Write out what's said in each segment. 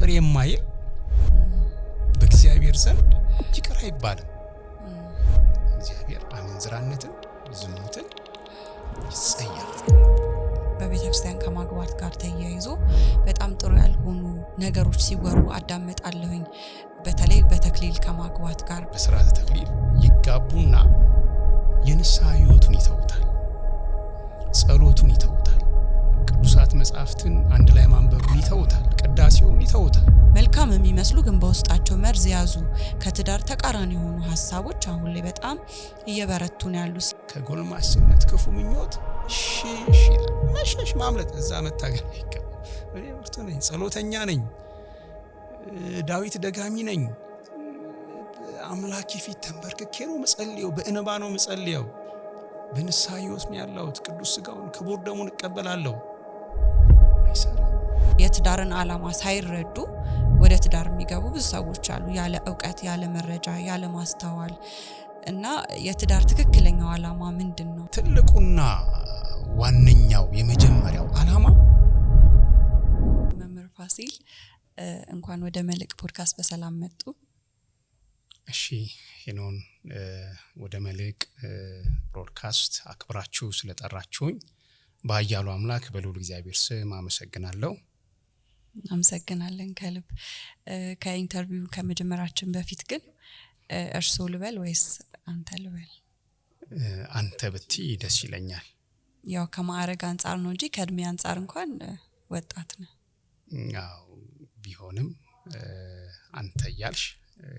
ይቅር የማይል በእግዚአብሔር ዘንድ ይቅር አይባልም። እግዚአብሔር አመንዝራነትን ዝሙትን ይጸየፋል። በቤተክርስቲያን ከማግባት ጋር ተያይዞ በጣም ጥሩ ያልሆኑ ነገሮች ሲወሩ አዳመጣለሁኝ። በተለይ በተክሊል ከማግባት ጋር በስርዓተ ተክሊል ይጋቡና የንስሐ ሕይወቱን ይተውታል፣ ጸሎቱን ይተውታል፣ ቅዱሳት መጻሕፍትን አንድ ላይ ማንበቡን ይተውታል፣ ቅዳሴውን ይተውታል። መልካም የሚመስሉ ግን በውስጣቸው መርዝ ያዙ ከትዳር ተቃራኒ የሆኑ ሐሳቦች አሁን ላይ በጣም እየበረቱ ነው ያሉት። ከጎልማስነት ክፉ ምኞት ሽሽ ይላል። መሸሽ ማምለጥ እዛ መታገል አይገባም። እኔ ብርቱ ነኝ፣ ጸሎተኛ ነኝ፣ ዳዊት ደጋሚ ነኝ፣ አምላኬ ፊት ተንበርክኬ ነው መጸልየው፣ በእንባ ነው መጸልየው፣ በንስሐ ሕይወት ነው ያለሁት፣ ቅዱስ ሥጋውን ክቡር ደሙን እቀበላለሁ። አይሰራም። የትዳርን ዓላማ ሳይረዱ ወደ ትዳር የሚገቡ ብዙ ሰዎች አሉ፣ ያለ ዕውቀት፣ ያለ መረጃ፣ ያለ ማስተዋል እና የትዳር ትክክለኛው ዓላማ ምንድነው? ትልቁና ዋነኛው የመጀመሪያው ዓላማ መምህር ፋሲል እንኳን ወደ መልሕቅ ፖድካስት በሰላም መጡ። እሺ ሄኖን ወደ መልሕቅ ብሮድካስት አክብራችሁ ስለጠራችሁኝ በኃያሉ አምላክ በልዑል እግዚአብሔር ስም አመሰግናለሁ። አመሰግናለን ከልብ። ከኢንተርቪው ከመጀመራችን በፊት ግን እርሶ ልበል ወይስ አንተ ልበል? አንተ ብቲ ደስ ይለኛል። ያው ከማዕረግ አንጻር ነው እንጂ ከእድሜ አንጻር እንኳን ወጣት ነው። ያው ቢሆንም አንተ እያልሽ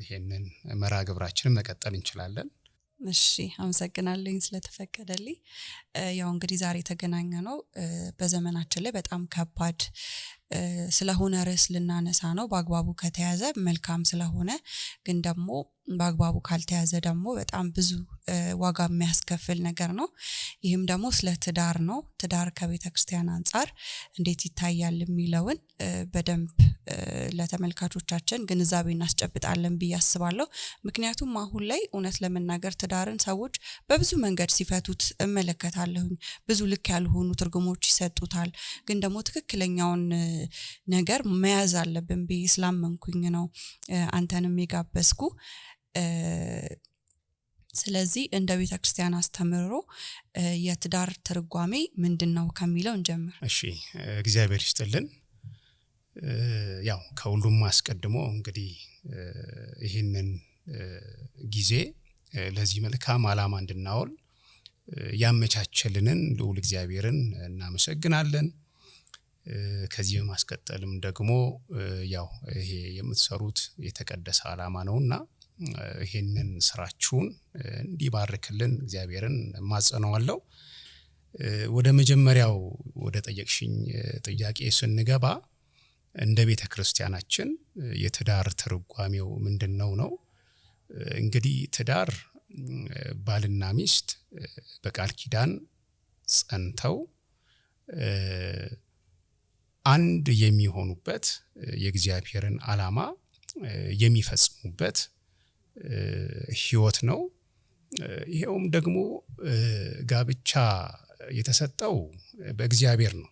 ይሄንን መርሃ ግብራችንን መቀጠል እንችላለን። እሺ አመሰግናለሁ ስለተፈቀደልኝ። ያው እንግዲህ ዛሬ የተገናኘ ነው በዘመናችን ላይ በጣም ከባድ ስለሆነ ርዕስ ልናነሳ ነው። በአግባቡ ከተያዘ መልካም ስለሆነ ግን ደግሞ በአግባቡ ካልተያዘ ደግሞ በጣም ብዙ ዋጋ የሚያስከፍል ነገር ነው። ይህም ደግሞ ስለ ትዳር ነው። ትዳር ከቤተክርስቲያን አንጻር እንዴት ይታያል የሚለውን በደንብ ለተመልካቾቻችን ግንዛቤ እናስጨብጣለን ብዬ አስባለሁ። ምክንያቱም አሁን ላይ እውነት ለመናገር ትዳርን ሰዎች በብዙ መንገድ ሲፈቱት እመለከታለሁ። ብዙ ልክ ያልሆኑ ትርጉሞች ይሰጡታል። ግን ደግሞ ትክክለኛውን ነገር መያዝ አለብን ብዬ ስላመንኩኝ ነው አንተንም የጋበዝኩ። ስለዚህ እንደ ቤተክርስቲያን አስተምህሮ የትዳር ትርጓሜ ምንድነው ከሚለው እንጀምር። እሺ እግዚአብሔር ይስጥልን። ያው ከሁሉም አስቀድሞ እንግዲህ ይሄንን ጊዜ ለዚህ መልካም ዓላማ እንድናውል ያመቻቸልንን ልዑል እግዚአብሔርን እናመሰግናለን። ከዚህ በማስቀጠልም ደግሞ ያው ይሄ የምትሰሩት የተቀደሰ ዓላማ ነውና ይሄንን ስራችሁን እንዲባርክልን እግዚአብሔርን ማጸናዋለሁ። ወደ መጀመሪያው ወደ ጠየቅሽኝ ጥያቄ ስንገባ እንደ ቤተክርስቲያናችን የትዳር ትርጓሜው ምንድነው ነው? እንግዲህ ትዳር ባልና ሚስት በቃል ኪዳን ጸንተው አንድ የሚሆኑበት የእግዚአብሔርን ዓላማ የሚፈጽሙበት ሕይወት ነው። ይሄውም ደግሞ ጋብቻ የተሰጠው በእግዚአብሔር ነው።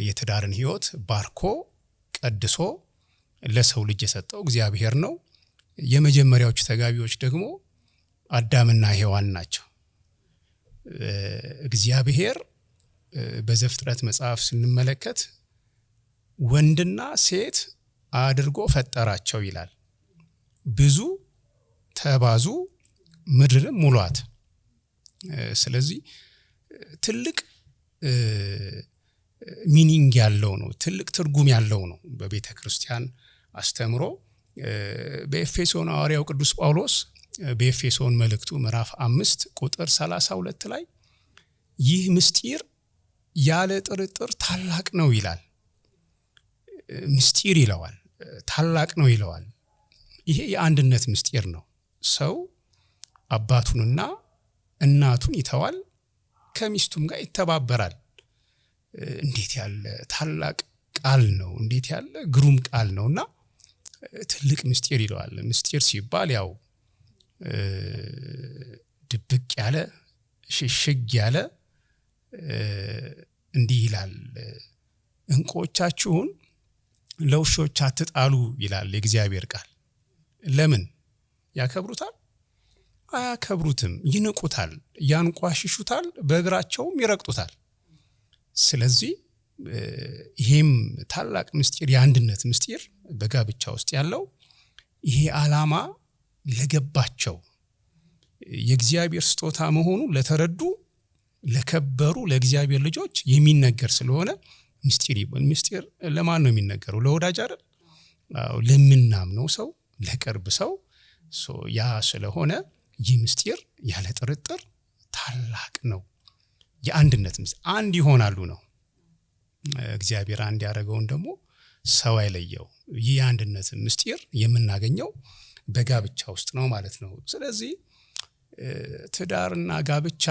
የትዳርን ሕይወት ባርኮ ቀድሶ ለሰው ልጅ የሰጠው እግዚአብሔር ነው። የመጀመሪያዎቹ ተጋቢዎች ደግሞ አዳምና ሔዋን ናቸው። እግዚአብሔር በዘፍጥረት መጽሐፍ ስንመለከት ወንድና ሴት አድርጎ ፈጠራቸው ይላል። ብዙ ተባዙ ምድርን ሙሏት። ስለዚህ ትልቅ ሚኒንግ ያለው ነው፣ ትልቅ ትርጉም ያለው ነው። በቤተ ክርስቲያን አስተምሮ በኤፌሶን ሐዋርያው ቅዱስ ጳውሎስ በኤፌሶን መልእክቱ ምዕራፍ 5 ቁጥር 32 ላይ ይህ ምስጢር ያለ ጥርጥር ታላቅ ነው ይላል። ምስጢር ይለዋል፣ ታላቅ ነው ይለዋል። ይሄ የአንድነት ምስጢር ነው። ሰው አባቱንና እናቱን ይተዋል፣ ከሚስቱም ጋር ይተባበራል። እንዴት ያለ ታላቅ ቃል ነው! እንዴት ያለ ግሩም ቃል ነውና ትልቅ ምስጢር ይለዋል። ምስጢር ሲባል ያው ድብቅ ያለ ሽሽግ ያለ እንዲህ ይላል፣ እንቆቻችሁን ለውሾች አትጣሉ ይላል የእግዚአብሔር ቃል። ለምን? ያከብሩታል? አያከብሩትም። ይንቁታል፣ ያንቋሽሹታል፣ በእግራቸውም ይረግጡታል። ስለዚህ ይሄም ታላቅ ምስጢር፣ የአንድነት ምስጢር በጋብቻ ውስጥ ያለው ይሄ ዓላማ ለገባቸው የእግዚአብሔር ስጦታ መሆኑ ለተረዱ ለከበሩ ለእግዚአብሔር ልጆች የሚነገር ስለሆነ ምስጢር ይባላል። ምስጢር ለማን ነው የሚነገረው? ለወዳጅ አይደል? ለምናምነው ሰው፣ ለቅርብ ሰው። ያ ስለሆነ ይህ ምስጢር ያለ ጥርጥር ታላቅ ነው። የአንድነት ምስጢር አንድ ይሆናሉ ነው። እግዚአብሔር አንድ ያደረገውን ደግሞ ሰው አይለየው። ይህ የአንድነት ምስጢር የምናገኘው በጋብቻ ውስጥ ነው ማለት ነው። ስለዚህ ትዳርና ጋብቻ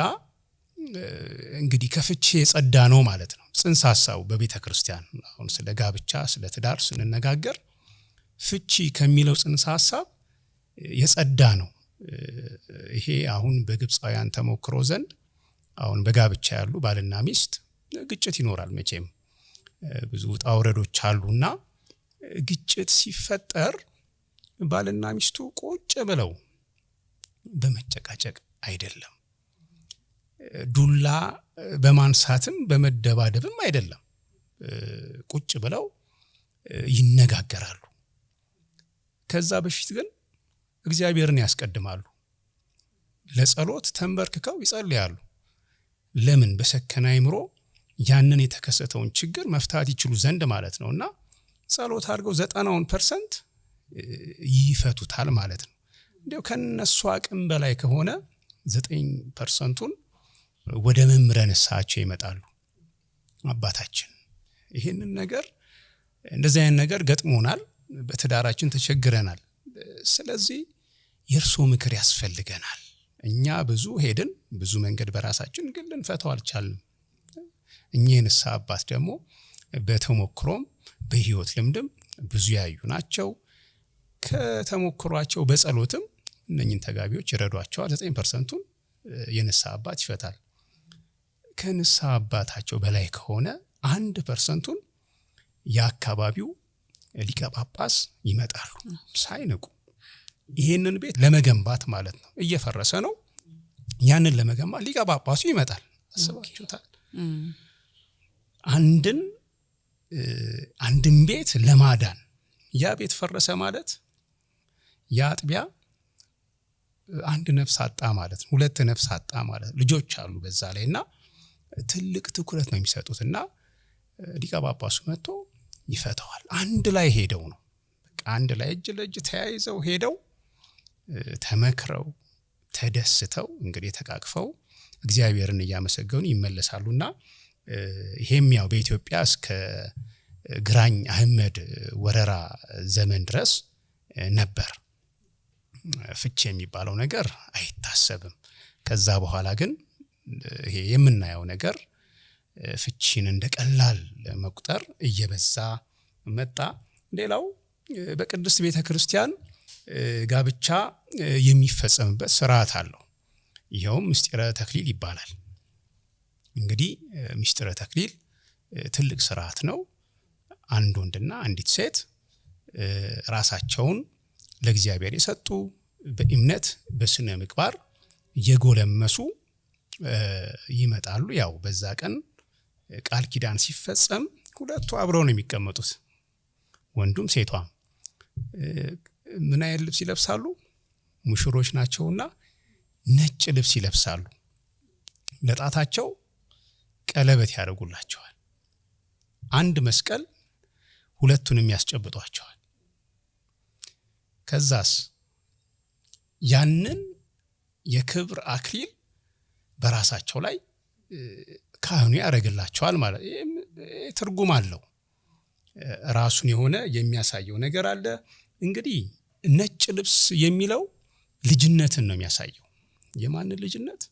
እንግዲህ ከፍቺ የጸዳ ነው ማለት ነው። ጽንሰ ሐሳቡ በቤተ ክርስቲያን አሁን ስለ ጋብቻ ስለ ትዳር ስንነጋገር ፍቺ ከሚለው ጽንሰ ሐሳብ የጸዳ ነው። ይሄ አሁን በግብፃውያን ተሞክሮ ዘንድ አሁን በጋብቻ ያሉ ባልና ሚስት ግጭት ይኖራል። መቼም ብዙ ውጣ ውረዶች አሉና ግጭት ሲፈጠር ባልና ሚስቱ ቁጭ ብለው በመጨቃጨቅ አይደለም፣ ዱላ በማንሳትም በመደባደብም አይደለም። ቁጭ ብለው ይነጋገራሉ። ከዛ በፊት ግን እግዚአብሔርን ያስቀድማሉ። ለጸሎት ተንበርክከው ይጸልያሉ። ለምን? በሰከነ አእምሮ ያንን የተከሰተውን ችግር መፍታት ይችሉ ዘንድ ማለት ነውና ጸሎት አድርገው 90% ይፈቱታል ማለት ነው። እንዲያው ከነሱ አቅም በላይ ከሆነ 9%ን ወደ መምህረ ንስሐቸው ይመጣሉ። አባታችን ይሄንን ነገር እንደዚህ አይነት ነገር ገጥሞናል፣ በትዳራችን ተቸግረናል፣ ስለዚህ የእርሶ ምክር ያስፈልገናል። እኛ ብዙ ሄድን፣ ብዙ መንገድ በራሳችን ግን ልንፈታው አልቻልንም። እኚህ የንስሐ አባት ደግሞ በተሞክሮም በህይወት ልምድም ብዙ ያዩ ናቸው። ከተሞክሯቸው በጸሎትም እነኝን ተጋቢዎች ይረዷቸዋል። 9%ን የንስሐ አባት ይፈታል። ከንስሐ አባታቸው በላይ ከሆነ 1%ን የአካባቢው ሊቀ ጳጳስ ይመጣሉ ሳይንቁ። ይሄንን ቤት ለመገንባት ማለት ነው፣ እየፈረሰ ነው። ያንን ለመገንባት ሊቀ ጳጳሱ ይመጣል። አስባችሁታል? አንድን ቤት ለማዳን ያ ቤት ፈረሰ ማለት ያ አጥቢያ አንድ ነፍስ አጣ ማለት ነው፣ 2 ነፍስ አጣ ማለት ነው። ልጆች አሉ በዛ ላይና ትልቅ ትኩረት ነው የሚሰጡትና ሊቀ ጳጳሱ መጥቶ ይፈታዋል። አንድ ላይ ሄደው ነው፣ በቃ አንድ ላይ እጅ ለእጅ ተያይዘው ሄደው ተመክረው ተደስተው እንግዲህ ተቃቅፈው እግዚአብሔርን እያመሰገኑ ይመለሳሉና ይሄም ያው በኢትዮጵያ እስከ ግራኝ አህመድ ወረራ ዘመን ድረስ ነበር። ፍቺ የሚባለው ነገር አይታሰብም። ከዛ በኋላ ግን ይሄ የምናየው ነገር ፍቺን እንደቀላል መቁጠር እየበዛ መጣ። ሌላው በቅድስት ቤተክርስቲያን ጋብቻ የሚፈጸምበት ስርዓት አለው። ይሄውም ምስጢረ ተክሊል ይባላል። እንግዲህ ምስጢረ ተክሊል ትልቅ ስርዓት ነው። አንድ ወንድና አንዲት ሴት ራሳቸውን ለእግዚአብሔር የሰጡ በእምነት በስነ ምግባር የጎለመሱ ይመጣሉ። ያው በዛ ቀን ቃል ኪዳን ሲፈጸም ሁለቱ አብረው ነው የሚቀመጡት፣ ወንዱም ሴቷም። ምን አይነት ልብስ ይለብሳሉ? ሙሽሮች ናቸውና ነጭ ልብስ ይለብሳሉ። ለጣታቸው ቀለበት ያደርጉላቸዋል። አንድ መስቀል ሁለቱንም ያስጨብጧቸዋል። ከዛስ ያንን የክብር አክሊል በራሳቸው ላይ ካህኑ ያደርግላቸዋል ማለት ትርጉም አለው። ራሱን የሆነ የሚያሳየው ነገር አለ። እንግዲህ ነጭ ልብስ የሚለው ልጅነትን ነው የሚያሳየው። የማንን ልጅነት?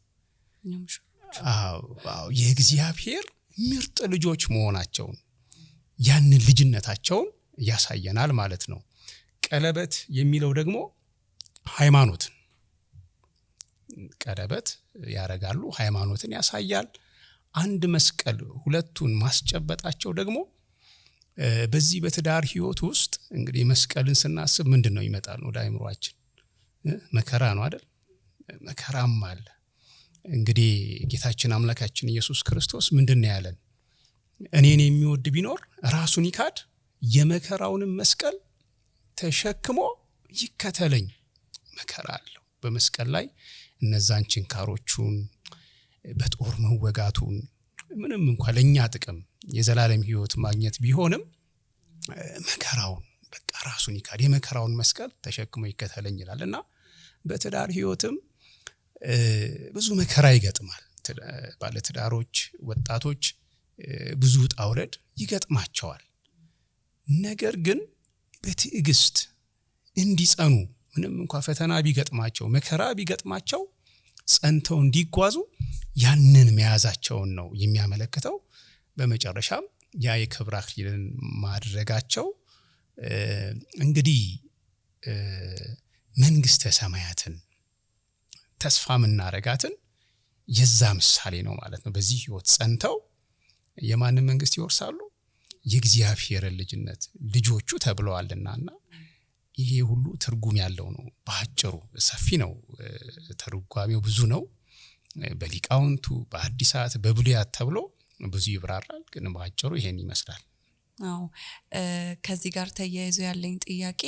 የእግዚአብሔር ምርጥ ልጆች መሆናቸውን፣ ያንን ልጅነታቸውን ያሳየናል ማለት ነው። ቀለበት የሚለው ደግሞ ሃይማኖትን፣ ቀለበት ያረጋሉ፣ ሃይማኖትን ያሳያል። አንድ መስቀል ሁለቱን ማስጨበጣቸው ደግሞ በዚህ በትዳር ህይወት ውስጥ እንግዲህ መስቀልን ስናስብ ምንድነው ይመጣል ወደ አይምሮአችን? መከራ ነው አይደል? መከራም አለ። እንግዲህ ጌታችን አምላካችን ኢየሱስ ክርስቶስ ምንድነው ያለን? እኔን የሚወድ ቢኖር ራሱን ይካድ የመከራውንም መስቀል ተሸክሞ ይከተለኝ። መከራ አለው በመስቀል ላይ እነዛን ችንካሮቹን በጦር መወጋቱን ምንም እንኳን ለኛ ጥቅም የዘላለም ህይወት ማግኘት ቢሆንም መከራውን በቃ ራሱን ይካድ የመከራውን መስቀል ተሸክሞ ይከተለኝ ይላልና በትዳር ህይወትም ብዙ መከራ ይገጥማል። ባለትዳሮች ወጣቶች ብዙ ጣውረድ ይገጥማቸዋል። ነገር ግን በትዕግስት እንዲጸኑ ምንም እንኳን ፈተና ቢገጥማቸው መከራ ቢገጥማቸው ጸንተው እንዲጓዙ ያንን መያዛቸውን ነው የሚያመለክተው። በመጨረሻም ያ የክብር አክሊልን ማድረጋቸው እንግዲህ መንግስተ ሰማያትን ተስፋ ምናረጋትን የዛ ምሳሌ ነው ማለት ነው። በዚህ ህይወት ጸንተው የማንን መንግስት ይወርሳሉ? የእግዚአብሔር ልጅነት ልጆቹ ተብለዋልና ይሄ ሁሉ ትርጉም ያለው ነው። በአጭሩ ሰፊ ነው፣ ተርጓሚው ብዙ ነው። በሊቃውንቱ በአዲሳት በብሉያት ተብሎ ብዙ ይብራራል፣ ግን በአጭሩ ይሄን ይመስላል። አዎ ከዚህ ጋር ተያይዞ ያለኝ ጥያቄ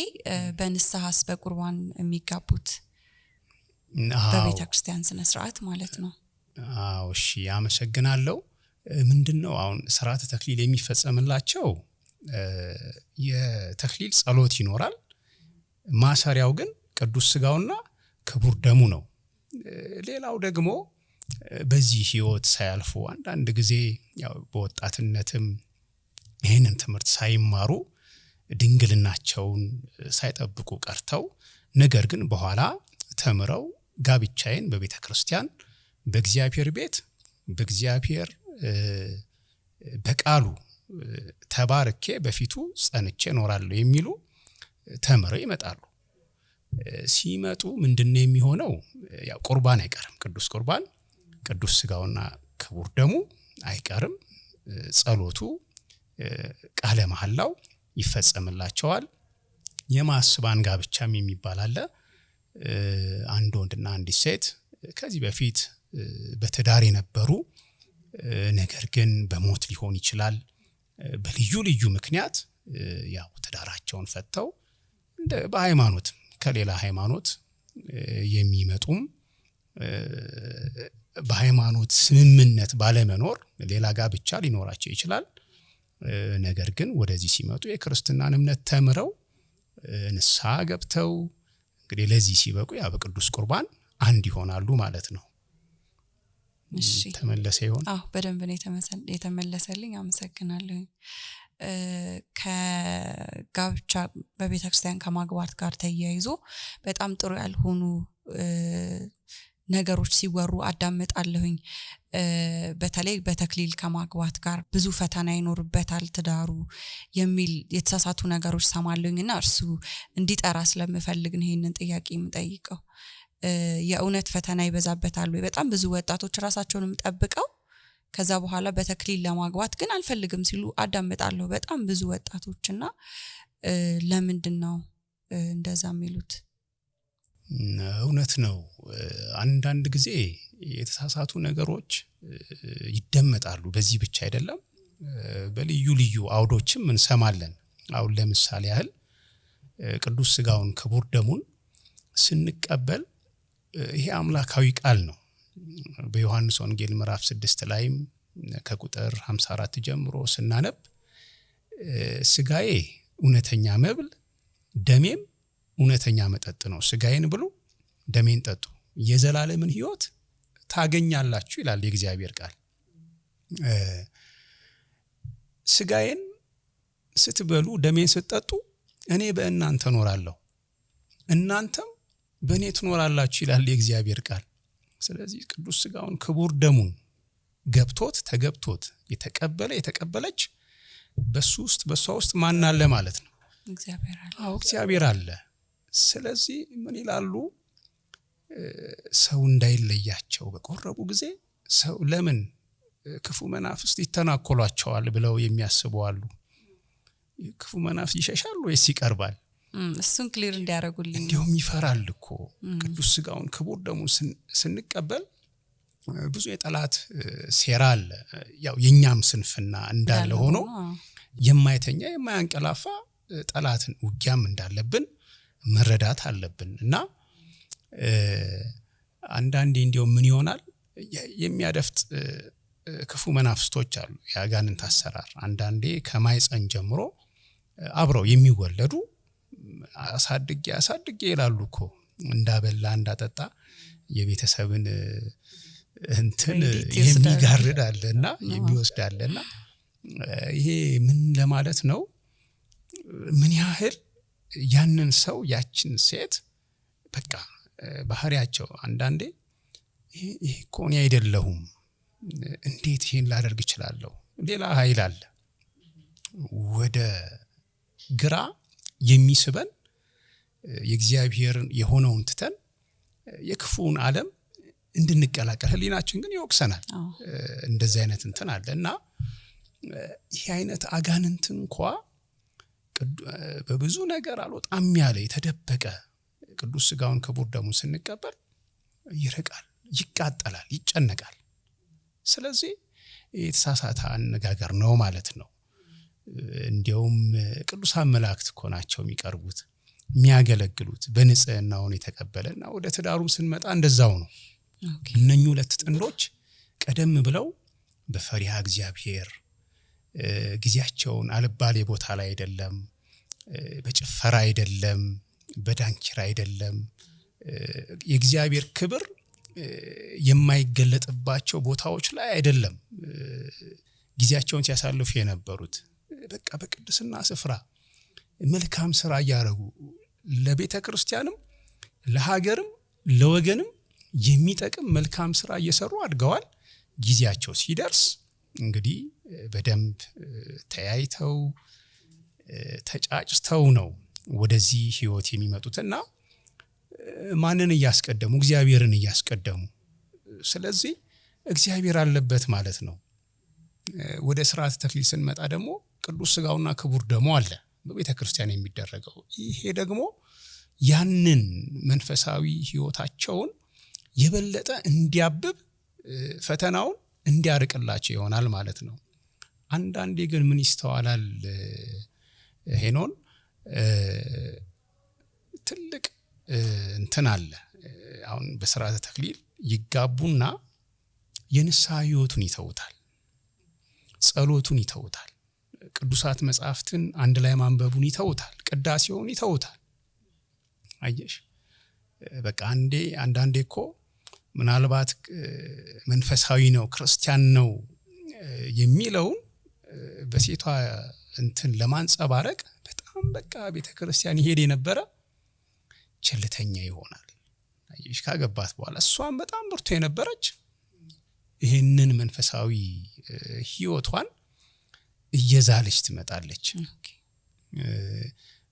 በንስሐስ በቁርባን የሚጋቡት በቤተክርስቲያን ስነ ስርዓት ማለት ነው? አዎ እሺ አመሰግናለሁ። ምንድነው አሁን ሥርዓተ ተክሊል የሚፈጸምላቸው የተክሊል ጸሎት ይኖራል። ማሰሪያው ግን ቅዱስ ሥጋውና ክቡር ደሙ ነው። ሌላው ደግሞ በዚህ ህይወት ሳያልፉ አንዳንድ ጊዜ ያው በወጣትነትም ይሄንን ትምህርት ሳይማሩ ድንግልናቸውን ሳይጠብቁ ቀርተው ነገር ግን በኋላ ተምረው ጋብቻዬን በቤተክርስቲያን በእግዚአብሔር ቤት በእግዚአብሔር በቃሉ ተባርኬ በፊቱ ጸንቼ እኖራለሁ የሚሉ ተምረው ይመጣሉ። ሲመጡ ምንድነው የሚሆነው? ያው ቁርባን አይቀርም። ቅዱስ ቁርባን ቅዱስ ሥጋውና ክቡር ደሙ አይቀርም። ጸሎቱ ቃለ መሐላው ይፈጸምላቸዋል። የማስባን ጋብቻም የሚባል አለ። አንድ ወንድና አንዲት ሴት ከዚህ በፊት በትዳር የነበሩ ነገር ግን በሞት ሊሆን ይችላል በልዩ ልዩ ምክንያት ያው ትዳራቸውን ፈተው በሃይማኖት ከሌላ ሃይማኖት የሚመጡም በሃይማኖት ስምምነት ባለመኖር ሌላ ጋብቻ ሊኖራቸው ይችላል። ነገር ግን ወደዚህ ሲመጡ የክርስትናን እምነት ተምረው ንስሐ ገብተው እንግዲህ ለዚህ ሲበቁ ያ በቅዱስ ቁርባን አንድ ይሆናሉ ማለት ነው። እሺ ተመለሰ ይሆን? አዎ በደንብ ነው የተመለሰልኝ። አመሰግናለሁ። ከጋብቻ በቤተክርስቲያን ከማግባት ጋር ተያይዞ በጣም ጥሩ ያልሆኑ ነገሮች ሲወሩ አዳምጣለሁኝ። በተለይ በተክሊል ከማግባት ጋር ብዙ ፈተና ይኖርበታል ትዳሩ የሚል የተሳሳቱ ነገሮች ሰማለሁኝና እርሱ እንዲጠራ ስለምፈልግ ነው ይሄንን ጥያቄ የምጠይቀው። የእውነት ፈተና ይበዛበታል ወይ? በጣም ብዙ ወጣቶች ራሳቸውንም ጠብቀው ከዛ በኋላ በተክሊል ለማግባት ግን አልፈልግም ሲሉ አዳምጣለሁ በጣም ብዙ ወጣቶችና ለምንድነው እንደዛ የሚሉት? እውነት ነው። አንዳንድ ጊዜ የተሳሳቱ ነገሮች ይደመጣሉ። በዚህ ብቻ አይደለም፣ በልዩ ልዩ አውዶችም እንሰማለን። አሁን ለምሳሌ ያህል ቅዱስ ሥጋውን ክቡር ደሙን ስንቀበል ይሄ አምላካዊ ቃል ነው። በዮሐንስ ወንጌል ምዕራፍ 6 ላይም ከቁጥር 54 ጀምሮ ስናነብ ሥጋዬ እውነተኛ መብል ደሜም እውነተኛ መጠጥ ነው። ሥጋዬን ብሉ ደሜን ጠጡ የዘላለምን ሕይወት ታገኛላችሁ ይላል የእግዚአብሔር ቃል። ሥጋዬን ስትበሉ ደሜን ስትጠጡ እኔ በእናንተ እኖራለሁ እናንተም በእኔ ትኖራላችሁ ይላል የእግዚአብሔር ቃል። ስለዚህ ቅዱስ ሥጋውን ክቡር ደሙን ገብቶት ተገብቶት የተቀበለች በሱ ውስጥ በሷ ውስጥ ማን አለ ማለት ነው? እግዚአብሔር አለ። አዎ እግዚአብሔር አለ። ስለዚህ ምን ይላሉ? ሰው እንዳይለያቸው በቆረቡ ጊዜ ሰው ለምን ክፉ መናፍስት ይተናኮሏቸዋል ብለው የሚያስቡ አሉ። ክፉ መናፍስት ይሸሻል ወይስ ይቀርባል? እሱን ክሊር እንዲያደርጉልኝ። እንዲያውም ይፈራል እኮ ቅዱስ ሥጋውን ክቡር ደሙን ስንቀበል ብዙ የጠላት ሴራ አለ። ያው የኛም ስንፍና እንዳለ ሆኖ የማይተኛ የማያንቀላፋ ጠላትን ውጊያም እንዳለብን መረዳት አለብን። እና አንዳንዴ እንዲያው ምን ይሆናል የሚያደፍጥ ክፉ መናፍስቶች አሉ። ያጋንንት አሰራር አንዳንዴ ከማይፀን ጀምሮ አብረው የሚወለዱ አሳድጌ ይላሉ እኮ እንዳበላ እንዳጠጣ የቤተሰብን እንትን የሚጋርድ አለና የሚወስድ አለና ይሄ ምን ለማለት ነው? ምን ያህል ያንን ሰው ያችን ሴት በቃ ባህሪያቸው አንዳንዴ ይሄ እኮ እኔ አይደለሁም እንዴት ይሄን ላደርግ እችላለሁ? ሌላ ኃይል አለ ወደ ግራ የሚስበን የእግዚአብሔርን የሆነውን ትተን የክፉውን ዓለም እንድንቀላቀል ህሊናችን ግን ይወቅሰናል። እንደዚህ አይነት እንትን አለና ይሄ አይነት አጋንንት እንኳን በብዙ ነገር አልወጣም ያለ የተደበቀ ቅዱስ ሥጋውን ክቡር ደሙን ስንቀበል ይርቃል፣ ይቃጠላል፣ ይጨነቃል። ስለዚህ የተሳሳተ አነጋገር ነው ማለት ነው። እንዲያውም ቅዱሳን መላእክት እኮ ናቸው የሚቀርቡት የሚያገለግሉት በንጽህናውን የተቀበለና ወደ ትዳሩም ስንመጣ እንደዛው ነው። እነኚህ ሁለት ጥንዶች ቀደም ብለው በፈሪሃ እግዚአብሔር ጊዜያቸውን አልባሌ ቦታ ላይ አይደለም፣ በጭፈራ አይደለም፣ በዳንኪራ አይደለም፣ የእግዚአብሔር ክብር የማይገለጥባቸው ቦታዎች ላይ አይደለም ጊዜያቸውን ሲያሳልፉ የነበሩት። በቃ በቅድስና ስፍራ መልካም ስራ እያደረጉ ለቤተ ክርስቲያንም ለሀገርም ለወገንም የሚጠቅም መልካም ስራ እየሰሩ አድገዋል። ጊዜያቸው ሲደርስ እንግዲህ በደንብ ተያይተው ተጫጭተው ነው ወደዚህ ህይወት የሚመጡትና ማንን እያስቀደሙ? እግዚአብሔርን እያስቀደሙ። ስለዚህ እግዚአብሔር አለበት ማለት ነው። ወደ ሥርዓተ ተክሊል ስንመጣ ደግሞ ቅዱስ ሥጋውና ክቡር ደሙ አለ በቤተ ክርስቲያን የሚደረገው። ይሄ ደግሞ ያንን መንፈሳዊ ህይወታቸውን የበለጠ እንዲያብብ ፈተናውን እንዲያርቅላቸው ይሆናል ማለት ነው። አንዳንዴ ግን ምን ይስተዋላል ሄኖን? ትልቅ እንትን አለ። አሁን በሥርዓተ ተክሊል ይጋቡና የንስሐ ህይወቱን ይተውታል፣ ጸሎቱን ይተውታል፣ ቅዱሳት መጻሕፍትን አንድ ላይ ማንበቡን ይተውታል፣ ቅዳሴውን ይተውታል። አየሽ በቃ አንዳንዴ እኮ ምናልባት መንፈሳዊ ነው ክርስቲያን ነው የሚለውን በሴቷ እንትን ለማንጸባረቅ በጣም በቃ ቤተክርስቲያን ይሄድ የነበረ ቸልተኛ ይሆናል። አየሽ ካገባት በኋላ እሷም በጣም ብርቱ የነበረች ይሄንን መንፈሳዊ ህይወቷን እየዛለች ትመጣለች።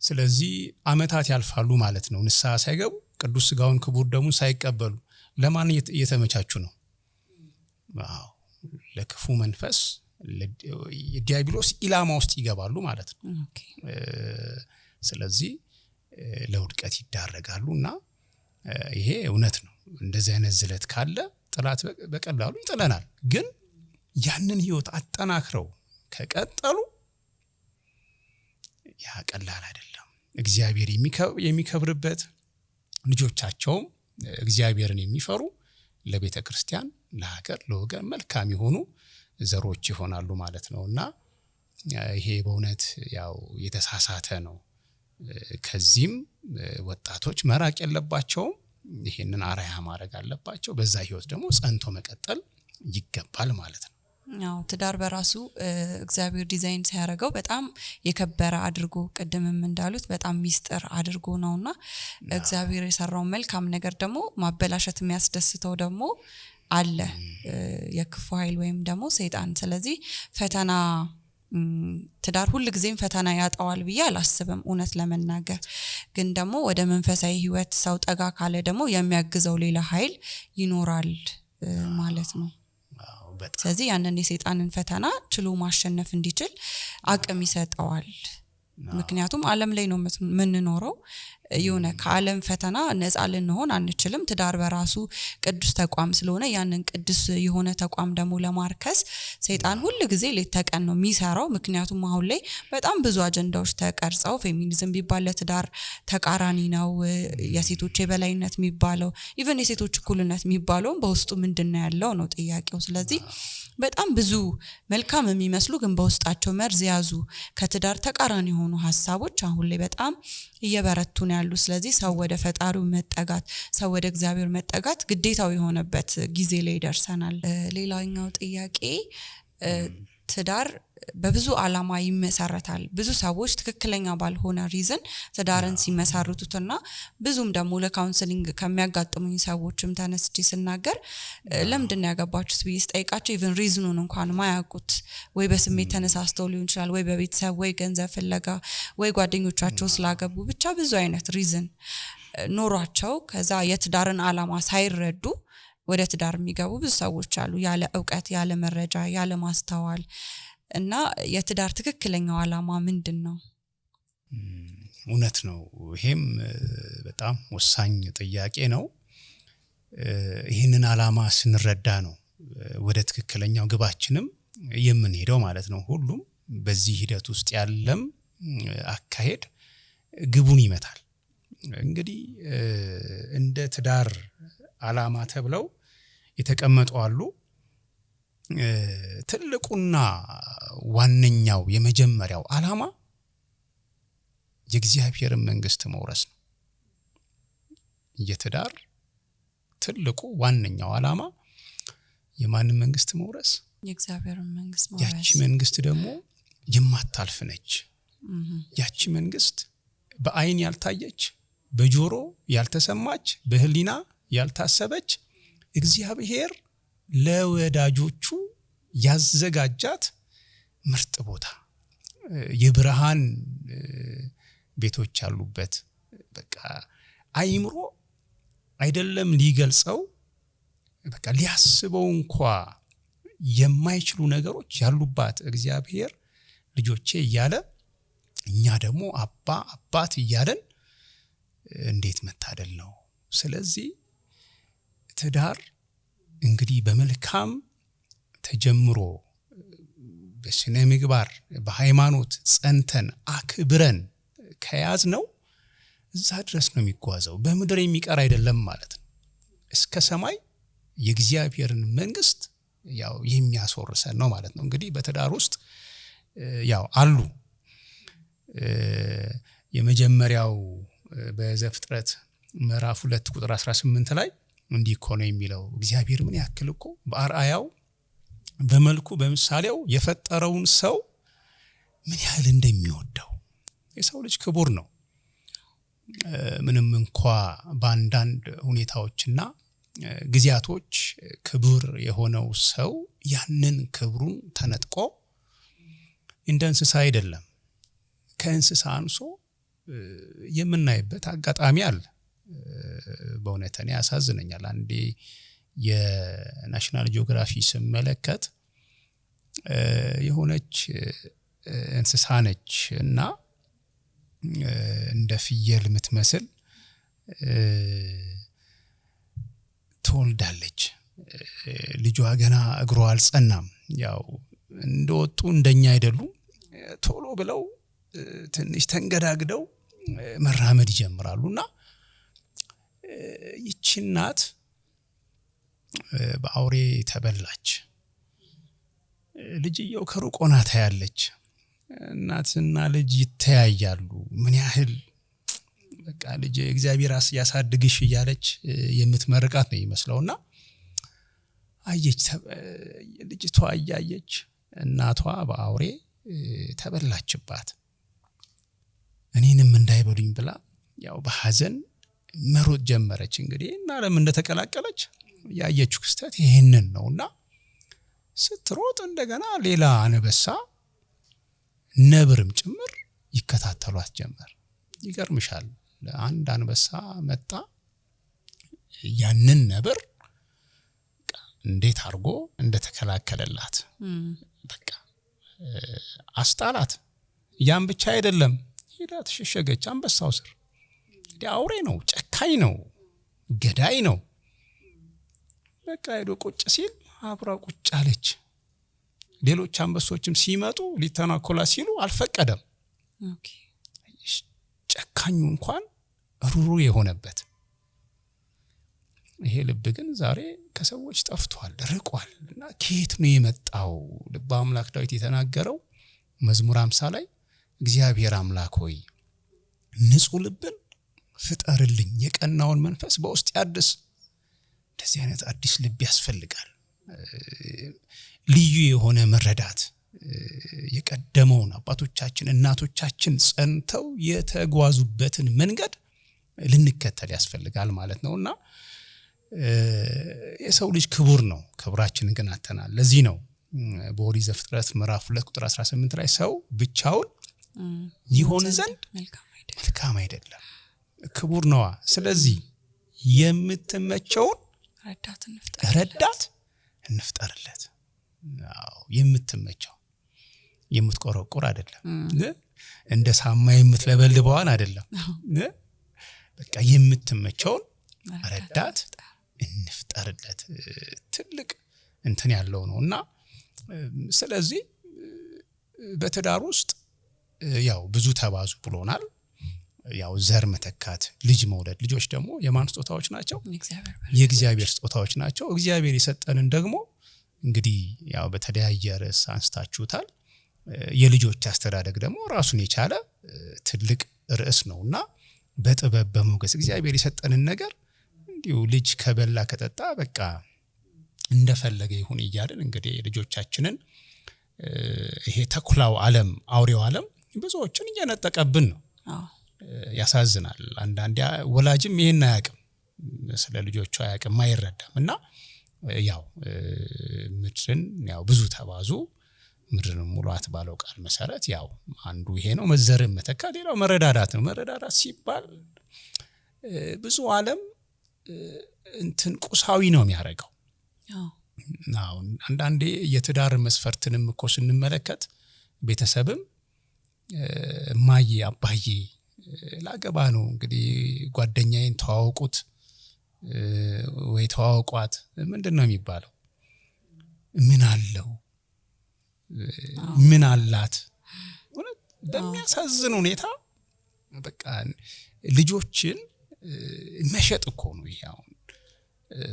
ስለዚህ አመታት ያልፋሉ ማለት ነው ንስሐ ሳይገቡ ቅዱስ ሥጋውን ክቡር ደሙን ሳይቀበሉ። ለማን እየተመቻቹ ነው? ዋው ለክፉ መንፈስ የዲያብሎስ ኢላማ ውስጥ ይገባሉ ማለት ነው። ስለዚህ ለውድቀት ይዳረጋሉና ይሄ እውነት ነው። እንደዚህ አይነት ዝለት ካለ ጠላት በቀላሉ ይጥለናል። ግን ያንን ህይወት አጠናክረው ከቀጠሉ ያ ቀላል አይደለም። እግዚአብሔር የሚከብርበት ልጆቻቸውም እግዚአብሔርን የሚፈሩ ለቤተ ክርስቲያን ለሀገር ለወገን መልካም የሆኑ ዘሮች ይሆናሉ ማለት ነውና ይሄ በእውነት ያው የተሳሳተ ነው። ከዚህም ወጣቶች መራቅ የለባቸውም። ይሄንን አርአያ ማድረግ አለባቸው። በዛ ህይወት ደግሞ ጸንቶ መቀጠል ይገባል ማለት ነው። ያው ትዳር በራሱ እግዚአብሔር ዲዛይን ሲያደርገው በጣም የከበረ አድርጎ ቅድምም እንዳሉት በጣም ሚስጥር አድርጎ ነውና እግዚአብሔር የሰራው መልካም ነገር ደግሞ ማበላሸት የሚያስደስተው ደግሞ አለ የክፉ ኃይል ወይም ደግሞ ሰይጣን። ስለዚህ ፈተና ትዳር ሁሉ ጊዜም ፈተና ያጣዋል ብዬ አላስብም እውነት ለመናገር። ግን ደግሞ ወደ መንፈሳዊ ህይወት ሰው ጠጋ ካለ ደግሞ የሚያግዘው ሌላ ኃይል ይኖራል ማለት ነው። ስለዚህ ያንን የሰይጣንን ፈተና ችሎ ማሸነፍ እንዲችል አቅም ይሰጠዋል ምክንያቱም ዓለም ላይ ነው የምንኖረው የሆነ ከዓለም ፈተና ነፃ ልንሆን አንችልም ትዳር በራሱ ቅዱስ ተቋም ስለሆነ ያንን ቅዱስ የሆነ ተቋም ደግሞ ለማርከስ ሰይጣን ሁሉ ጊዜ ለተቀን ነው የሚሰራው ምክንያቱም አሁን ላይ በጣም ብዙ አጀንዳዎች ተቀርጸው ፌሚኒዝም ቢባል ለትዳር ተቃራኒ ነው የሴቶች የበላይነት የሚባለው ኢቭን የሴቶች እኩልነት የሚባለው በውስጡ ምንድነው ያለው ነው ጥያቄው ስለዚህ በጣም ብዙ መልካም የሚመስሉ ግን በውስጣቸው መርዝ ያዙ ከትዳር ተቃራኒ የሆኑ ሐሳቦች አሁን ላይ በጣም እየበረቱ ነው ያሉ ስለዚህ ሰው ወደ ፈጣሪው መጠጋት ሰው ወደ እግዚአብሔር መጠጋት ግዴታው የሆነበት ጊዜ ላይ ደርሰናል ሌላኛው ጥያቄ ትዳር በብዙ ዓላማ ይመሰረታል ብዙ ሰዎች ትክክለኛ ባልሆነ ሪዝን ትዳርን ሲመሰርቱትና ብዙም ደግሞ ለካውንሰሊንግ ከሚያጋጥሙኝ ሰዎችም ተነስቼ ስናገር ለምንድን ያገባችሁት ብዬ ስጠይቃቸው ኢቭን ሪዝኑን እንኳን ማያውቁት ወይ በስሜት ተነሳስተው ሊሆን ይችላል ወይ በቤተሰብ ወይ ገንዘብ ፍለጋ ወይ ጓደኞቻቸው ስላገቡ ብቻ ብዙ አይነት ሪዝን ኖሯቸው ከዛ የትዳርን ዓላማ ሳይረዱ ወደ ትዳር የሚገቡ ብዙ ሰዎች አሉ ያለ ዕውቀት ያለ መረጃ ያለ ማስተዋል እና የትዳር ትክክለኛው ዓላማ ምንድነው እውነት ነው ይሄም በጣም ወሳኝ ጥያቄ ነው ይሄንን ዓላማ ስንረዳ ነው ወደ ትክክለኛው ግባችንም የምንሄደው ማለት ነው ሁሉም በዚህ ሂደት ውስጥ ያለም አካሄድ ግቡን ይመታል እንግዲህ እንደ ትዳር ዓላማ ተብለው የተቀመጡ አሉ ትልቁና ዋነኛው የመጀመሪያው ዓላማ የእግዚአብሔር መንግስት መውረስ ነው የትዳር ትልቁ ዋነኛው ዓላማ የማን መንግስት መውረስ የእግዚአብሔር መንግስት መውረስ ያቺ መንግስት ደግሞ የማታልፍ ነች ያቺ መንግስት በአይን ያልታየች በጆሮ ያልተሰማች በህሊና ያልታሰበች እግዚአብሔር ለወዳጆቹ ያዘጋጃት ምርጥ ቦታ የብርሃን ቤቶች ያሉበት በቃ አይምሮ አይደለም ሊገልጸው በቃ ሊያስበው እንኳን የማይችሉ ነገሮች ያሉባት እግዚአብሔር ልጆቼ እያለ እኛ ደግሞ አባት እያለን እንዴት መታደል ነው ስለዚህ ትዳር እንግዲህ በመልካም ተጀምሮ በስነ ምግባር በሃይማኖት ጸንተን አክብረን ከያዝ ነው እዛ ድረስ ነው የሚጓዘው በመድር የሚቀር አይደለም ማለት ነው እስከ ሰማይ የእግዚአብሔርን መንግስት ያው የሚያስወርሰን ነው ማለት ነው እንግዲህ በትዳር ውስጥ ያው አሉ የመጀመሪያው በዘፍጥረት ምዕራፍ 2 ቁጥር 18 ላይ እንዲህ ኮነ የሚለው እግዚአብሔር ምን ያክል እኮ በአርአያው በመልኩ በምሳሌው የፈጠረውን ሰው ምን ያህል እንደሚወደው የሰው ልጅ ክቡር ነው ምንም እንኳን በአንዳንድ ሁኔታዎችና ግዚያቶች ክቡር የሆነው ሰው ያንን ክብሩን ተነጥቆ እንደ እንስሳ አይደለም ከእንስሳ አንሶ የምናይበት አጋጣሚ አለ በእውነት እኔ ያሳዝነኛል አንዴ የናሽናል ጂኦግራፊ ስመለከት የሆነች እንስሳ ነች እና እንደ ፍየል የምትመስል ትወልዳለች ልጇ ገና እግሯ አልጸናም ያው እንደወጡ እንደኛ አይደሉ ቶሎ ብለው ትንሽ ተንገዳግደው መራመድ ይጀምራሉና ይቺ እናት በአውሬ ተበላች ልጅየው ከሩቅ ሆና ታያለች እናትና ልጅ ይተያያሉ ምን ያህል በቃ ልጅ እግዚአብሔር ያሳድግሽ እያለች የምትመርቃት ነው ይመስለውና አየች ልጅቷ አያየች እናቷ በአውሬ ተበላችባት እኔንም እንዳይበሉኝ ብላ ያው በሐዘን መሮጥ ጀመረች እንግዲህ እና ለምን እንደተቀላቀለች ያየችው ክስተት ይሄንን ነውና ስትሮጥ እንደገና ሌላ አንበሳ ነብርም ጭምር ይከታተሏት ጀመር ይገርምሻል አንድ አንበሳ መጣ ያንን ነብር እንዴት አርጎ እንደተከላከለላት በቃ አስጣላት ያን ብቻ አይደለም ሄዳ ተሸሸገች አንበሳው ስር። አውሬ ነው፣ ጨካኝ ነው፣ ገዳይ ነው። በቃ ሄዶ ቁጭ ሲል አብራ ቁጭ አለች። ሌሎች አንበሶችም ሲመጡ ሊተናኮላ ሲሉ አልፈቀደም። ጨካኙ እንኳን ሩሩ የሆነበት ይሄ ልብ ግን ዛሬ ከሰዎች ጠፍቷል፣ ርቋል። እና ከየት ነው የመጣው? ልበ አምላክ ዳዊት የተናገረው መዝሙር 50 ላይ እግዚአብሔር አምላክ ሆይ ንጹህ ልብን ፍጠርልኝ፣ የቀናውን መንፈስ በውስጥ ያድስ። እንደዚህ አይነት አዲስ ልብ ያስፈልጋል። ልዩ የሆነ መረዳት፣ የቀደመውን አባቶቻችን እናቶቻችን ጸንተው የተጓዙበትን መንገድ ልንከተል ያስፈልጋል ማለት ነውና የሰው ልጅ ክቡር ነው፣ ክብራችንን ግን አጥተናል። ለዚህ ነው በኦሪት ዘፍጥረት ምዕራፍ 2 ቁጥር 18 ላይ ሰው ብቻውን ይሆን ዘንድ መልካም አይደለም፣ ክቡር ነዋ። ስለዚህ የምትመቸውን ረዳት እንፍጠርለት። የምትመቸው የምትቆረቁር አይደለም፣ እንደ ሳማ የምትለበልበዋን አይደለም። በቃ የምትመቸውን ረዳት እንፍጠርለት። ትልቅ እንትን ያለው ነውና ስለዚህ በትዳር ውስጥ ያው ብዙ ተባዙ ብሎናል። ያው ዘር መተካት፣ ልጅ መውለድ። ልጆች ደግሞ የማን ስጦታዎች ናቸው? የእግዚአብሔር ስጦታዎች ናቸው። እግዚአብሔር የሰጠንን ደግሞ እንግዲህ ያው በተለያየ ርዕስ አንስታችሁታል። የልጆች አስተዳደግ ደግሞ ራሱን የቻለ ትልቅ ርዕስ ነውና በጥበብ በሞገስ እግዚአብሔር የሰጠንን ነገር እንዲሁ ልጅ ከበላ ከጠጣ በቃ እንደፈለገ ይሁን እያልን እንግዲህ ልጆቻችንን ይሄ ተኩላው ዓለም አውሬው ዓለም ብዙዎችን እየነጠቀብን ነው። ያሳዝናል። አንዳንዴ ወላጅም ይሄን አያውቅም፣ ስለ ልጆቹ አያውቅም፣ አይረዳም። እና ያው ምድርን ያው ብዙ ተባዙ ምድርን ሙሏት ባለው ቃል መሰረት ያው አንዱ ይሄ ነው፣ መዘርን መተካ። ሌላው መረዳዳት ነው። መረዳዳት ሲባል ብዙ ዓለም እንትን ቁሳዊ ነው የሚያደርገው። አንዳንዴ የትዳር መስፈርትንም እኮ ስንመለከት ቤተሰብም ማዬ አባዬ ላገባ ነው እንግዲህ ጓደኛዬን ተዋወቁት ወይ ተዋወቋት ምንድነው የሚባለው? ምን አለው ምን አላት? በሚያሳዝን ሁኔታ በቃ ልጆችን መሸጥ እኮ ነው ይሄ። አሁን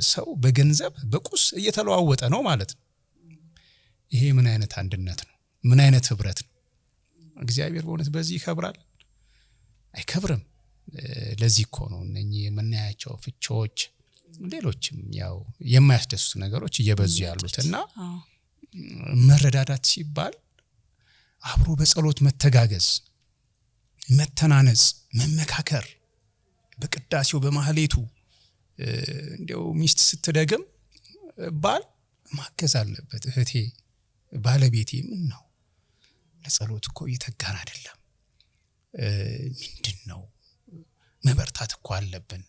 ሰው በገንዘብ በቁስ እየተለዋወጠ ነው ማለት ነው። ይሄ ምን አይነት አንድነት ነው? ምን አይነት ህብረት ነው? እግዚአብሔር በእውነት በዚህ ይከብራል? አይከብርም። ለዚህ እኮ ነው እነኚህ የምናያቸው ፍቺዎች፣ ሌሎችም ያው የማያስደስቱ ነገሮች እየበዙ ያሉትና መረዳዳት ሲባል አብሮ በጸሎት መተጋገዝ፣ መተናነጽ፣ መመካከር፣ በቅዳሴው በማህሌቱ እንዲያው ሚስት ስትደግም ባል ማገዝ አለበት። እህቴ ባለቤቴ ምን ነው ለጸሎት እኮ እየተጋን አይደለም፣ ምንድነው መበርታት እኮ አለብን።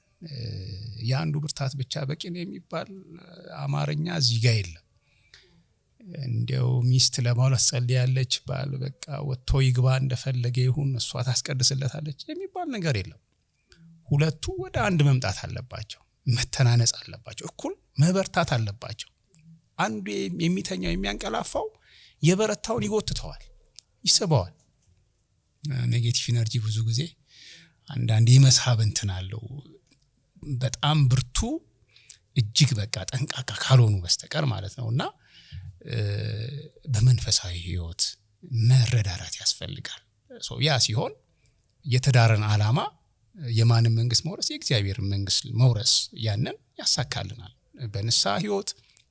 የአንዱ ብርታት ብቻ በቂ ነው የሚባል አማርኛ እዚህ ጋር የለም። እንዲያው ሚስት ለባሏ ጸልያለች፣ ባል በቃ ወጥቶ ይግባ እንደፈለገ ይሁን እሷ ታስቀድስለታለች የሚባል ነገር የለም። ሁለቱ ወደ አንድ መምጣት አለባቸው፣ መተናነጽ አለባቸው፣ እኩል መበርታት አለባቸው። አንዱ የሚተኛው የሚያንቀላፋው የበረታውን ይጎትተዋል፣ ይስበዋል። ኔጌቲቭ ኢነርጂ ብዙ ጊዜ አንዳንዴ መሳብ እንትን አለው። በጣም ብርቱ እጅግ በቃ ጠንቃቃ ካልሆኑ በስተቀር ማለት ነውና በመንፈሳዊ ህይወት መረዳዳት ያስፈልጋል። ያ ሲሆን የትዳርን ዓላማ የማንን መንግስት መውረስ? የእግዚአብሔር መንግስት መውረስ ያንን ያሳካልናል በንስሐ ህይወት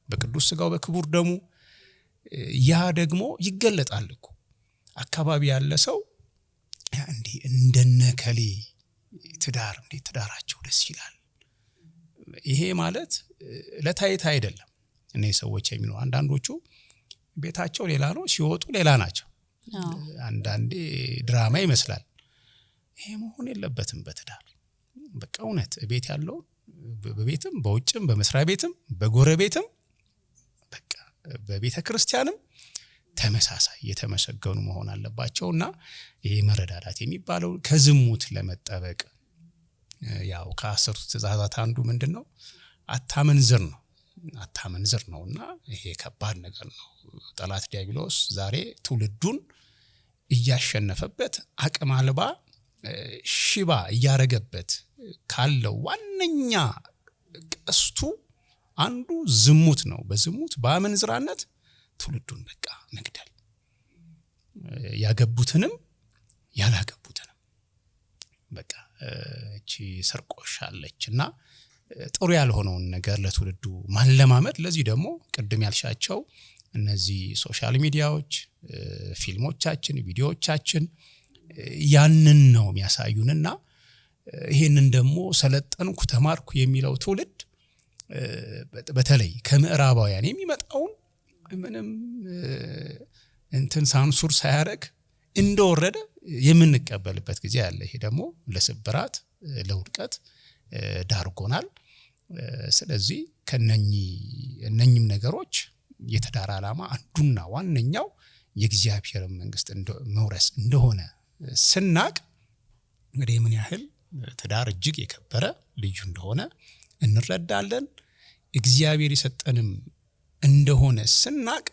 በቅዱስ ስጋው በክቡር ደሙ። ያ ደግሞ ይገለጣል እኮ አካባቢ ያለ ሰው እንዴ እንደነከሌ ትዳር እንዴ ትዳራቸው ደስ ይላል። ይሄ ማለት ለታይታ አይደለም። እኔ ሰዎች የሚሉ አንዳንዶቹ ቤታቸው ሌላ ነው ሲወጡ ሌላ ናቸው። አንዳንዴ ድራማ ይመስላል። ይሄ መሆን የለበትም በትዳር። በቃ እውነት ቤት ያለው በቤትም በውጭም በመስሪያ ቤትም በጎረቤትም በቃ በቤተ ክርስቲያንም ተመሳሳይ የተመሰገኑ መሆን አለባቸውና ይሄ መረዳዳት የሚባለው ከዝሙት ለመጠበቅ ያው ከ10 ትእዛዛት አንዱ ምንድነው አታመንዝር ነውና ይሄ ከባድ ነገር ነው። ጠላት ዲያብሎስ ዛሬ ትውልዱን እያሸነፈበት አቅም አልባ ሽባ እያረገበት ካለው ዋነኛ ቀስቱ አንዱ ዝሙት ነው። በዝሙት በአመንዝራነት ትውልዱን በቃ መግደል፣ ያገቡትንም ያላገቡትንም በቃ እቺ ሰርቆሻለችና ጥሩ ያልሆነውን ነገር ለትውልዱ ማለማመድ። ለዚህ ደግሞ ቅድም ያልሻቸው እነዚህ ሶሻል ሚዲያዎች፣ ፊልሞቻችን፣ ቪዲዮዎቻችን ያንን ነው የሚያሳዩንና ይሄንን ደግሞ ሰለጠንኩ ተማርኩ የሚለው ትውልድ በተለይ ከምዕራባውያን የሚመጣውን ምንም እንትን ሳንሱር ሳያረግ እንደወረደ የምንቀበልበት ጊዜ አለ። ይሄ ደግሞ ለስብራት ለውድቀት ዳርጎናል። ስለዚህ ከነኝም ነገሮች የተዳራ ዓላማ አንዱና ዋነኛው የእግዚአብሔር መንግስት መውረስ እንደሆነ ስናቅ እንግዲህ ምን ያህል ትዳር እጅግ የከበረ ልዩ እንደሆነ እንረዳለን። እግዚአብሔር የሰጠንም እንደሆነ ስናቅ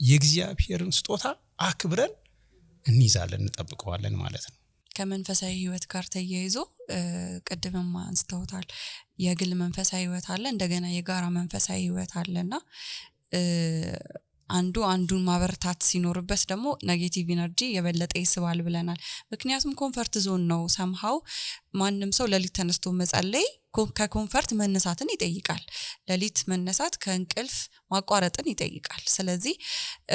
የእግዚአብሔርን ስጦታ አክብረን እንይዛለን፣ እንጠብቀዋለን ማለት ነው። ከመንፈሳዊ ህይወት ጋር ተያይዞ ቀደምም አንስተውታል። የግል መንፈሳዊ ህይወት አለ፣ እንደገና የጋራ መንፈሳዊ ህይወት አለና አንዱን ማበረታት ሲኖርበት ደግሞ ኔጌቲቭ ኢነርጂ የበለጠ ይስባል ብለናል። ምክንያቱም ኮምፈርት ዞን ነው። ሰምሃው ማንም ሰው ለሊት ተነስቶ መጸለይ ከኮምፈርት መነሳትን ይጠይቃል። ለሊት መነሳት ከእንቅልፍ ማቋረጥን ይጠይቃል። ስለዚህ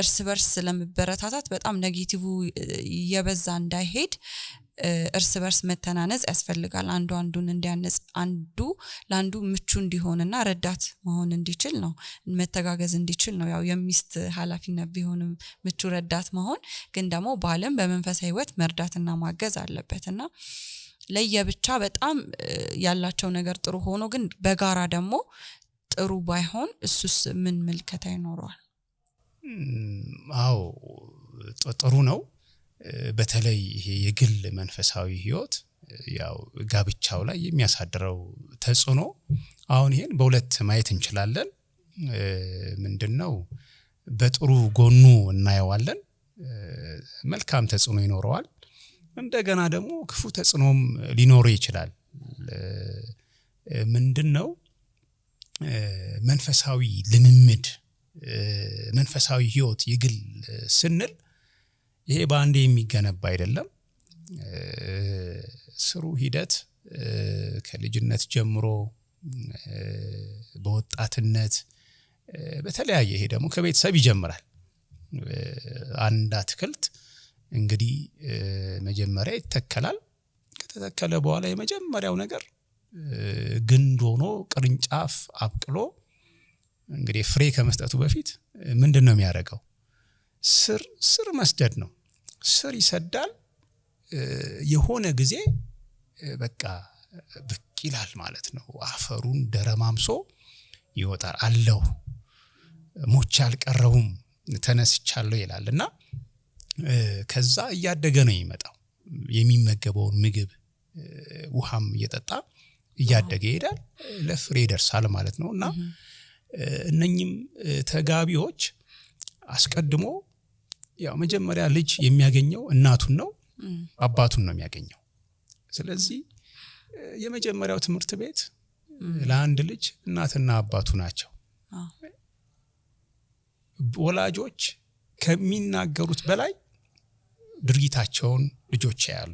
እርስ በርስ ለመበረታታት በጣም ኔጌቲቭ የበዛ እንዳይሄድ እርስ በርስ መተናነጽ ያስፈልጋል። አንዱን እንዲያነጽ፣ አንዱ ለአንዱ ምቹ እንዲሆንና ረዳት መሆን እንዲችል ነው፣ መተጋገዝ እንዲችል ነው። ያው የሚስት ኃላፊነት ቢሆንም ምቹ ረዳት መሆን ግን ደግሞ ባልም በመንፈሳዊ ህይወት መርዳትና ማገዝ አለበትና ለየብቻ በጣም ያላቸው ነገር ጥሩ ሆኖ ግን በጋራ ደግሞ ጥሩ ባይሆን እሱስ ምን ምልከታ ይኖረዋል? አዎ ጥሩ ነው። በተለይ ይሄ የግል መንፈሳዊ ህይወት ያው ጋብቻው ላይ የሚያሳድረው ተጽዕኖ አሁን ይሄን በሁለት ማየት እንችላለን። ምንድነው በጥሩ ጎኑ እናየዋለን፣ መልካም ተጽዕኖ ይኖረዋል። እንደገና ደግሞ ክፉ ተጽዕኖም ሊኖረው ይችላል። ምንድነው መንፈሳዊ ልምምድ፣ መንፈሳዊ ህይወት የግል ስንል ይሄ በአንዴ የሚገነባ አይደለም። ስሩ ሂደት ከልጅነት ጀምሮ በወጣትነት በተለያየ ይሄ ደግሞ ከቤተሰብ ይጀምራል። አንድ አትክልት እንግዲህ መጀመሪያ ይተከላል። ከተተከለ በኋላ የመጀመሪያው ነገር ግንድ ሆኖ ቅርንጫፍ አብቅሎ እንግዲህ ፍሬ ከመስጠቱ በፊት ምንድነው የሚያደርገው? ስር መስደድ ነው። ስር ይሰዳል። የሆነ ጊዜ በቃ ብቅ ይላል ማለት ነው። አፈሩን ደረማምሶ ይወጣል። አለው ሞቼ አልቀረሁም ተነስቻለሁ ይላልና ከዛ እያደገ ነው የሚመጣው። የሚመገበውን ምግብ ውሃም እየጠጣ እያደገ ይሄዳል፣ ለፍሬ ይደርሳል ማለት ነውና እነኚህም ተጋቢዎች አስቀድሞ ያው መጀመሪያ ልጅ የሚያገኘው እናቱን ነው፣ አባቱን ነው የሚያገኘው። ስለዚህ የመጀመሪያው ትምህርት ቤት ለአንድ ልጅ እናትና አባቱ ናቸው። ወላጆች ከሚናገሩት በላይ ድርጊታቸውን ልጆች ያያሉ።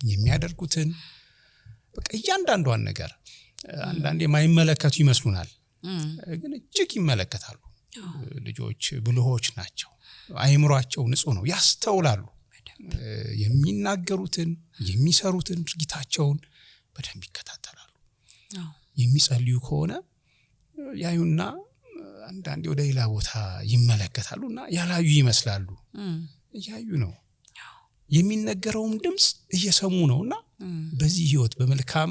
የሚያደርጉትን በቃ እያንዳንዷን ነገር አንዳንዴ የማይመለከቱ ይመስሉናል፣ ግን እጅግ ይመለከታሉ። ልጆች ብልሆች ናቸው። አይምሯቸው ንጹህ ነው፣ ያስተውላሉ። የሚናገሩትን የሚሰሩትን ድርጊታቸውን በደንብ ይከታተላሉ። የሚጸልዩ ከሆነ ያዩና አንዳንዴ ወደ ሌላ ቦታ ይመለከታሉና ያላዩ ይመስላሉ። እያዩ ነው። የሚነገረውም ድምጽ እየሰሙ ነውና በዚህ ህይወት በመልካም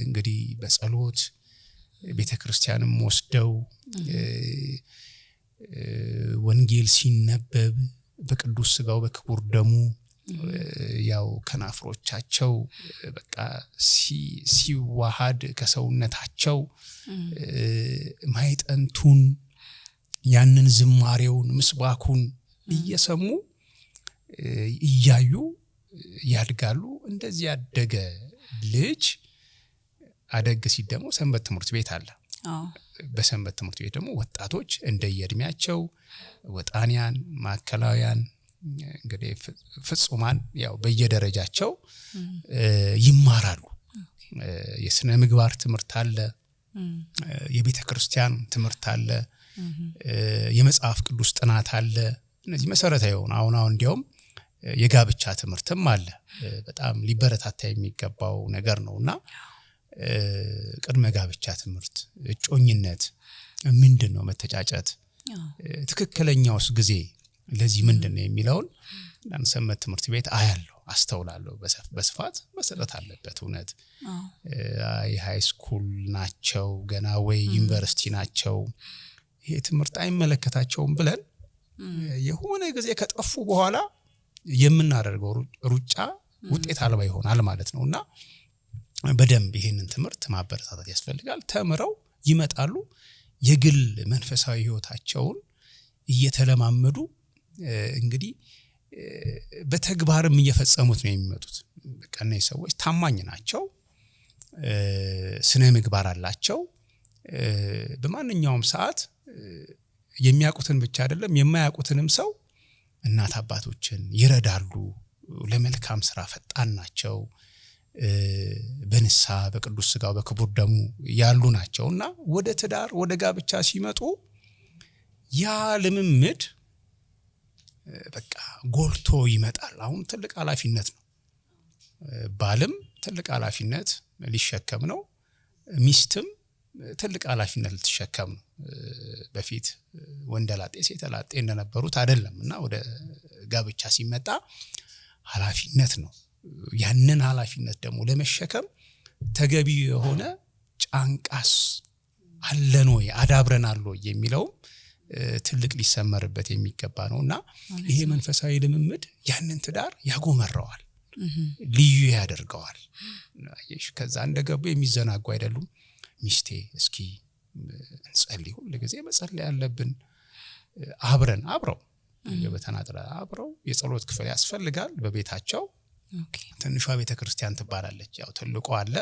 እንግዲህ በጸሎት ቤተክርስቲያንም ወስደው ወንጌል ሲነበብ በቅዱስ ሥጋው በክቡር ደሙ ያው ከናፍሮቻቸው በቃ ሲዋሃድ ከሰውነታቸው ማይጠንቱን ያንን ዝማሬውን ምስባኩን እየሰሙ እያዩ ያድጋሉ። እንደዚህ ያደገ ልጅ አደግ ሲል ደግሞ ሰንበት ትምህርት ቤት አለ። በሰንበት ትምህርት ቤት ደግሞ ወጣቶች እንደየእድሜያቸው ወጣንያን፣ ማዕከላውያን እንግዲህ ፍጹማን ያው በየደረጃቸው ይማራሉ። የሥነ ምግባር ትምህርት አለ፣ የቤተ ክርስቲያን ትምህርት አለ፣ የመጽሐፍ ቅዱስ ጥናት አለ። እነዚህ መሰረታዊ የሆኑ አሁን እንዲያውም የጋብቻ ትምህርትም አለ። በጣም ሊበረታታ የሚገባው ነገር ነውና ቅድመ ጋብቻ ትምህርት፣ እጮኝነት ምንድነው፣ መተጫጨት ትክክለኛውስ ጊዜ ለዚህ ምንድነው የሚለውን ሰንበት ትምህርት ቤት አያለሁ፣ አስተውላለሁ። በስፋት መሰረት አለበት። እውነት የሃይ ስኩል ናቸው ገና ወይ ዩኒቨርሲቲ ናቸው፣ ይሄ ትምህርት አይመለከታቸውም ብለን የሆነ ጊዜ ከጠፉ በኋላ የምናደርገው ሩጫ ውጤት አልባ ይሆናል ማለት ነውና በደንብ ይሄንን ትምህርት ማበረታታት ያስፈልጋል። ተምረው ይመጣሉ። የግል መንፈሳዊ ህይወታቸውን እየተለማመዱ እንግዲህ በተግባርም እየፈጸሙት ነው የሚመጡት። ከነዚህ ሰዎች ታማኝ ናቸው፣ ስነ ምግባር አላቸው። በማንኛውም ሰዓት የሚያውቁትን ብቻ አይደለም የማያውቁትንም ሰው እናት አባቶችን ይረዳሉ። ለመልካም ስራ ፈጣን ናቸው። በንስሐ በቅዱስ ሥጋው በክቡር ደሙ ያሉ ናቸውና ወደ ትዳር ወደ ጋብቻ ሲመጡ ያ ልምምድ በቃ ጎልቶ ይመጣል። አሁን ትልቅ ኃላፊነት ነው። ባልም ትልቅ ኃላፊነት ሊሸከም ነው፣ ሚስትም ትልቅ ኃላፊነት ልትሸከም ነው። በፊት ወንደላጤ ሴተላጤ እንደነበሩት አይደለምና ወደ ጋብቻ ሲመጣ ኃላፊነት ነው። ያንን ኃላፊነት ደግሞ ለመሸከም ተገቢ የሆነ ጫንቃስ አለን ወይ አዳብረናል ወይ የሚለው ትልቅ ሊሰመርበት የሚገባ ነውና ይሄ መንፈሳዊ ልምምድ ያንን ትዳር ያጎመራዋል፣ ልዩ ያደርገዋል። ከዛ እንደገቡ የሚዘናጉ አይደሉም። ሚስቴ እስኪ እንጸልይ፣ ሁሉ ጊዜ መጸለይ ያለብን አብረው በተናጠል አብረው የጸሎት ክፍል ያስፈልጋል በቤታቸው። ትንሿ ቤተክርስቲያን ትባላለች። ያው ትልቁ አለ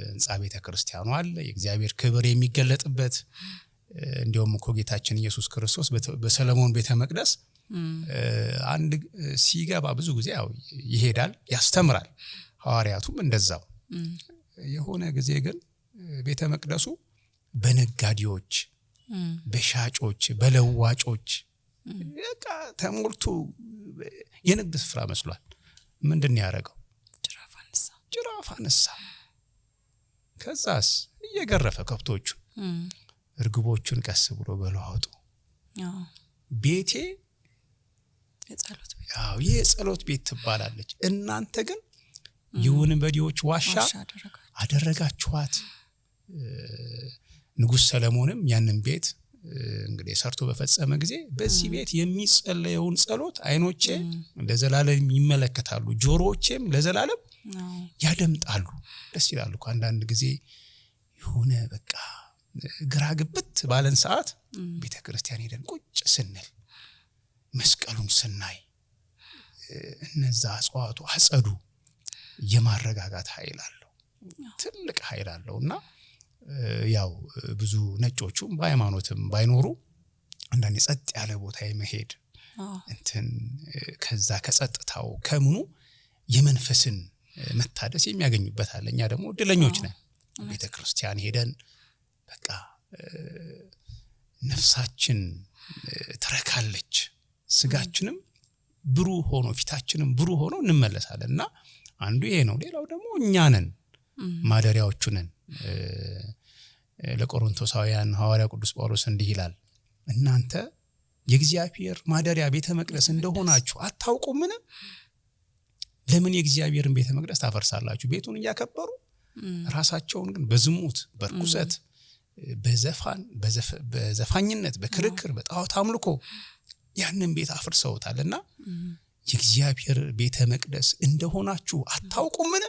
ህንጻ ቤተክርስቲያኑ አለ፣ የእግዚአብሔር ክብር የሚገለጥበት። እንዲያውም እኮ ጌታችን ኢየሱስ ክርስቶስ በሰለሞን ቤተ መቅደስ አንድ ሲገባ ብዙ ጊዜ ያው ይሄዳል፣ ያስተምራል። ሐዋርያቱም እንደዛው። የሆነ ጊዜ ግን ቤተ መቅደሱ በነጋዴዎች፣ በሻጮች፣ በለዋጮች በቃ ተሞልቶ የንግድ ስፍራ መስሏል። ምንድነው ያደረገው? ጅራፍ አነሳ። ከዛስ እየገረፈ ከብቶቹ እርግቦቹን ቀስ ብሎ በለው አውጡ። ቤቴ የጸሎት ቤት ትባላለች፣ እናንተ ግን የወንበዴዎች ዋሻ አደረጋችኋት። ንጉሥ ሰለሞንም ያንን ቤት እንግዲህ ሰርቶ በፈጸመ ጊዜ በዚህ ቤት የሚጸለየውን ጸሎት አይኖቼ ለዘላለም ይመለከታሉ፣ ጆሮዎቼም ለዘላለም ያደምጣሉ። ደስ ይላል እኮ አንዳንድ ጊዜ የሆነ በቃ ግራ ግብት ባለን ሰዓት ቤተክርስቲያን ሄደን ቁጭ ስንል መስቀሉን ስናይ እነዛ አጽዋቱ አጸዱ የማረጋጋት ኃይል አለው፣ ትልቅ ኃይል አለውና ያው ብዙ ነጮቹም በሃይማኖትም ባይኖሩ አንዳንዴ ጸጥ ያለ ቦታ የመሄድ እንትን ከዛ ከጸጥታው ከምኑ የመንፈስን መታደስ የሚያገኙበት አለ። እኛ ደግሞ እድለኞች ነን። ቤተክርስቲያን ሄደን በቃ ነፍሳችን ትረካለች፣ ስጋችንም ብሩህ ሆኖ ፊታችንም ብሩህ ሆኖ እንመለሳለንና አንዱ ይሄ ነው። ሌላው ደግሞ እኛ ነን፣ ማደሪያዎቹ ነን። ለቆሮንቶሳውያን ሐዋርያው ቅዱስ ጳውሎስ እንዲህ ይላል፣ እናንተ የእግዚአብሔር ማደሪያ ቤተ መቅደስ እንደሆናችሁ አታውቁምን? ለምን የእግዚአብሔርን ቤተ መቅደስ ታፈርሳላችሁ? ቤቱን እያከበሩ ራሳቸውን ግን በዝሙት በርኩሰት በዘፋኝነት በክርክር በጣዖት አምልኮ ያንን ቤት አፍርሰውታልና የእግዚአብሔር ቤተ መቅደስ እንደሆናችሁ አታውቁምን?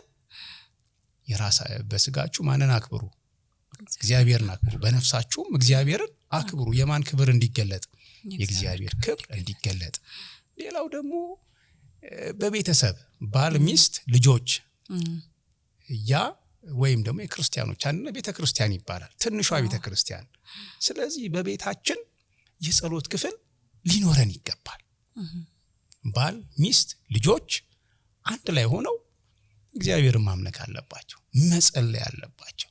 በስጋችሁ ማንን አክብሩ? እግዚአብሔርን አክብሩ። በነፍሳችሁም እግዚአብሔርን አክብሩ። የማን ክብር እንዲገለጥ? የእግዚአብሔር ክብር እንዲገለጥ። ሌላው ደግሞ በቤተሰብ ባል፣ ሚስት፣ ልጆች ያ ወይም ደግሞ የክርስቲያኖች አንነ ቤተክርስቲያን ይባላል፣ ትንሿ ቤተክርስቲያን። ስለዚህ በቤታችን የጸሎት ክፍል ሊኖረን ይገባል። ባል፣ ሚስት፣ ልጆች አንድ ላይ ሆነው እግዚአብሔርን ማምለክ አለባቸው፣ መጸለይ አለባቸው።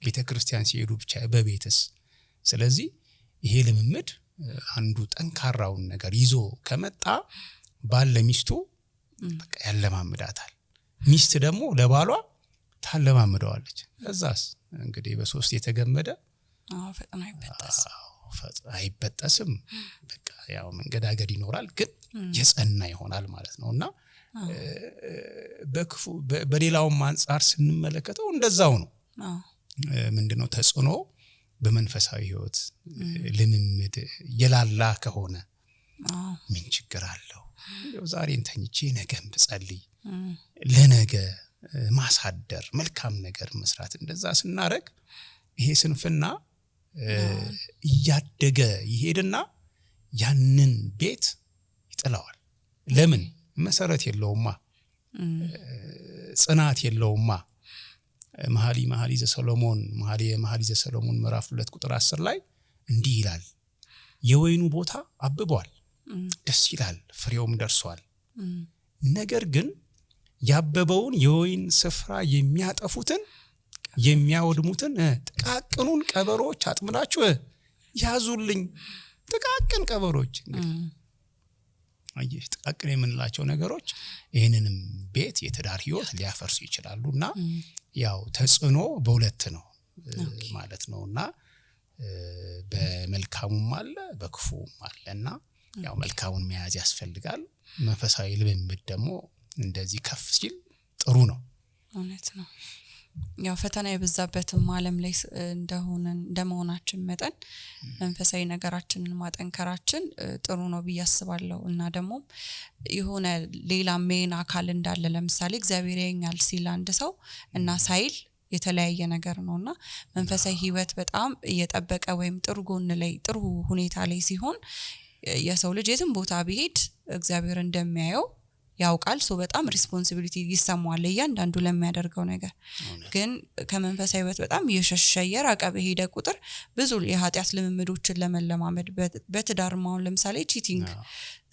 ቤተክርስቲያን ሲሄዱ ብቻ በቤትስ? ስለዚህ ይሄ ልምምድ አንዱ ጠንካራውን ነገር ይዞ ከመጣ ባል ለሚስቱ በቃ ያለማምዳታል፣ ሚስት ደግሞ ለባሏ ታለማምደዋለች። ከዛስ እንግዲህ በሶስት የተገመደ ፈጥና አይበጠስም። በቃ ያው መንገዳገድ ይኖራል፣ ግን የጸና ይሆናል ማለት ነውና በክፉ በሌላውም አንፃር ስንመለከተው እንደዛው ነው። ምንድነው ተጽዕኖ በመንፈሳዊ ህይወት ልምምድ የላላ ከሆነ ምን ችግር አለው? ዛሬን ተኝቼ ነገም ብጸልይ ለነገ ማሳደር መልካም ነገር መስራት፣ እንደዛ ስናረግ ይሄ ስንፍና እያደገ ይሄድና ያንን ቤት ይጥለዋል። ለምን? መሰረት የለውማ፣ ጽናት የለውማ። መኃልየ ዘሰሎሞን ምዕራፍ 2 ቁጥር 10 ላይ እንዲህ ይላል፣ የወይኑ ቦታ አብቧል፣ ደስ ይላል፣ ፍሬውም ደርሷል። ነገር ግን ያበበውን የወይን ስፍራ የሚያጠፉትን የሚያወድሙትን ጥቃቅኑን ቀበሮች አጥምዳችሁ ያዙልኝ። ጥቃቅን ቀበሮች እንግዲህ አየህ፣ ጥቃቅን የምንላቸው ነገሮች ይሄንንም ቤት የትዳር ህይወት ሊያፈርሱ ይችላሉና ያው ተጽዕኖ በሁለት ነው ማለት ነውና በመልካሙም አለ በክፉም አለና ያው መልካሙን መያዝ ያስፈልጋል። መንፈሳዊ ልምምድ ደግሞ እንደዚህ ከፍ ሲል ጥሩ ነው። እውነት ነው። ያው ፈተና የበዛበትም ዓለም ላይ እንደመሆናችን መጠን መንፈሳዊ ነገራችንን ማጠንከራችን ጥሩ ነው ብዬ አስባለሁ። እና ደግሞ የሆነ ሌላ ሜን አካል እንዳለ ለምሳሌ እግዚአብሔር ያኛል ሲል አንድ ሰው እና ሳይል የተለያየ ነገር ነውና መንፈሳዊ ህይወት በጣም እየጠበቀ ወይም ጥሩ ጎን ላይ ጥሩ ሁኔታ ላይ ሲሆን የሰው ልጅ የትም ቦታ ቢሄድ እግዚአብሔር እንደሚያየው ያውቃል። ሶ በጣም ሪስፖንሲቢሊቲ ይሰማዋል እያንዳንዱ ለሚያደርገው ነገር። ግን ከመንፈሳዊ ህይወት በጣም እየሸሸየ ራቀ በሄደ ቁጥር ብዙ የኃጢአት ልምምዶችን ለመለማመድ በትዳር ማውን ለምሳሌ ቺቲንግ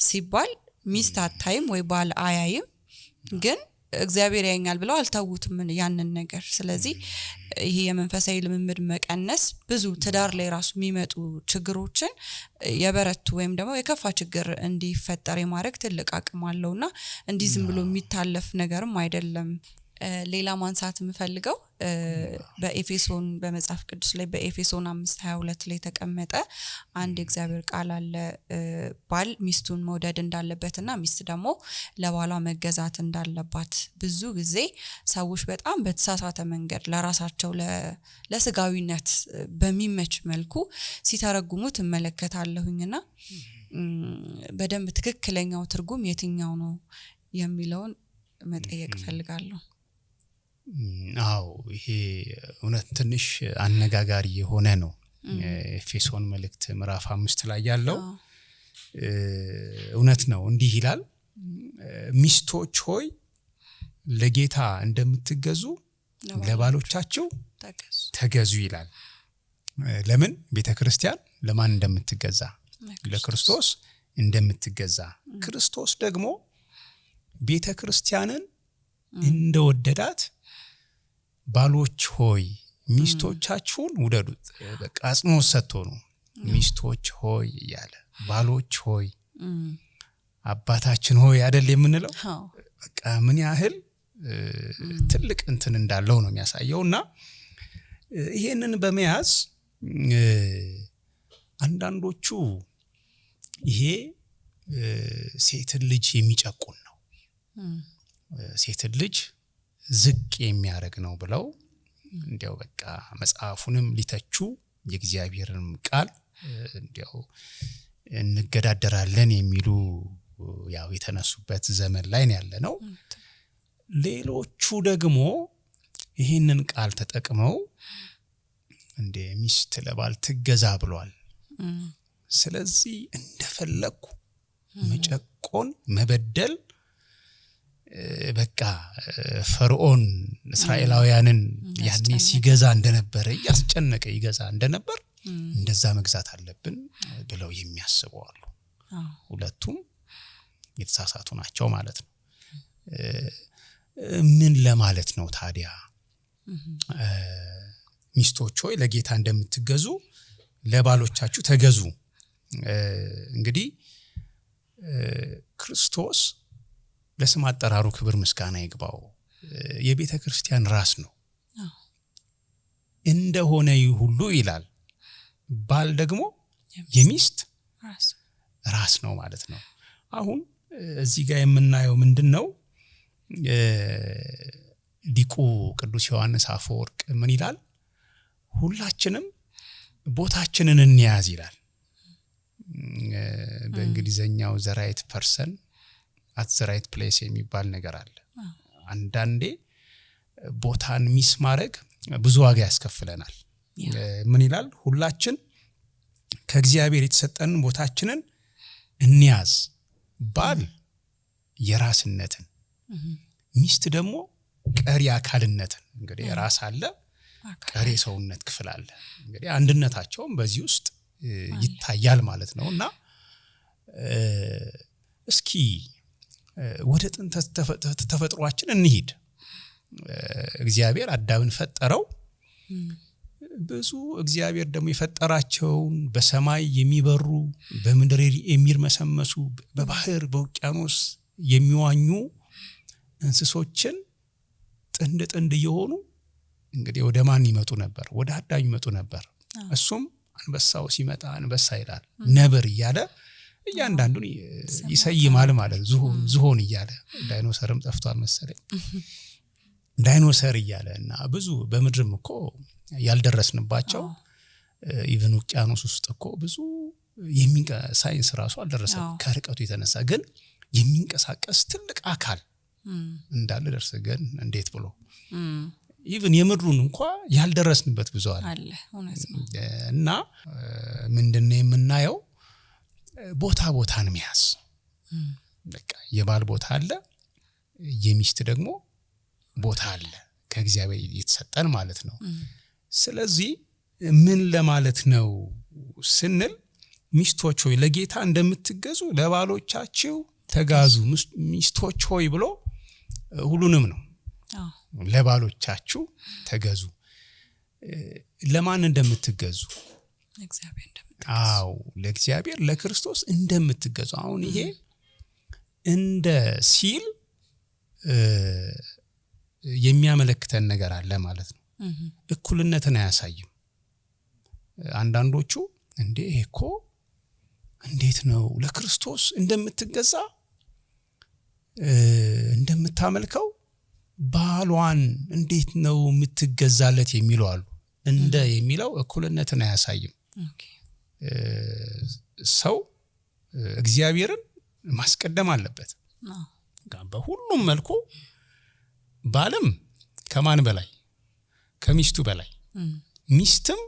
ሲባል ሚስት አታይም ወይ ባል አያይም፣ ግን እግዚአብሔር ያኛል ብለው አልታውቱም ያንን ነገር። ስለዚህ ይሄ የመንፈሳዊ ልምምድ መቀነስ ብዙ ትዳር ላይ ራሱ የሚመጡ ችግሮችን የበረቱ ወይም ደግሞ የከፋ ችግር እንዲፈጠር የማድረግ ትልቅ አቅም አለውና እንዲህ ዝም ብሎ የሚታለፍ ነገርም አይደለም። ሌላ ማንሳት የምፈልገው በኤፌሶን በመጽሐፍ ቅዱስ ላይ በኤፌሶን 5:22 ላይ ተቀመጠ አንድ የእግዚአብሔር ቃል አለ። ባል ሚስቱን መውደድ እንዳለበትና ሚስት ደግሞ ለባሏ መገዛት እንዳለባት። ብዙ ጊዜ ሰዎች በጣም በተሳሳተ መንገድ ለራሳቸው ለስጋዊነት በሚመች መልኩ ሲተረጉሙት እመለከታለሁኝና በደንብ ትክክለኛው ትርጉም የትኛው ነው የሚለውን መጠየቅ ፈልጋለሁ። አዎ ይሄ እውነት ትንሽ አነጋጋሪ የሆነ ነው። ኤፌሶን መልእክት ምዕራፍ 5 ላይ ያለው እውነት ነው። እንዲህ ይላል፣ ሚስቶች ሆይ ለጌታ እንደምትገዙ ለባሎቻችሁ ተገዙ ይላል። ለምን? ቤተክርስቲያን ለማን እንደምትገዛ? ለክርስቶስ እንደምትገዛ። ክርስቶስ ደግሞ ቤተክርስቲያንን እንደወደዳት ባሎች ሆይ ሚስቶቻችሁን ውደዱት። በቃ አጽንኦት ሰጥቶ ነው ሚስቶች ሆይ ያለ። ባሎች ሆይ አባታችን ሆይ አይደል የምንለው? በቃ ምን ያህል ትልቅ እንትን እንዳለው ነው የሚያሳየውና ይሄንን በመያዝ አንዳንዶቹ ይሄ ሴትን ልጅ የሚጨቁን ነው፣ ሴትን ልጅ ዝቅ የሚያደርግ ነው ብለው እንዲያው በቃ መጽሐፉንም ሊተቹ የእግዚአብሔርን ቃል እንዲያው እንገዳደራለን የሚሉ ያው የተነሱበት ዘመን ላይ ነው ያለነው። ሌሎቹ ደግሞ ይህንን ቃል ተጠቅመው እንደ ሚስት ለባል ትገዛ ብሏል። ስለዚህ እንደፈለኩ መጨቆን መበደል በቃ ፈርዖን እስራኤላውያንን ያኔ ሲገዛ እንደነበረ ያስጨነቀ ይገዛ እንደነበር እንደዛ መግዛት አለብን ብለው የሚያስቡ አሉ። ሁለቱም የተሳሳቱ ናቸው ማለት ነው። ምን ለማለት ነው ታዲያ? ሚስቶች ሆይ ለጌታ እንደምትገዙ ለባሎቻችሁ ተገዙ። እንግዲህ ክርስቶስ ለስም አጠራሩ ክብር ምስጋና ይግባው የቤተ ክርስቲያን ራስ ነው። እንደሆነ ሁሉ ይላል ባል ደግሞ የሚስት ራስ ነው ማለት ነው። አሁን እዚህ ጋር የምናየው ምንድነው? ሊቁ ቅዱስ ዮሐንስ አፈወርቅ ምን ይላል? ሁላችንም ቦታችንን እንያዝ ይላል። በእንግሊዘኛው the right person at the right place የሚባል ነገር አለ። አንዳንዴ ቦታን ሚስ ማድረግ ብዙ ዋጋ ያስከፍለናል። ምን ይላል? ሁላችን ከእግዚአብሔር የተሰጠን ቦታችንን እንያዝ። ባል የራስነትን፣ ሚስት ደግሞ ቀሪ አካልነትን። እንግዲህ ራስ አለ፣ ቀሪ ሰውነት ክፍል አለ። እንግዲህ አንድነታቸውም በዚህ ውስጥ ይታያል ማለት ነውና እስኪ ወደ ጥንተ ተፈጥሯችን እንሂድ። እግዚአብሔር አዳምን ፈጠረው። ብዙ እግዚአብሔር ደግሞ የፈጠራቸውን በሰማይ የሚበሩ በምድር የሚርመሰመሱ በባህር በውቅያኖስ የሚዋኙ እንስሶችን ጥንድ ጥንድ እየሆኑ እንግዲህ ወደ ማን ይመጡ ነበር? ወደ አዳም ይመጡ ነበር። እሱም አንበሳው ሲመጣ አንበሳ ይላል፣ ነብር እያለ እያንዳንዱን ይሰይማል ማለት ዝሆን እያለ። ዳይኖሰርም ጠፍቷል መሰለኝ። ዳይኖሰር እያለና ብዙ በምድርም እኮ ያልደረስንባቸው ኢቭን ውቅያኖስ ውስጥ እኮ ብዙ ሳይንስ ራሱ አልደረሰም ከርቀቱ የተነሳ ግን የሚንቀሳቀስ ትልቅ አካል እንዳለ ደርሰን እንዴት ብሎ ኢቭን የምድሩን እንኳን ያልደረስንበት ብዙ አለ እና ምንድነው የምናየው? ቦታን መያዝ። በቃ የባል ቦታ አለ፣ የሚስት ደግሞ ቦታ አለ ከእግዚአብሔር የተሰጠን ማለት ነው። ስለዚህ ምን ለማለት ነው ስንል ሚስቶች ሆይ ለጌታ እንደምትገዙ ለባሎቻችሁ ተጋዙ። ሚስቶች ሆይ ብሎ ሁሉንም ነው። ለባሎቻችሁ ተገዙ። ለማን እንደምትገዙ? ለእግዚአብሔር ለክርስቶስ እንደምትገዙ። አሁን ይሄ እንደ ሲል የሚያመለክተን ነገር አለ ማለት ነው። እኩልነትን አያሳይም። አንዳንዶቹ እኮ እንዴት ነው ለክርስቶስ እንደምትገዛ እንደምታመልከው ባሏን እንዴት ነው የምትገዛለት የሚሉ አሉ። እንደ የሚለው እኩልነትን አያሳይም። ሰው እግዚአብሔርን ማስቀደም አለበት በሁሉም መልኩ። ባልም ከማን በላይ? ከሚስቱ በላይ፣ ሚስትም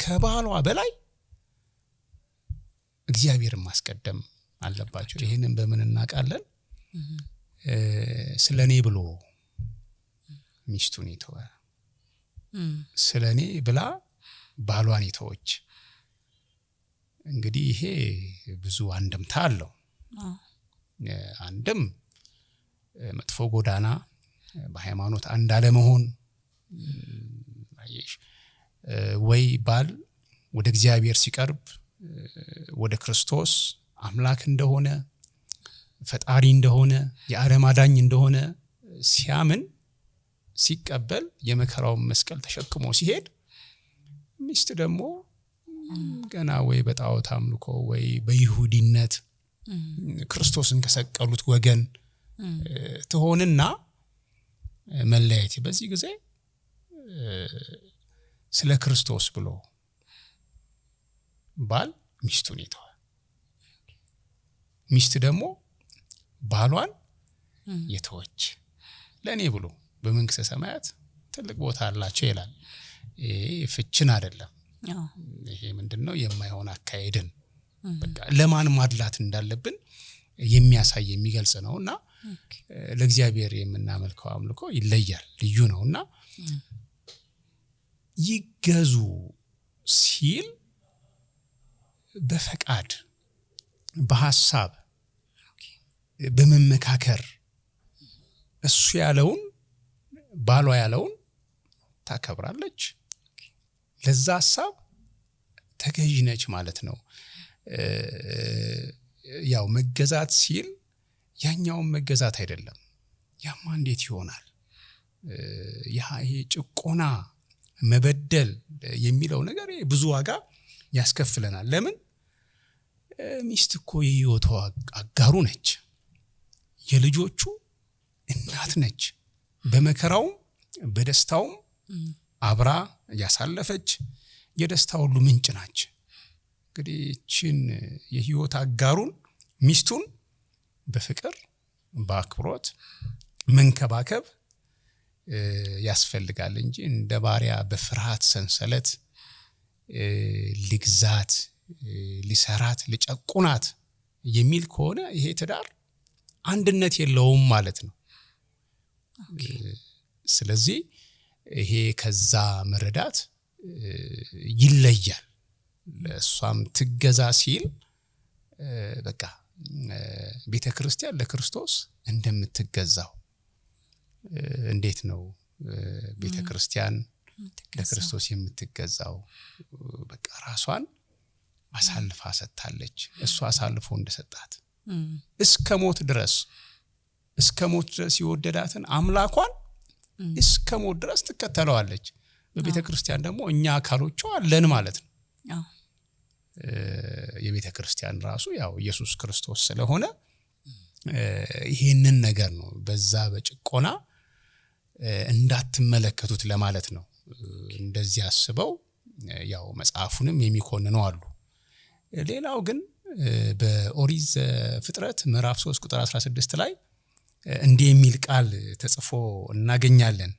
ከባሏ በላይ እግዚአብሔርን ማስቀደም አለባቸው። ይሄንን በምን እናውቃለን? ስለኔ ብሎ ሚስቱን ይተወ፣ ስለኔ ብላ ባሏን ይተወች። እንግዲህ ይሄ ብዙ አንድምታ አለው። አንድም መጥፎ ጎዳና በሃይማኖት አንድ አለመሆን፣ ወይ ባል ወደ እግዚአብሔር ሲቀርብ ወደ ክርስቶስ አምላክ እንደሆነ ፈጣሪ እንደሆነ የዓለም አዳኝ እንደሆነ ሲያምን ሲቀበል የመከራውን መስቀል ተሸክሞ ሲሄድ፣ ሚስት ደግሞ ገና ወይ በጣዖት አምልኮ ወይ በይሁዲነት ክርስቶስን ከሰቀሉት ወገን ትሆንና መለያየት። በዚህ ጊዜ ስለ ክርስቶስ ብሎ ባል ሚስቱን ይተዋል። ሚስት ደግሞ ባሏን የተወች ለኔ ብሎ በመንግስተ ሰማያት ትልቅ ቦታ አላቸው ይላል። ይሄ ፍችን አይደለም። ይሄ ምንድነው? የማይሆን አካሄድን በቃ ለማን ማድላት እንዳለብን የሚያሳይ የሚገልጽ ነውና ለእግዚአብሔር የምናመልከው አምልኮ ይለያል፣ ልዩ ነውና ይገዙ ሲል በፈቃድ በሐሳብ በመመካከር እሱ ያለውን ባሏ ያለውን ታከብራለች፣ ለዛ ሐሳብ ተገዢ ነች ማለት ነው። ያው መገዛት ሲል ያኛውን መገዛት አይደለም። ያማ እንዴት ይሆናል? ይሄ ጭቆና መበደል የሚለው ነገር ብዙ ዋጋ ያስከፍለናል። ለምን? ሚስት እኮ የህይወቷ አጋሩ ነች፣ የልጆቹ እናት ነች። በመከራውም በደስታውም አብራ ያሳለፈች የደስታ ሁሉ ምንጭ ናች። እንግዲህ እቺን የህይወት አጋሩን ሚስቱን በፍቅር በአክብሮት መንከባከብ ያስፈልጋል እንጂ እንደ ባሪያ በፍርሃት ሰንሰለት ልግዛት፣ ሊሰራት፣ ሊጨቁናት የሚል ከሆነ ይሄ ትዳር አንድነት የለውም ማለት ነው። ስለዚህ ይሄ ከዛ መረዳት ይለያል። ለሷም ትገዛ ሲል በቃ ቤተክርስቲያን ለክርስቶስ እንደምትገዛው እንዴት ነው ቤተክርስቲያን ለክርስቶስ የምትገዛው? በቃ ራሷን አሳልፋ ሰጥታለች። እሱ አሳልፎ እንደሰጣት እስከ ሞት ድረስ የወደዳትን አምላኳን እስከ ሞት ድረስ ትከተለዋለች። በቤተክርስቲያን ደግሞ እኛ አካሎቿ አለን ማለት ነው። የቤተክርስቲያን ራሱ ያው ኢየሱስ ክርስቶስ ስለሆነ ይሄንን ነገር ነው በዛ በጭቆና እንዳትመለከቱት ለማለት ነው። እንደዚህ አስበው ያው መጽሐፉንም የሚኮንኑ አሉ። ሌላው ግን በኦሪት ዘፍጥረት ምዕራፍ 3 ቁጥር 16 ላይ እንዲህ የሚል ቃል ተጽፎ እናገኛለን።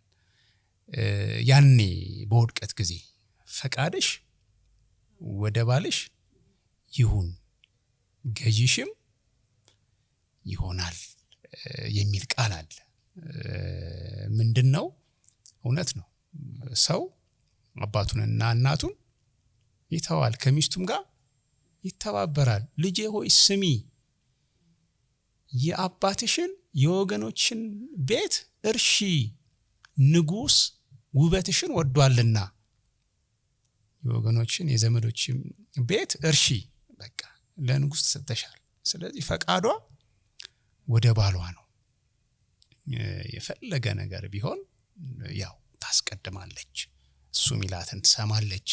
ያኔ በውድቀት ጊዜ ፈቃድሽ ወደ ባልሽ ይሁን ገዢሽም ይሆናል የሚል ቃል አለ። ምንድነው? እውነት ነው። ሰው አባቱንና እናቱን ይተዋል፣ ከሚስቱም ጋር ይተባበራል። ልጄ ሆይ ስሚ፣ የአባትሽን የወገኖችን ቤት እርሺ፣ ንጉስ ውበትሽን ወዷልና። የወገኖችን የዘመዶችን ቤት እርሺ፣ በቃ ለንጉስ ተሰጥተሻል። ስለዚህ ፈቃዷ ወደ ባሏ ነው። የፈለገ ነገር ቢሆን ያው ታስቀድማለች፣ እሱ ሚላትን ትሰማለች፣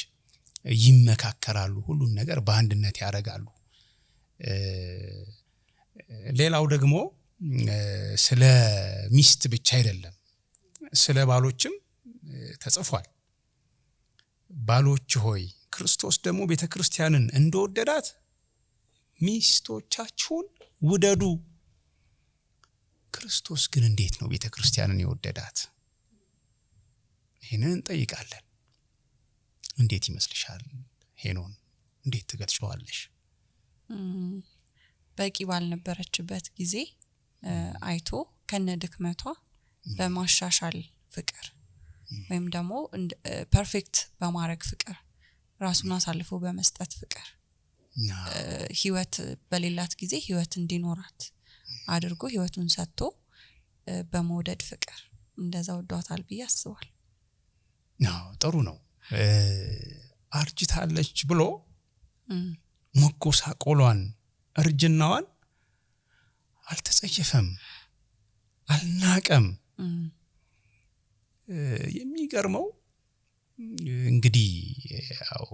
ይመካከራሉ፣ ሁሉን ነገር በአንድነት ያደርጋሉ። ሌላው ደግሞ ስለ ሚስት ብቻ አይደለም፣ ስለ ባሎችም ተጽፏል። ባሎች ሆይ ክርስቶስ ደግሞ ቤተክርስቲያንን እንደወደዳት ሚስቶቻችሁን ውደዱ። ክርስቶስ ግን እንዴት ነው ቤተክርስቲያንን የወደዳት? ይሄንን እንጠይቃለን። እንዴት ይመስልሻል ሄኖን? እንዴት ትገልጪዋለሽ? በቂ ባልነበረችበት ጊዜ አይቶ ከነድክመቷ በማሻሻል ፍቅር ወይም ደግሞ ፐርፌክት በማድረግ ፍቅር፣ ራሱን አሳልፎ በመስጠት ፍቅር፣ ህይወት በሌላት ጊዜ ህይወት እንዲኖራት አድርጎ ህይወቱን ሰጥቶ በመውደድ ፍቅር እንደዛ ወዷታል ብዬ አስባለሁ። ጥሩ ነው። አርጅታለች ብሎ መጎሳቆሏን እርጅናዋን አልተጸየፈም፣ አልናቀም። የሚገርመው እንግዲህ ያው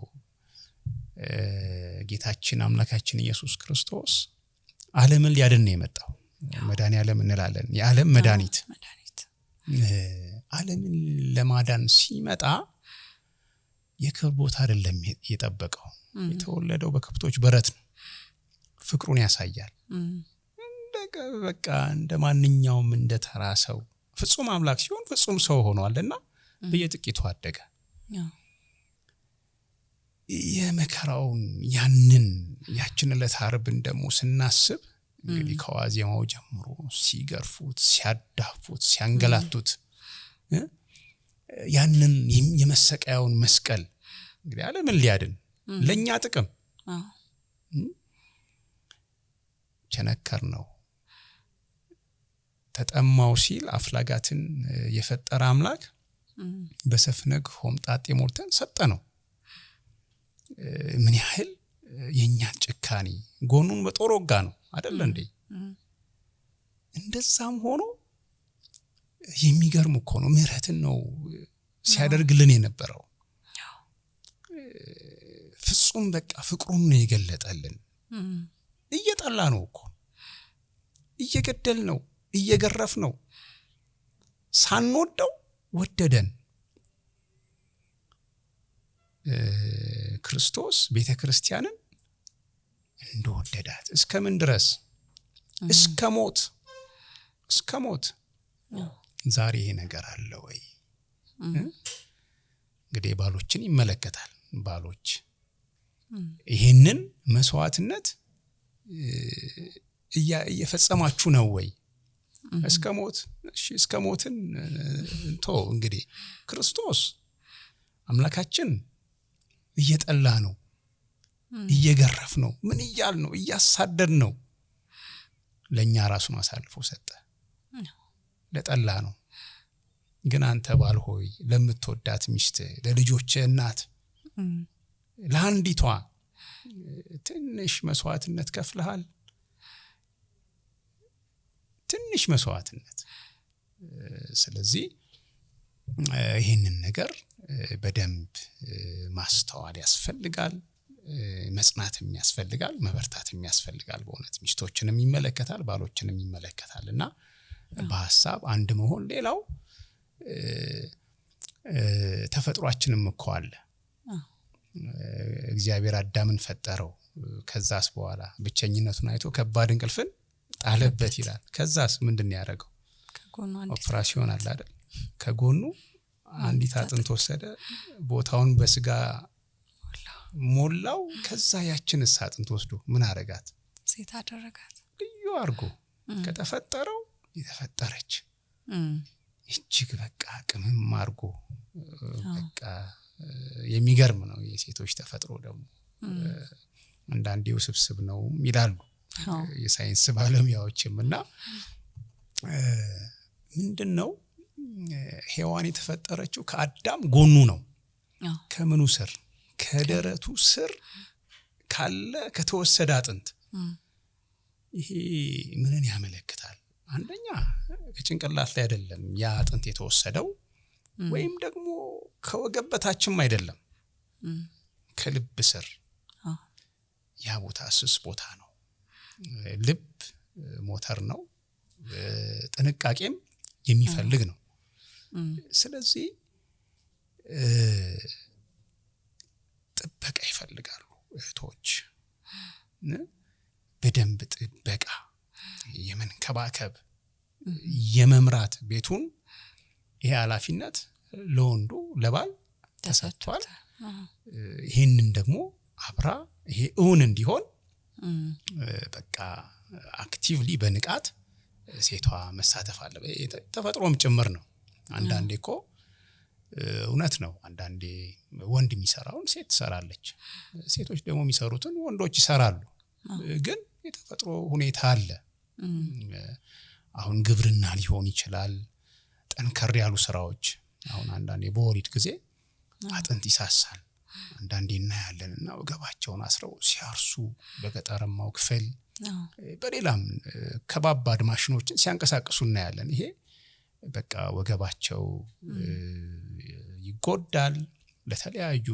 ጌታችን አምላካችን ኢየሱስ ክርስቶስ ዓለምን ሊያድን ነው የመጣው። መድኃኒዓለም እንላለን፣ የዓለም መድኃኒት። ዓለምን ለማዳን ሲመጣ የክብር ቦታ አይደለም የጠበቀው፣ የተወለደው በከብቶች በረት ነው። ፍቅሩን ያሳያል። በቃ እንደማንኛውም እንደተራ ሰው ፍጹም አምላክ ሲሆን ፍጹም ሰው ሆኗልና በየጥቂቱ አደገ። የመከራውን ያችን ዕለት ዓርብን ደግሞ ስናስብ እንግዲህ ከዋዜማው ጀምሮ ሲገርፉት፣ ሲያዳፉት፣ ሲያንገላቱት ያንን የመሰቀያውን መስቀል እንግዲህ ዓለምን ሊያድን ለኛ ጥቅም ቸነከር ነው። ተጠማው ሲል አፍላጋትን የፈጠረ አምላክ በሰፍነግ ሆምጣጤ ሞልተን ሰጠ ነው። ምን ያህል የኛን ጭካኔ ጎኑን በጦር ወጋ ነው አይደል እንዴ? እንደዛም ሆኖ የሚገርም እኮ ነው። ምህረትን ነው ሲያደርግልን የነበረው። ፍጹም በቃ ፍቅሩን ነው የገለጠልን። እየጠላ ነው እኮ እየገደል ነው እየገረፍ ነው ሳንወደው ወደደን። ክርስቶስ ቤተክርስቲያንን እንደወደዳት እስከምን ድረስ እስከ ሞት ዛሬ ይሄ ነገር አለ ወይ? እንግዲህ ባሎችን ይመለከታል። ባሎች ይሄንን መስዋዕትነት እየፈጸማችሁ ነው ወይ? እስከ ሞት እሺ፣ እስከ ሞትን እንግዲህ ክርስቶስ አምላካችን እየጠላ ነው እየገረፍ ነው ምን እያል ነው እያሳደድ ነው። ለኛ ራሱን አሳልፎ ሰጠ ለጠላ ነው። ግን አንተ ባል ሆይ ለምትወዳት ሚስት ለልጆች እናት ለአንዲቷ ትንሽ መስዋዕትነት ከፍለሃል። ትንሽ መስዋዕትነት። ስለዚህ ይሄንን ነገር በደንብ ማስተዋል ያስፈልጋል። መጽናትም ያስፈልጋል፣ መበርታትም ያስፈልጋል። በእውነት ሚስቶችንም ይመለከታል፣ ባሎችንም ይመለከታልና በሐሳብ አንድ መሆን። ሌላው ተፈጥሯችንም እኮ አለ። እግዚአብሔር አዳምን ፈጠረው። ከዛስ በኋላ ብቸኝነቱን አይቶ ከባድ እንቅልፍን ጣለበት ይላል። ከዛስ ምንድን ያደረገው? ከጎኑ ኦፕራሲዮን አለ አይደል? ከጎኑ አንዲት አጥንት ወሰደ፣ ቦታውን በስጋ ሞላው። ከዛ ያችን አጥንት ወስዶ ምን አረጋት? ሴት አደረጋት። ልዩ አርጎ ከተፈጠረው የተፈጠረች እጅግ በቃ ቅምም አርጎ በቃ የሚገርም ነው። የሴቶች ተፈጥሮ ደግሞ አንዳንዴ ውስብስብ ነው ይላሉ የሳይንስ ባለሙያዎችምና ምንድነው ሔዋን የተፈጠረችው ከአዳም ጎኑ ነው። ከምኑ ስር? ከደረቱ ስር ካለ ከተወሰደ አጥንት። ይሄ ምንን ያመለክታል? አንደኛ ከጭንቅላት ላይ አይደለም ያ አጥንት የተወሰደው፣ ወይም ደግሞ ከወገብ በታችም አይደለም፣ ከልብ ስር። ያ ቦታ ስስ ቦታ ነው። ልብ ሞተር ነው፣ ጥንቃቄም የሚፈልግ ነው። ስለዚህ ጥበቃ ይፈልጋሉ እህቶች። በደንብ ጥበቃ፣ የመንከባከብ፣ የመምራት ቤቱን ይሄ ኃላፊነት ለወንዱ ለባል ተሰጥቷል። ይሄንን ደግሞ አብራ ይሄ እውን እንዲሆን በቃ አክቲቭሊ በንቃት ሴቷ መሳተፍ አለበት። ተፈጥሮም ጭምር ነው። አንዳንዴ እኮ እውነት ነው፣ አንዳንዴ ወንድ የሚሰራውን ሴት ትሰራለች፣ ሴቶች ደግሞ የሚሰሩትን ወንዶች ይሰራሉ። ግን የተፈጥሮ ሁኔታ አለ። አሁን ግብርና ሊሆን ይችላል፣ ጠንከር ያሉ ስራዎች። አሁን አንዳንዴ በወሊድ ጊዜ አጥንት ይሳሳል። አንዳንዴ እናያለንና ወገባቸውን አስረው ሲያርሱ በገጠራማው ክፍል፣ በሌላም ከባባድ ማሽኖችን ሲያንቀሳቅሱ እናያለን። ይሄ በቃ ወገባቸው ይጎዳል፣ ለተለያዩ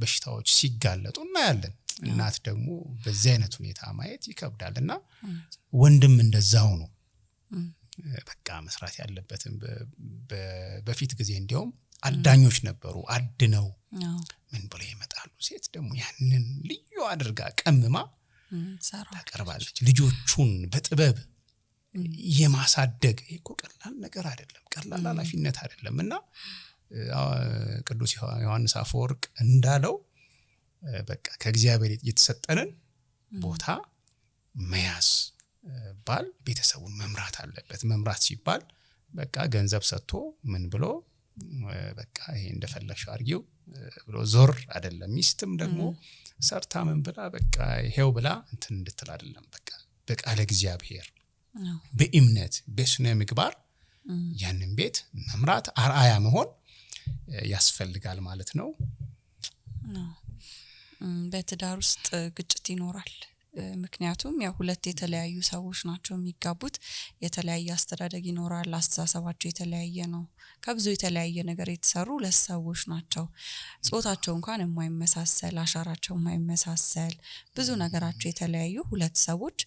በሽታዎች ሲጋለጡ እናያለን። እናት ደግሞ በዚህ አይነት ሁኔታ ማየት ይከብዳልና ወንድም እንደዛው ነው። በቃ መስራት ያለበትን በፊት ጊዜ እንዲያውም አዳኞች ነበሩ። አድነው ምን ብለው ይመጣሉ? ሴት ደግሞ ያንን ልዩ አድርጋ ቀምማ ታቀርባለች። ልጆቹን በጥበብ የማሳደግ እኮ ቀላል ነገር አይደለም፣ ቀላል ኃላፊነት አይደለምና ቅዱስ ዮሐንስ አፈወርቅ እንዳለው በቃ ከእግዚአብሔር የተሰጠንን ቦታ መያዝ፣ ባል ቤተሰቡን መምራት አለበት። መምራት ሲባል በቃ ገንዘብ ሰጥቶ ምን ብሎ በቃ ይሄ እንደፈለግሽ አድርጊው ብሎ ዞር አይደለም። ሚስትም ደግሞ ሰርታ ምን ብላ በቃ ይሄው ብላ እንትን እንድትል አይደለም። በቃ በቃለ እግዚአብሔር በእምነት በስነ ምግባር ያንን ቤት መምራት አርአያ መሆን ያስፈልጋል ማለት ነው። በትዳር ውስጥ ግጭት ይኖራል። ምክንያቱም ያው ሁለት የተለያዩ ሰዎች ናቸው የሚጋቡት። የተለያየ አስተዳደግ ይኖራል፣ አስተሳሰባቸው የተለያየ ነው። ከብዙ የተለያየ ነገር የተሰሩ ሁለት ሰዎች ናቸው። ጾታቸው እንኳን የማይመሳሰል፣ አሻራቸው የማይመሳሰል፣ ብዙ ነገራቸው የተለያዩ ሁለት ሰዎች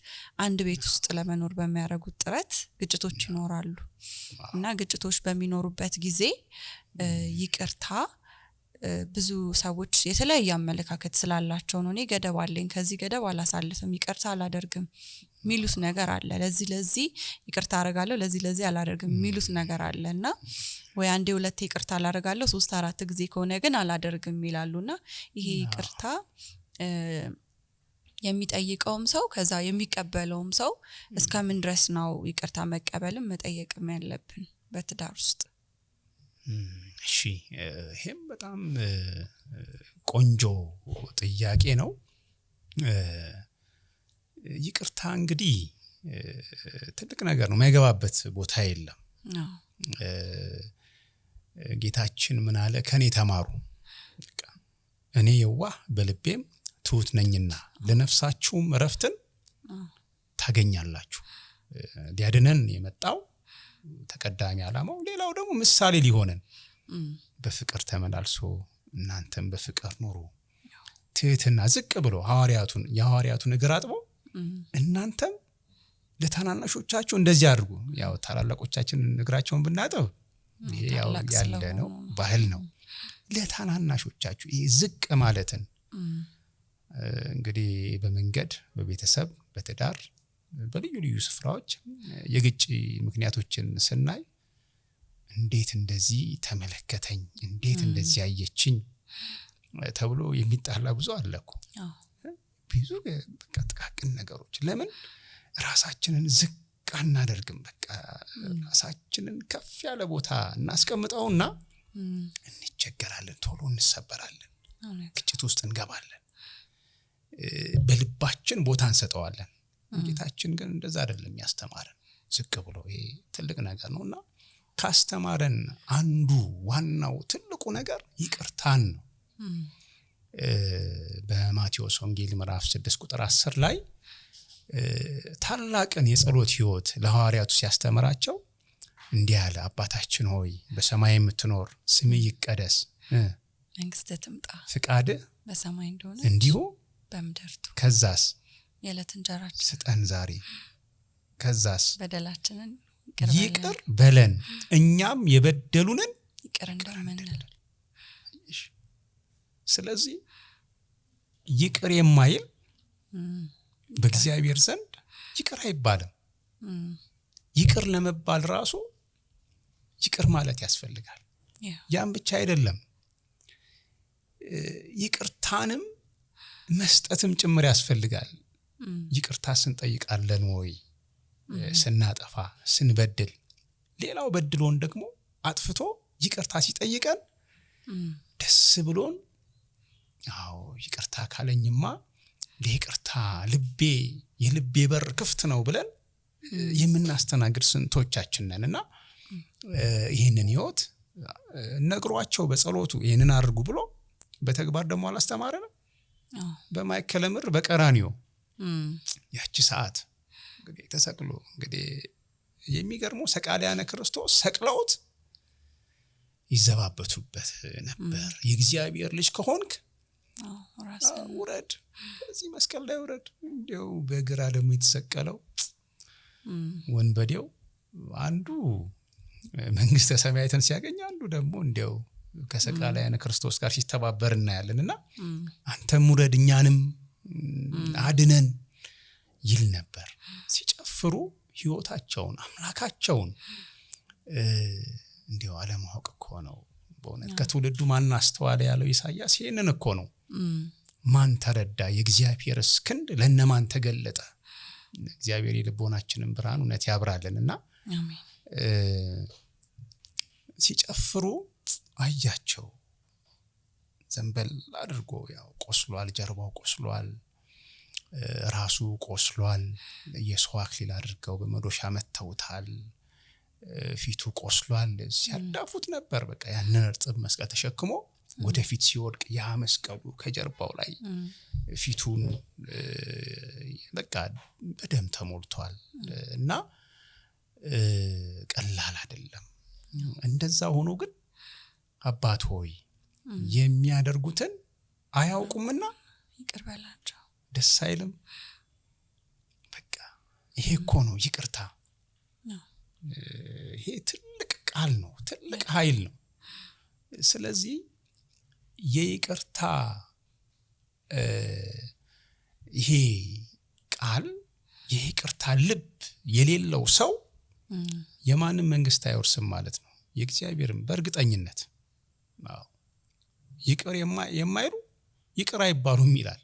አንድ ቤት ውስጥ ለመኖር በሚያደርጉት ጥረት ግጭቶች ይኖራሉ እና ግጭቶች በሚኖሩበት ጊዜ ይቅርታ ብዙ ሰዎች የተለያየ አመለካከት ስላላቸው ነው። እኔ ገደብ አለኝ፣ ከዚህ ገደብ አላሳልፍም፣ ይቅርታ አላደርግም ሚሉት ነገር አለ። ለዚህ ይቅርታ አደርጋለሁ፣ ለዚህ አላደርግም ሚሉት ነገር አለና ወይ አንዴ ሁለቴ ይቅርታ አላደርጋለሁ፣ 3-4 ጊዜ ከሆነ ግን አላደርግም ይላሉና ይሄ ይቅርታ የሚጠይቀውም ሰው ከዛ የሚቀበለውም ሰው እስከምን ድረስ ነው ይቅርታ መቀበልም መጠየቅም ያለብን በትዳር ውስጥ? እሺ ይሄም በጣም ቆንጆ ጥያቄ ነው። ይቅርታ እንግዲህ ትልቅ ነገር ነው፣ የማይገባበት ቦታ የለም። ጌታችን ምን አለ? ከኔ ተማሩ እኔ የዋህ በልቤም ትሁት ነኝና ለነፍሳችሁም እረፍትን ታገኛላችሁ። ሊያድነን የመጣው ተቀዳሚ ዓላማው ሌላው ደግሞ ምሳሌ ሊሆነን በፍቅር ተመላልሶ እናንተም በፍቅር ኑሩ፣ ትህትና ዝቅ ብሎ የሐዋርያቱን እግር አጥቦ እናንተም ለታናናሾቻችሁ እንደዚህ አድርጉ። ያው ታላላቆቻችን እግራቸውን ብናጠብ ይሄ ያው ያለ ነው፣ ባህል ነው። ለታናናሾቻችሁ ይሄ ዝቅ ማለትን እንግዲህ በመንገድ በቤተሰብ በትዳር በልዩ ልዩ ስፍራዎች የግጭ ምክንያቶችን ስናይ እንዴት እንደዚህ ተመለከተኝ፣ እንዴት እንደዚህ አየችኝ ተብሎ የሚጣላ ብዙ አለኩ። ብዙ በቃ ጥቃቅን ነገሮች ለምን ራሳችንን ዝቅ አናደርግም? በቃ ራሳችንን ከፍ ያለ ቦታ እናስቀምጠውና እንቸገራለን፣ ቶሎ እንሰበራለን፣ ግጭት ውስጥ እንገባለን፣ በልባችን ቦታ እንሰጠዋለን። ጌታችን ግን እንደዛ አይደለም ያስተማረን፣ ዝቅ ብሎ ይሄ ትልቅ ነገር ነውና ካስተማረን አንዱ ዋናው ትልቁ ነገር ይቅርታን ነው። በማቴዎስ ወንጌል ምዕራፍ 6 ቁጥር 10 ላይ ታላቅን የጸሎት ሕይወት ለሐዋርያቱ ሲያስተምራቸው እንዲህ አለ፣ አባታችን ሆይ በሰማይ የምትኖር ስምህ ይቀደስ፣ መንግስትህ ትምጣ፣ ፍቃድህ በሰማይ እንደሆነች እንዲሁ በምድር ትሁን፣ ከዛስ የዕለት እንጀራችንን ስጠን ዛሬ፣ ከዛስ በደላችንን ይቅር በለን እኛም የበደሉንን ይቅር እንደምንል። ስለዚህ ይቅር የማይል በእግዚአብሔር ዘንድ ይቅር አይባልም። ይቅር ለመባል ራሱ ይቅር ማለት ያስፈልጋል። ያም ብቻ አይደለም፣ ይቅርታንም መስጠትም ጭምር ያስፈልጋል። ይቅርታ ስንጠይቃለን ወይ? ስናጠፋ ስንበድል፣ ሌላው በድሎን ደግሞ አጥፍቶ ይቅርታ ሲጠይቀን ደስ ብሎን አዎ ይቅርታ ካለኝማ ለይቅርታ የልቤ በር ክፍት ነው ብለን የምናስተናግድ ስንቶቻችን ነንና ይሄንን ሕይወት ነግሯቸው በጸሎቱ ይሄንን አድርጉ ብሎ በተግባር ደግሞ አላስተማረንም። በማይከለ ምድር በቀራንዮ ያቺ ሰዓት እንግዲህ ተሰቅሎ እንግዲህ የሚገርመው ሰቃልያነ ክርስቶስ ሰቅለውት ይዘባበቱበት ነበር። የእግዚአብሔር ልጅ ከሆንክ ውረድ፣ ከዚህ መስቀል ላይ ውረድ። እንዲያው በግራ ደግሞ የተሰቀለው ወንበዴው አንዱ መንግስተ ሰማያትን ሲያገኝ፣ አንዱ ደግሞ እንዲያው ከሰቃላያን ክርስቶስ ጋር ሲተባበር እናያለንና አንተም ውረድ እኛንም አድነን ይል ነበር። ሲጨፍሩ ህይወታቸውን አምላካቸውን እንዲያው አለማወቅ እኮ ነው በእውነት። ከትውልዱ ማን አስተዋለ ያለው ኢሳይያስ ይሄንን እኮ ነው። ማን ተረዳ? የእግዚአብሔርስ ክንድ ለነማን ተገለጠ? እግዚአብሔር የልቦናችንን ብርሃን እውነት ያብራልንና አሜን። ሲጨፍሩ አያቸው። ዘንበል አድርጎ ያው ቆስሏል፣ ጀርባው ቆስሏል፣ ራሱ ቆስሏል። የሰው አክሊል አድርገው በመዶሻ መተውታል። ፊቱ ቆስሏል። ሲያዳፉት ነበር። በቃ ያንን እርጥብ መስቀል ተሸክሞ ወደፊት ሲወድቅ ያ መስቀሉ ከጀርባው ላይ ፊቱን በቃ በደም ተሞልቷል እና ቀላል አይደለም። እንደዛ ሆኖ ግን አባት ሆይ የሚያደርጉትን አያውቁምና ይቅር በላቸው ደስ አይልም። በቃ ይሄ እኮ ነው ይቅርታ። ይሄ ትልቅ ቃል ነው፣ ትልቅ ኃይል ነው። ስለዚህ የይቅርታ ይሄ ቃል የይቅርታ ልብ የሌለው ሰው የማንም መንግስት አይወርስም ማለት ነው። የእግዚአብሔርም በእርግጠኝነት ይቅር የማይሉ ይቅር አይባሉም ይላል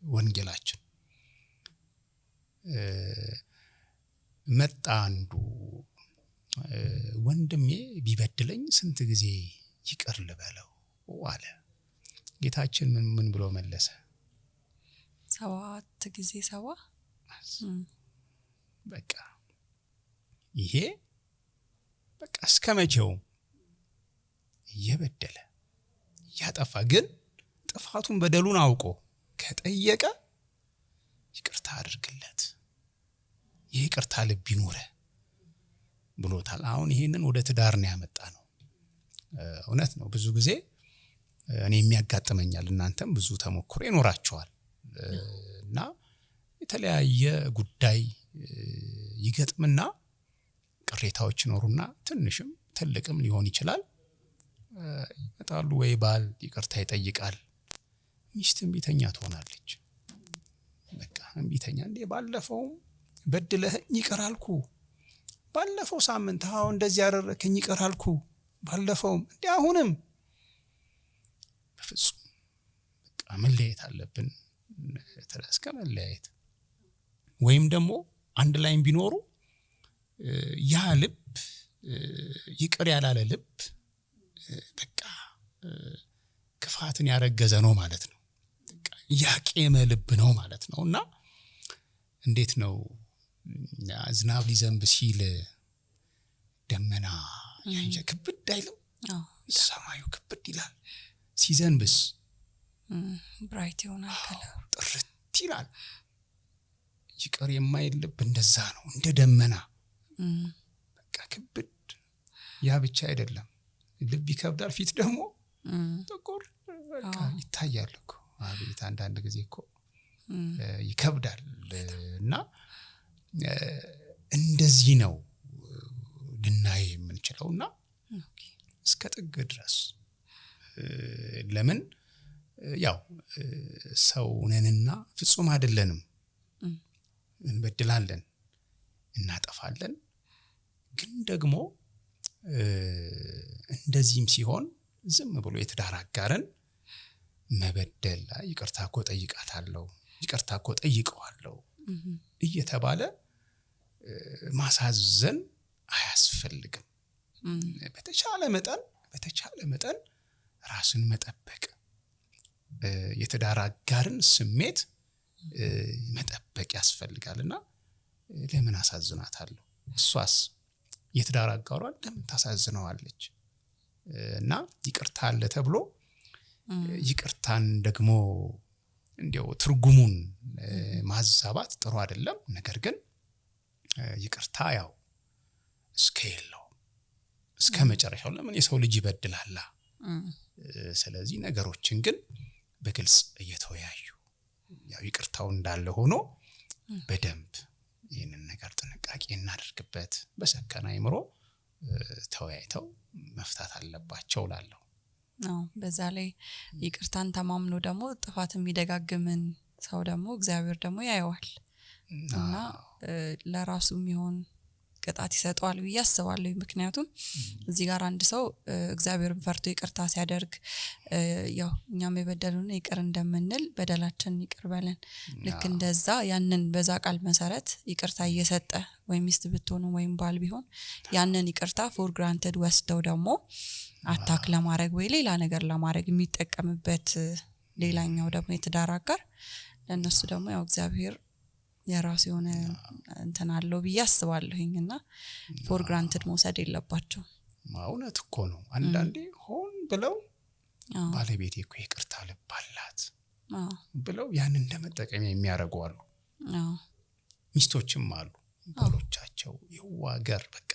ወንጌላችን። መጣ አንዱ ወንድሜ ቢበድለኝ ስንት ጊዜ ይቅር ልበለው አለ። ጌታችን ምን ብሎ መለሰ? 7 ጊዜ 7። በቃ ይሄ በቃ እስከመቼው እየበደለ ያጠፋ ግን ጥፋቱን በደሉን አውቆ ከጠየቀ ይቅርታ አድርግለት፣ ይቅርታ ልብ ይኑረ ብሎታል። አሁን ይሄንን ወደ ትዳር ነው ያመጣ ነው። እውነት ነው። ብዙ ጊዜ እኔ የሚያጋጥመኛል፣ እናንተም ብዙ ተሞክሮ ይኖራቸዋል እና የተለያየ ጉዳይ ይገጥምና ቅሬታዎች ይኖሩና ትንሽም ትልቅም ሊሆን ይችላል። ይመጣሉ ወይ ባል ይቅርታ ይጠይቃል፣ ሚስትም ቢተኛ ትሆናለች። በቃ እምቢተኛ እንዴ ባለፈው በድለህ ይቅር አልኩ፣ ባለፈው ሳምንት እንደዚህ ያደረከኝ ይቅር አልኩ፣ ባለፈው እንዴ አሁንም በፍጹም በቃ መለያየት አለብን። እስከ መለያየት ወይም ደግሞ አንድ ላይም ቢኖሩ ያ ልብ ይቅር ያላለ ልብ በቃ ክፋትን ያረገዘ ነው ማለት ነው። በቃ ያቄመ ልብ ነው ማለት ነውና እንዴት ነው ዝናብ ሊዘንብ ሲል ደመና ያንጀ ክብድ አይልም? ሰማዩ ክብድ ይላል። ሲዘንብስ ብራይት ይሆናል፣ ከለሩ ጥርት ይላል። ይቅር የማይል ልብ እንደዛ ነው፣ እንደ ደመና በቃ ክብድ። ያ ብቻ አይደለም፣ ልብ ይከብዳል፣ ፊት ደግሞ ጥቁር በቃ ይታያል እኮ። አቤት አንዳንድ ጊዜ እኮ ይከብዳል። እና እንደዚህ ነው ልናይ የምንችለውና እስከ ጥግ ድረስ ለምን ያው ሰው ነንና ፍጹም አይደለንም፣ እንበድላለን፣ እናጠፋለን። ግን ደግሞ እንደዚህም ሲሆን ዝም ብሎ የትዳር አጋርን መበደል፣ ይቅርታ እኮ ጠይቃታለሁ፣ ይቅርታ እኮ ጠይቀዋለሁ እየተባለ ማሳዘን አያስፈልግም። በተቻለ መጠን ራስን መጠበቅ፣ የትዳር አጋርን ስሜት መጠበቅ ያስፈልጋልና ለምን አሳዝናታለሁ? እሷስ የትዳር አጋሯን ለምን ታሳዝነዋለች? እና ይቅርታ አለ ተብሎ ይቅርታን ደግሞ እንዲያው ትርጉሙን ማዛባት ጥሩ አይደለም። ነገር ግን ይቅርታ ያው እስከ መጨረሻው ለምን የሰው ልጅ ይበድላል። ስለዚህ ነገሮችን ግን በግልጽ እየተወያዩ ያው ይቅርታው እንዳለ ሆኖ በደንብ ይህንን ነገር ጥንቃቄ እናደርግበት፣ በሰከነ አእምሮ ተወያይተው መፍታት አለባቸው እላለሁ። ነው። በዛ ላይ ይቅርታን ተማምኖ ደግሞ ጥፋት የሚደጋግምን ሰው ደግሞ እግዚአብሔር ደግሞ ያየዋል እና ለራሱ የሚሆን ቅጣት ይሰጠዋል ብዬ አስባለሁ። ምክንያቱም እዚህ ጋር አንድ ሰው እግዚአብሔርን ፈርቶ ይቅርታ ሲያደርግ ያው እኛም የበደሉን ይቅር እንደምንል በደላችን ይቅር በለን ልክ እንደዛ ያንን በዛ ቃል መሰረት ይቅርታ እየሰጠ ወይም ሚስት ብትሆኑ ወይም ባል ቢሆን ያንን ይቅርታ ፎር ግራንትድ ወስደው ደግሞ አታክ ለማድረግ ወይ ሌላ ነገር ለማድረግ የሚጠቀምበት ሌላኛው ደግሞ የትዳር አጋር ለነሱ ደግሞ ያው እግዚአብሔር የራሱ የሆነ እንትን አለው ብዬ አስባለሁኝና ፎር ግራንትድ መውሰድ የለባቸው። እውነት እኮ ነው። አንዳንዴ ሆን ብለው ባለቤቴ እኮ ይቅርታ ልባላት ብለው ያን እንደመጠቀም የሚያደርጉ አሉ። ሚስቶችም አሉ ባሎቻቸው ይዋገር በቃ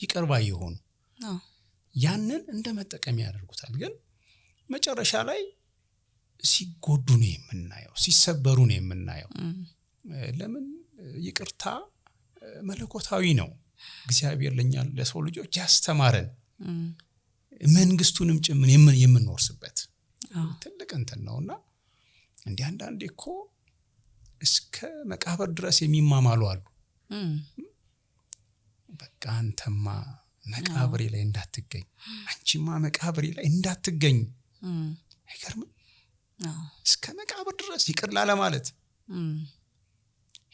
ይቅርባ ይሆኑ ያንን እንደመጠቀም ያደርጉታል። ግን መጨረሻ ላይ ሲጎዱ ነው የምናየው፣ ሲሰበሩ ነው የምናየው። ለምን? ይቅርታ መለኮታዊ ነው። እግዚአብሔር ለኛ ለሰው ልጆች ያስተማረን መንግስቱንም ጭምን የምንወርስበት ትልቅ እንትን ነውና እንዴ አንዳንዴ እኮ እስከ መቃብር ድረስ የሚማማሉ አሉ። በቃ አንተማ መቃብሬ ላይ እንዳትገኝ፣ አንቺማ መቃብሬ ላይ እንዳትገኝ። አይገርምም? እስከ መቃብር ድረስ ይቅር ላለ ማለት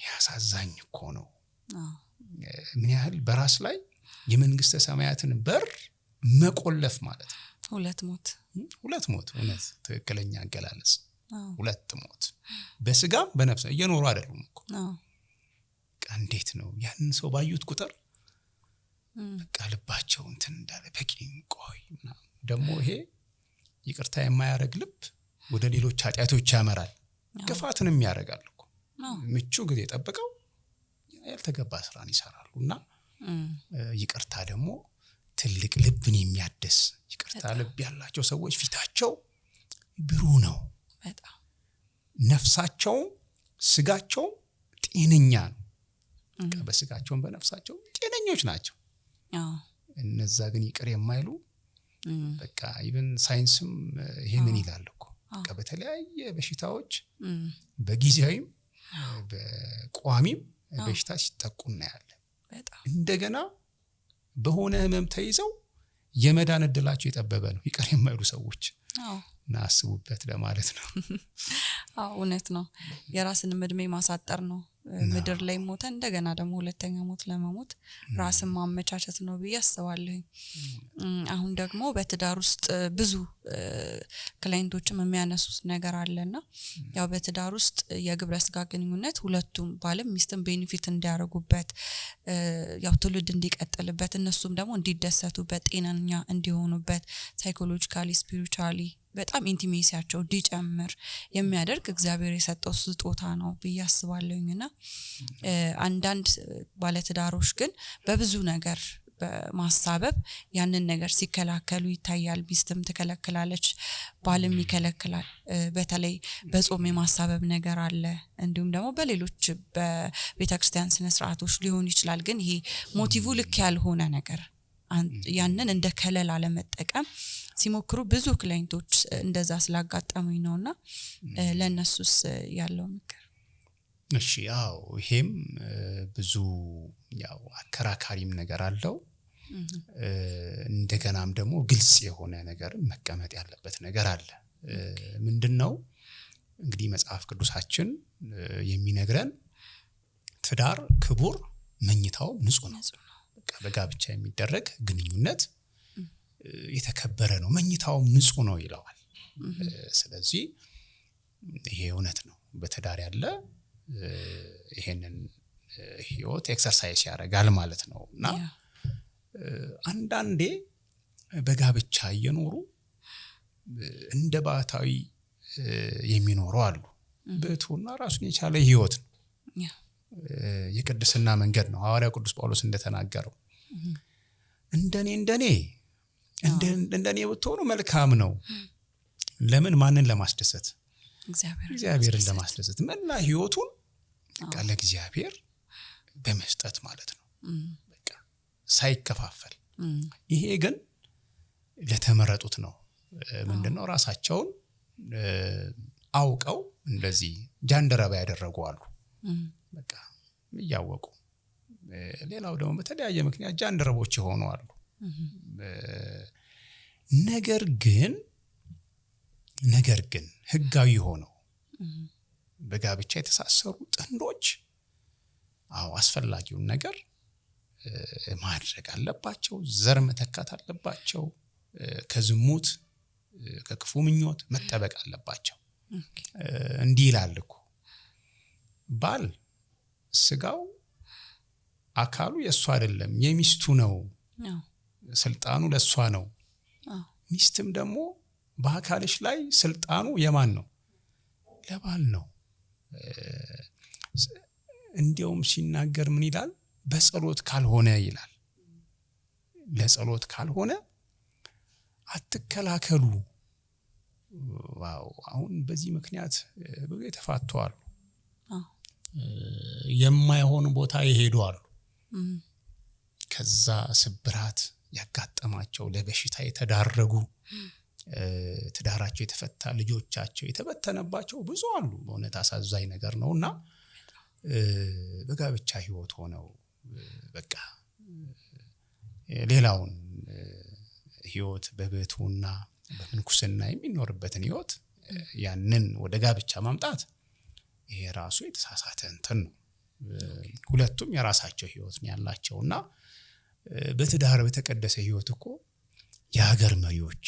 ያሳዛኝ እኮ ነው። ምን ያህል በራስ ላይ የመንግስተ ሰማያትን በር መቆለፍ ማለት ነው። ሁለት ሞት እውነት ትክክለኛ አገላለጽ። ሁለት ሞት በስጋም በነፍስ እየኖሩ አይደሉም እኮ። እንዴት ነው ያንን ሰው ባዩት ቁጥር በቃ ልባቸው እንትን እንዳለ በቂም ቆይ ደግሞ ይሄ ይቅርታ የማያረግ ልብ ወደ ሌሎች ኃጢያቶች ያመራል፣ ክፋትንም ያረጋል እኮ። ምቹ ጊዜ ጠብቀው ያልተገባ ስራን ይሰራሉና ይቅርታ ደግሞ ትልቅ ልብን የሚያድስ ይቅርታ ልብ ያላቸው ሰዎች ፊታቸው ብሩህ ነው በጣም፣ ነፍሳቸው ስጋቸው ጤነኛ ነው። በስጋቸውም በነፍሳቸው ጤነኞች ናቸው። እነዛ ግን ይቅር የማይሉ በቃ ኢቭን ሳይንስም ይሄንን ይላል እኮ በቃ በተለያየ በሽታዎች በጊዜያዊም በቋሚም በሽታ ሲጠቁ እናያለን። በጣም እንደገና በሆነ ህመም ተይዘው የመዳን እድላቸው የጠበበ ነው ይቅር የማይሉ ሰዎች። ናስቡበት ለማለት ነው። እውነት ነው። የራስን እድሜ ማሳጠር ነው። ምድር ላይ ሞተ እንደገና ደግሞ ሁለተኛ ሞት ለመሞት ራስን ማመቻቸት ነው ብዬ አስባለሁ። አሁን ደግሞ በትዳር ውስጥ ብዙ ክላይንቶችም የሚያነሱት ነገር አለና ያው በትዳር ውስጥ የግብረ ስጋ ግንኙነት ሁለቱም ባልም ሚስትም ቤኔፊት እንዲያደርጉበት ያው ትውልድ እንዲቀጥልበት እነሱም ደግሞ እንዲደሰቱበት ጤናኛ እንዲሆኑበት ሳይኮሎጂካሊ ስፒሪቹዋሊ በጣም ኢንቲሜሲያቸው እንዲጨምር የሚያደርግ እግዚአብሔር የሰጠው ስጦታ ነው ብዬ አስባለሁኝና አንዳንድ ባለትዳሮች ግን በብዙ ነገር በማሳበብ ያንን ነገር ሲከላከሉ ይታያል። ሚስትም ትከለክላለች፣ ባልም ይከለክላል። በተለይ በጾም የማሳበብ ነገር አለ። እንዲሁም ደግሞ በሌሎች በቤተክርስቲያን ስነ ስርዓቶች ሊሆን ይችላል። ግን ይሄ ሞቲቭ ልክ ያልሆነ ነገር ያንን እንደ ከለላ ለመጠቀም ሲሞክሩ ብዙ ክላይንቶች እንደዛ ስላጋጠሙኝ ነውና ለነሱስ ያለው ምክር? እሺ ያው ይሄም ብዙ ያው አከራካሪም ነገር አለው። እንደገናም ደግሞ ግልጽ የሆነ ነገር መቀመጥ ያለበት ነገር አለ። ምንድነው እንግዲህ መጽሐፍ ቅዱሳችን የሚነግረን ትዳር ክቡር መኝታው ንጹህ ነው። በቃ በጋብቻ የሚደረግ ግንኙነት የተከበረ ነው፣ መኝታው ንጹህ ነው ይላል። ስለዚህ ይሄ እውነት ነው። በትዳር ያለ ይሄንን ህይወት ኤክሰርሳይዝ ያደርጋል ማለት ነውና አንዳንዴ በጋብቻ እየኖሩ እንደ ባታዊ የሚኖሩ አሉ። በእቱና ራሱን የቻለ ህይወት ነው፣ የቅድስና መንገድ ነው። ሐዋርያው ቅዱስ ጳውሎስ እንደተናገረው እንደኔ ብትሆኑ መልካም ነው። ለምን? ማንን ለማስደሰት? እግዚአብሔርን ለማስደሰት መላ ህይወቱን በቃ ለእግዚአብሔር በመስጠት ማለት ነው። በቃ ሳይከፋፈል። ይሄ ግን ለተመረጡት ነው። ምንድነው ራሳቸውን አውቀው እንደዚህ ጃንደረባ ያደረጉ አሉ በቃ ያወቁ ሌላው ደግሞ በተለያየ ምክንያት ጃንደረቦች ሆነው አሉ ነገር ግን ህጋዊ ሆነው በጋብቻ የተሳሰሩ ጥንዶች አስፈላጊውን ነገር ማድረግ አለባቸው ዘር መተካት አለባቸው ከዝሙት ከክፉ ምኞት መጠበቅ አለባቸው እንዲህ ይላል እኮ ባል ስጋው አካሉ የሷ አይደለም የሚስቱ ነው ስልጣኑ ለሷ ነው ሚስትም ደግሞ በአካልሽ ላይ ስልጣኑ የማን ነው ለባል ነው እንዲያውም ሲናገር ምን ይላል በጸሎት ካልሆነ ይላል ለጸሎት ካልሆነ አትከላከሉ ዋው አሁን በዚህ ምክንያት ብዙ የተፋቷል የማይሆን ቦታ ይሄዳሉ ከዛ ስብራት ያጋጠማቸው ለበሽታ የተዳረጉ ትዳራቸው የተፈታ ልጆቻቸው የተበተነባቸው ብዙ አሉ በእውነት አሳዛኝ ነገር ነውና በጋብቻ ህይወት ሆነው በቃ ሌላውን ህይወት በቤቱና በምንኩስና የሚኖርበትን ህይወት ያንን ወደ ጋብቻ ማምጣት ይሄ ራሱ የተሳሳተ እንትን ነው ሁለቱም የራሳቸው ህይወት ነው ያላቸውና በትዳር በተቀደሰ ህይወት እኮ የሀገር መሪዎች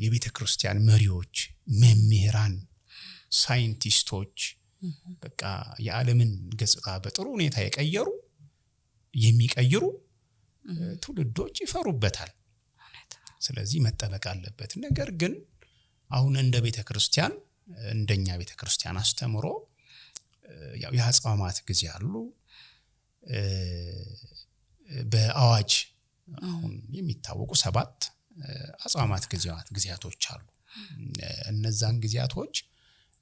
የቤተ ክርስቲያን መሪዎች መምህራን ሳይንቲስቶች በቃ የዓለምን ገጽታ በጥሩ ሁኔታ የሚቀይሩ ትውልዶች ይፈሩበታል ስለዚህ መጠበቅ አለበት ነገር ግን አሁን እንደ ቤተ ክርስቲያን እንደኛ ቤተ ክርስቲያን አስተምሮ ያው የአጽዋማት ጊዜ አሉ በአዋጅ አሁን የሚታወቁ 7 አጽዋማት ጊዜያቶች አሉ እነዛን ጊዜያቶች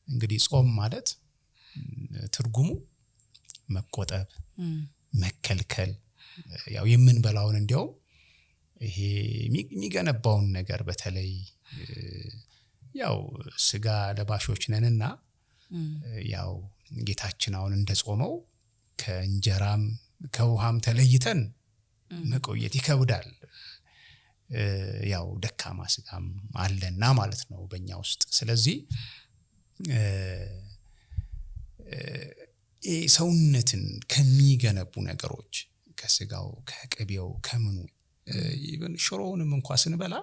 እንግዲህ ጾም ማለት ትርጉሙ መቆጠብ መከልከል ያው የምንበላውን እንዲያው ይሄ የሚገነባውን ነገር በተለይ ያው ስጋ ለባሾች ነንና ያው ጌታችን አሁን እንደጾመው ከእንጀራም ከውሃም ተለይተን መቆየት ይከብዳል ያው ደካማ ስጋም አለና ማለት ነው በእኛ ውስጥ ስለዚህ ሰውነትን ከሚገነቡ ነገሮች ከስጋው ከቅቤው ከምኑ ኢቭን ሽሮውንም እንኳን ስንበላ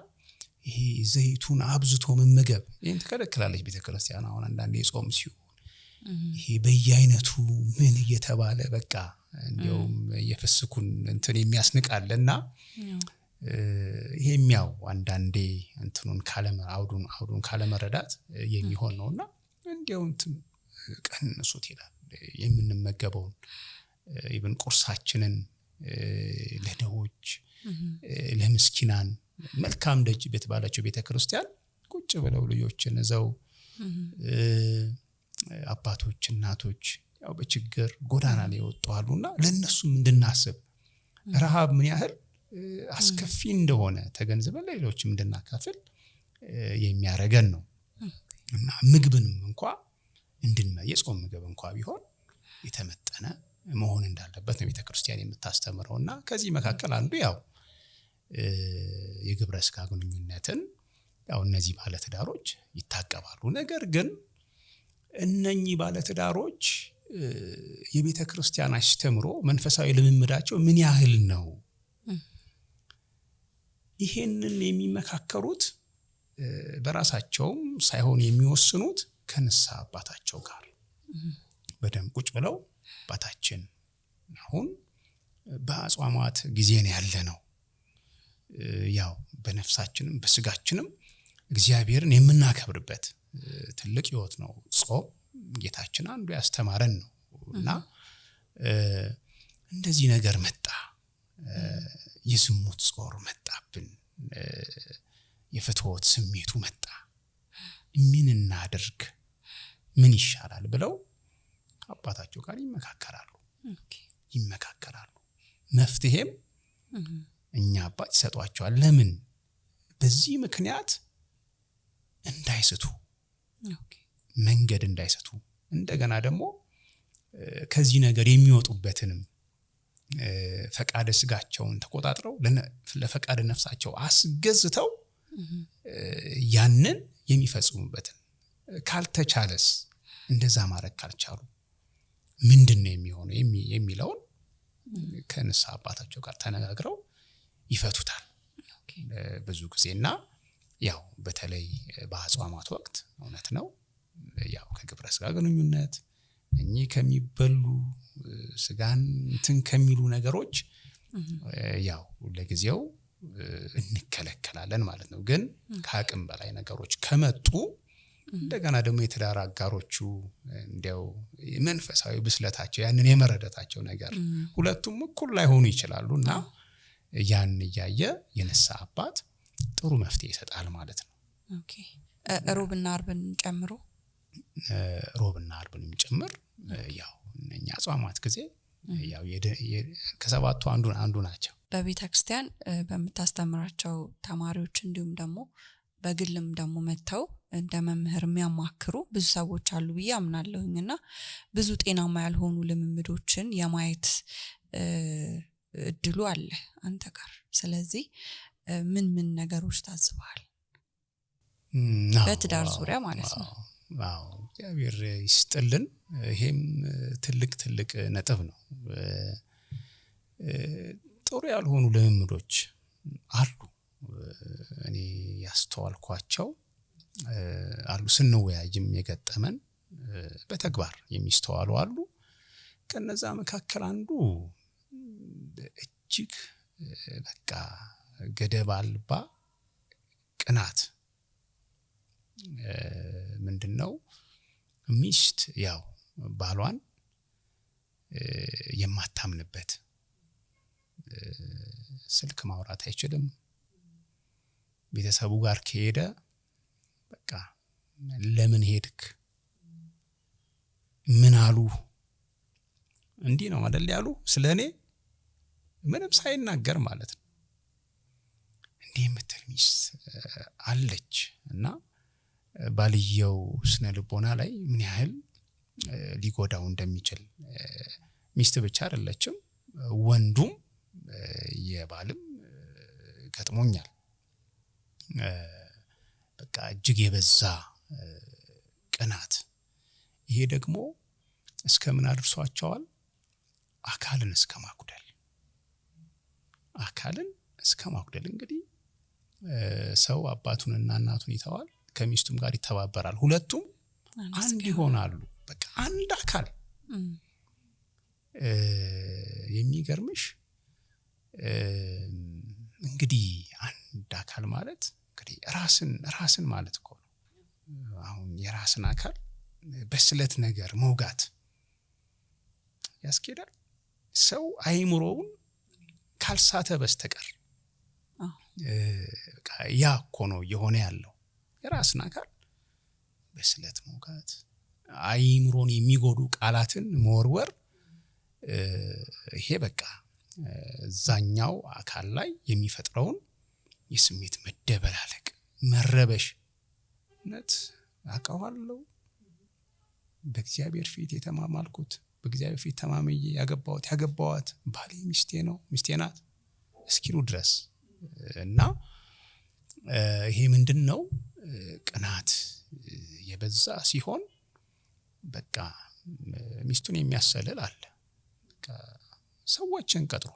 ይሄ ዘይቱን አብዝቶ መመገብ ይሄን ተከለክላለች ቤተክርስቲያን አሁን አንዳንዴ ጾም ሲሆን ይሄ በየአይነቱ ምን እየተባለ በቃ እንዲያውም የፍስኩን እንትን የሚያስንቃልና ይሄሚያው አንዳንዴ እንትኑን አውዱን ካለመረዳት የሚሆን ነውና እንዲያው እንትን ቀንሱት ይላል የምንመገበውን ኢቭን ቁርሳችንን ለደዎች ለምስኪናን መልካም ደጅ በተባለችው ቤተክርስቲያን ቁጭ ብለው ልጆችን ዘው አባቶች እናቶች ያው በችግር ጎዳና ላይ ወጣሉና ለነሱም እንድናስብ ረሃብ ምን ያህል አስከፊ እንደሆነ ተገንዝበን ለሌሎችም እንድናካፍል የሚያረጋን ነው እና ምግብንም እንኳን የጾም ምግብ እንኳን ቢሆን የተመጠነ መሆን እንዳለበት ነው ቤተክርስቲያን የምታስተምረውና ከዚህ መካከል አንዱ ያው የግብረ ስጋ ግንኙነትን ያው እነዚህ ባለ ትዳሮች ይታቀባሉ ነገር ግን እነኚህ ባለ ትዳሮች የቤተክርስቲያን አስተምሮ መንፈሳዊ ልምምዳቸው ምን ያህል ነው ይሄንን የሚመካከሩት በራሳቸውም ሳይሆን የሚወስኑት ከንሳ አባታቸው ጋር በደም ቁጭ ብለው አባታችን አሁን በአጽዋማት ጊዜ ነው ያለነው ያው በነፍሳችንም በስጋችንም እግዚአብሔርን የምናከብርበት ትልቅ ህይወት ነው ጾም ጌታችን አንዱ ያስተማረን ነውና እንደዚህ ነገር መጣ የዝሙት ጾር መጣብን የፍትወት ስሜቱ መጣ ምን እናድርግ ምን ይሻላል ብለው አባታቸው ጋር ይመካከራሉ መፍትሄም እኛ አባት ይሰጧቸዋል ለምን በዚህ ምክንያት እንዳይስቱ ኦኬ መንገድ እንዳይስቱ እንደገና ደግሞ ከዚህ ነገር የሚወጡበትንም ፈቃደ ስጋቸውን ተቆጣጥረው ለፈቃደ ነፍሳቸው አስገዝተው ያንን የሚፈጽሙበትን ካልተቻለስ እንደዛ ማድረግ ካልቻሉ ምንድነው የሚሆነው የሚለውን ከንስሐ አባታቸው ጋር ተነጋግረው ይፈቱታል ብዙ ጊዜና ያው በተለይ በአጽዋማት ወቅት እውነት ነው ያው ከግብረ ስጋ ግንኙነት እኚህ ከሚበሉ ስጋን እንትን ከሚሉ ነገሮች ያው ለጊዜው እንከለከላለን ማለት ነው ግን ከአቅም በላይ ነገሮች ከመጡ እንደገና ደግሞ የትዳር አጋሮቹ እንዲያው መንፈሳዊ ብስለታቸው ያንን የመረዳታቸው ነገር ሁለቱም እኩል ላይሆኑ ይችላሉና ያን ያየ የንስሐ አባት ጥሩ መፍትሄ ይሰጣል ማለት ነው ኦኬ ሮብና አርብን ጨምሮ ሮብና አርብንም ጨምር ያው እኛ ጾማት ጊዜ ያው ከሰባቱ አንዱ ናቸው በቤተክርስቲያን በመታስተምራቸው ተማሪዎች እንዲሁም ደግሞ በግልም ደግሞ መተው እንደ መምህር የሚያማክሩ ብዙ ሰዎች አሉ ብዬ አምናለሁኝና ብዙ ጤናማ ያልሆኑ ልምምዶችን የማየት እድሉ አለ አንተ ጋር ስለዚህ ምን ነገሮች ታዝበሃል በትዳር ዙሪያ ማለት ነው አዎ እግዚአብሔር ይስጥልን ይሄም ትልቅ ነጥብ ነው ጥሩ ያልሆኑ ልምምዶች አሉ እኔ ያስተዋልኳቸው አሉ ስንወያይም የገጠመን በተግባር የሚስተዋሉ አሉ ከነዛ መካከል አንዱ እጅግ በቃ ገደብ አልባ ቅናት ምንድነው ሚስት ያው ባሏን የማታምንበት ስልክ ማውራት አይችልም ቤተሰቡ ጋር ከሄደ በቃ ለምን ሄድክ ምን አሉ እንዲህ ነው አይደል ያሉ ስለኔ ምንም ሳይናገር ማለት ነው እንዲህ የምትል ሚስት አለች እና ባልየው ስነ ልቦና ላይ ምን ያህል ሊጎዳው እንደሚችል ሚስት ብቻ አይደለችም ወንዱም የባልም ገጥሞኛል በቃ እጅግ የበዛ ቅናት ይሄ ደግሞ እስከምን አድርሷቸዋል አካልን እስከ ማጉደል እንግዲህ ሰው አባቱንና እናቱን ይተዋል ከሚስቱም ጋር ይተባበራል ሁለቱም አንድ ይሆናሉ በቃ አንድ አካል የሚገርምሽ እንግዲህ አንድ አካል ማለት እንግዲህ ራስን ማለት እኮ ነው አሁን የራስን አካል በስለት ነገር መውጋት ያስኬዳል ሰው አይምሮውን ካልሳተ በስተቀር በቃ ያ እኮ ነው የሆነ ያለው የራስን አካል በስለት መውጋት አይምሮን የሚጎዱ ቃላትን መወርወር ይሄ በቃ ዛኛው አካል ላይ የሚፈጥረውን የስሜት መደበላለቅ መረበሽ ነት አቀዋለው በእግዚአብሔር ፊት የተማማልኩት በእግዚአብሔር ፊት ተማምዬ ያገባዋት ባሌ ሚስቴ ናት እስኪሉ ድረስ እና ይሄ ምንድነው ቅናት የበዛ ሲሆን በቃ ሚስቱን የሚያሰልል አለ በቃ ሰዎችን ቀጥሮ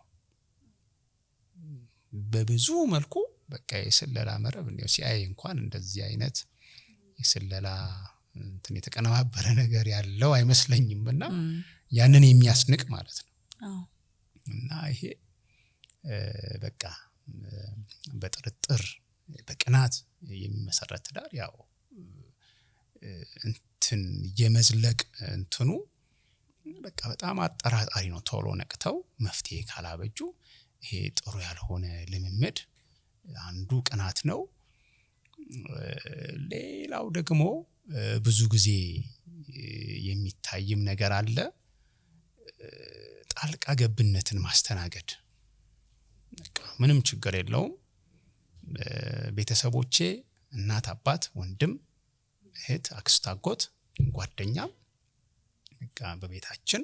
በብዙ መልኩ በቃ የስለላ መረብ ነው ሲአይ እንኳን እንደዚህ አይነት የስለላ እንትን የተቀነባበረ ነገር ያለው አይመስለኝምና ያንን የሚያስንቅ ማለት ነው እና ይሄ በቃ በጥርጥር በቅናት የሚመሰረት ትዳር ያው እንትን የመዝለቅ እንትኑ በቃ በጣም አጠራጣሪ ነው ቶሎ ነቅተው መፍትሄ ካላበጁ ይሄ ጥሩ ያልሆነ ልምምድ አንዱ ቅናት ነው ሌላው ደግሞ ብዙ ጊዜ የሚታይም ነገር አለ ጣልቃ ገብነትን ማስተናገድ በቃ ምንም ችግር የለውም ቤተሰቦቼ እናት፣ አባት፣ ወንድም፣ እህት፣ አክስት፣ አጎት፣ ጓደኛ በቃ በቤታችን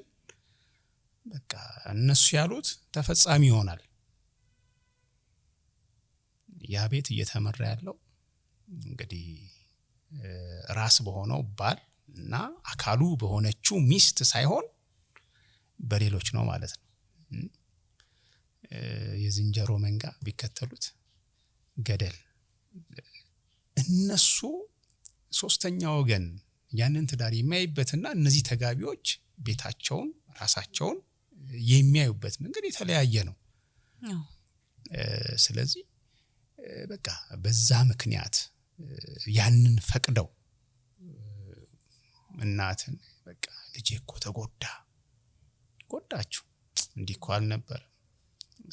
በቃ እነሱ ያሉት ተፈጻሚ ይሆናል። ያ ቤት እየተመራ ያለው እንግዲህ ራስ በሆነው ባል እና አካሉ በሆነችው ሚስት ሳይሆን በሌሎች ነው ማለት ነው። የዝንጀሮ መንጋ ቢከተሉት ገደል። እነሱ ሶስተኛ ወገን ያንን ትዳር የሚያይበትና እነዚህ ተጋቢዎች ቤታቸውን ራሳቸውን የሚያዩበት መንገድ የተለያየ ነው። ስለዚህ በቃ በዛ ምክንያት ያንን ፈቅደው እናትን በቃ ልጄ እኮ ጎዳችሁ እንዲህ እኮ አልነበረም፣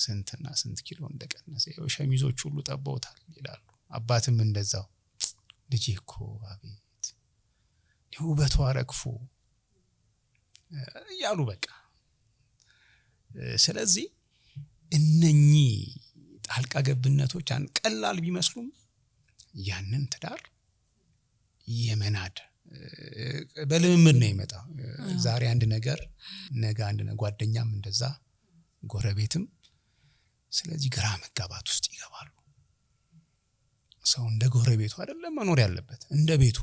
ስንትና ስንት ኪሎ እንደቀነሰ ሸሚዞች ሁሉ ጠበውታል ይላሉ። አባትም እንደዛው ልጄ እኮ አቤት ውበቷ ረግፎ ያሉ በቃ። ስለዚህ እነኚህ ጣልቃ ገብነቶች ቀላል ቢመስሉም ያንን ትዳር የመናድ በልምምድ ነው የመጣው። ዛሬ አንድ ነገር ነገ አንድ ነገር፣ ጓደኛም እንደዛ፣ ጎረቤትም። ስለዚህ ግራ መጋባት ውስጥ ይገባሉ። ሰው እንደ ጎረቤቱ አይደለም መኖር ያለበት፣ እንደ ቤቱ።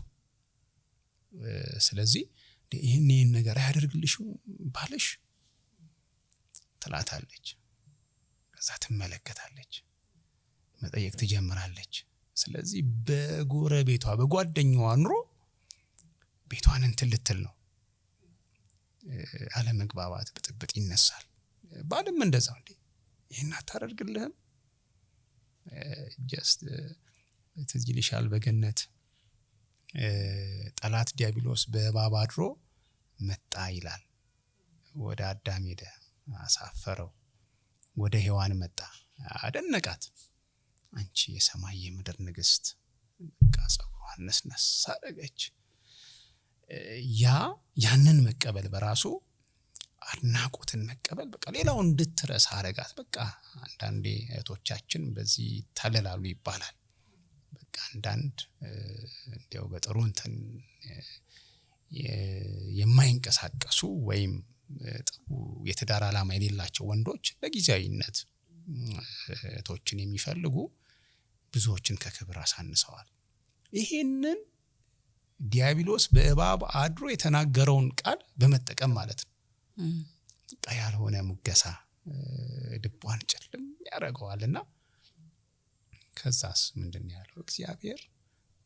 ስለዚህ ይህን ነገር አያደርግልሽም ባልሽ ትላታለች። ከዛ ትመለከታለች፣ መጠየቅ ትጀምራለች። ስለዚህ በጎረቤቷ በጓደኛዋ ኑሮ ቤቷን እንትን ልትል ነው። አለመግባባት፣ ብጥብጥ ይነሳል። ባልም እንደዛው እንዴ ይሄን አታደርግልህም? ጀስት ትዝ ይልሻል በገነት ጠላት ዲያብሎስ በእባብ አድሮ መጣ ይላል። ወደ አዳም ሄደ፣ አሳፈረው። ወደ ሔዋን መጣ፣ አደነቃት። አንቺ የሰማይ የምድር ንግስት፣ በቃ ጸጉሯን ነስነስ አደረገች። ያንን መቀበል በራሱ አድናቆትን መቀበል በቃ ሌላው እንድትረሳ አረጋት። በቃ አንዳንዴ እህቶቻችን በዚህ ታለላሉ ይባላል። በቃ አንዳንድ እንዲያው በጥሩ እንትን የማይንቀሳቀሱ ወይም ጥሩ የትዳር ዓላማ የሌላቸው ወንዶች ለጊዜያዊነት እህቶችን የሚፈልጉ ብዙዎችን ከክብር አሳንሰዋል። ይሄንን ዲያብሎስ በእባብ አድሮ የተናገረውን ቃል በመጠቀም ማለት ነው። በቃ ያልሆነ ሙገሳ ልቧን ጨልም ያደርገዋልና ከዛስ ምንድነው ያለው? እግዚአብሔር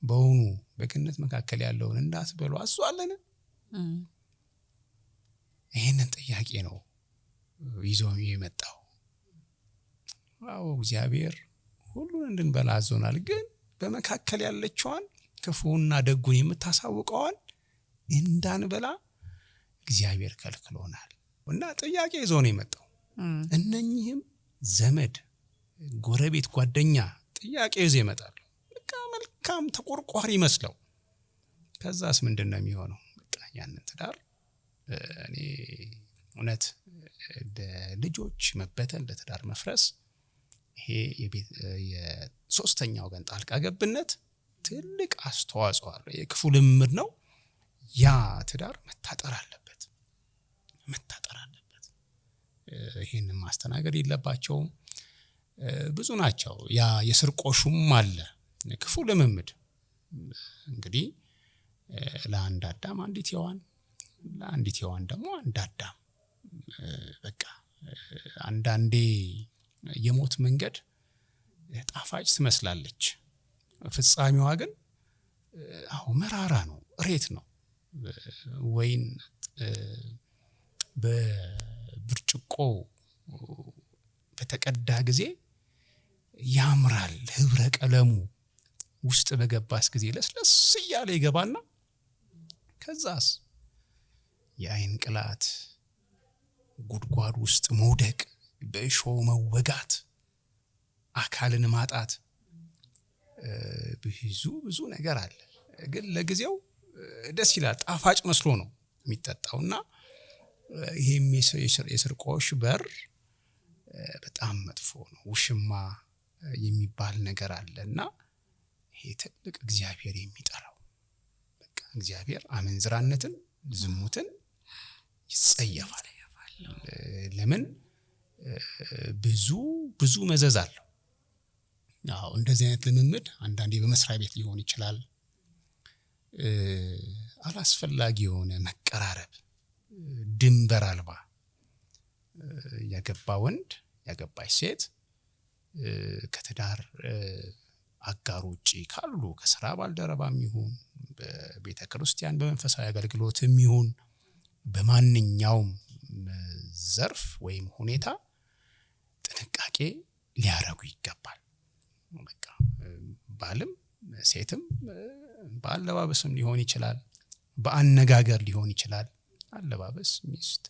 በውኑ በገነት መካከል ያለውን እንዳትበሉ አዟልን? ይሄንን ጥያቄ ነው ይዞ የመጣው። አዎ እግዚአብሔር ሁሉን እንድንበላ አዞናል፣ ግን በመካከል ያለችዋን ክፉና ደጉን የምታሳውቀዋን እንዳንበላ እግዚአብሔር ከልክሎናል። እና ጥያቄ ይዞ ነው የመጣው። እነኚህም ዘመድ፣ ጎረቤት፣ ጓደኛ ጥያቄ ይዞ ይመጣሉ። በቃ መልካም ተቆርቋሪ መስለው። ከዛስ ምንድነው የሚሆነው? በቃ ያንን ትዳር እኔ እውነት ለልጆች መበተን፣ ለትዳር መፍረስ ይሄ የሶስተኛው ወገን ጣልቃ ገብነት ትልቅ አስተዋጽኦ አለው። የክፉ ልምድ ነው። ያ ትዳር መታጠር አለበት። ይሄንን ማስተናገድ የለባቸውም። ብዙ ናቸው። ያ የስርቆሹም አለ ክፉ ልምምድ። እንግዲህ ለአንድ አዳም አንዲት ሔዋን፣ ለአንዲት ሔዋን ደግሞ አንድ አዳም። በቃ አንዳንዴ የሞት መንገድ ጣፋጭ ትመስላለች፣ ፍጻሜዋ ግን መራራ ነው፣ እሬት ነው። ወይን በብርጭቆ በተቀዳ ጊዜ ያምራል፣ ህብረ ቀለሙ ውስጥ በገባስ ጊዜ ለስለስ እያለ ይገባና ከዛስ የአይን ቅላት፣ ጉድጓድ ውስጥ መውደቅ፣ በእሾህ መወጋት፣ አካልን ማጣት፣ ብዙ ነገር አለ። ግን ለጊዜው ደስ ይላል፣ ጣፋጭ መስሎ ነው የሚጠጣውና ይሄም የስርቆሽ በር በጣም መጥፎ ነው። ውሽማ የሚባል ነገር አለና ይሄ ትልቅ እግዚአብሔር የሚጠላው በቃ እግዚአብሔር አመንዝራነትን ዝሙትን ይጸየፋል። ለምን ብዙ መዘዝ አለው። አዎ እንደዚህ አይነት ልምምድ አንዳንዴ በመስሪያ ቤት ሊሆን ይችላል። አላስፈላጊ የሆነ መቀራረብ ድንበር አልባ ያገባ ወንድ ያገባች ሴት ከትዳር አጋር ውጪ ካሉ ከሥራ ባልደረባም ይሁን በቤተክርስቲያን በመንፈሳዊ አገልግሎትም ይሁን በማንኛውም ዘርፍ ወይም ሁኔታ ጥንቃቄ ሊያረጉ ይገባል። በቃ ባልም ሴትም በአለባበስም ሊሆን ይችላል፣ በአነጋገር ሊሆን ይችላል። አለባበስ ሚስት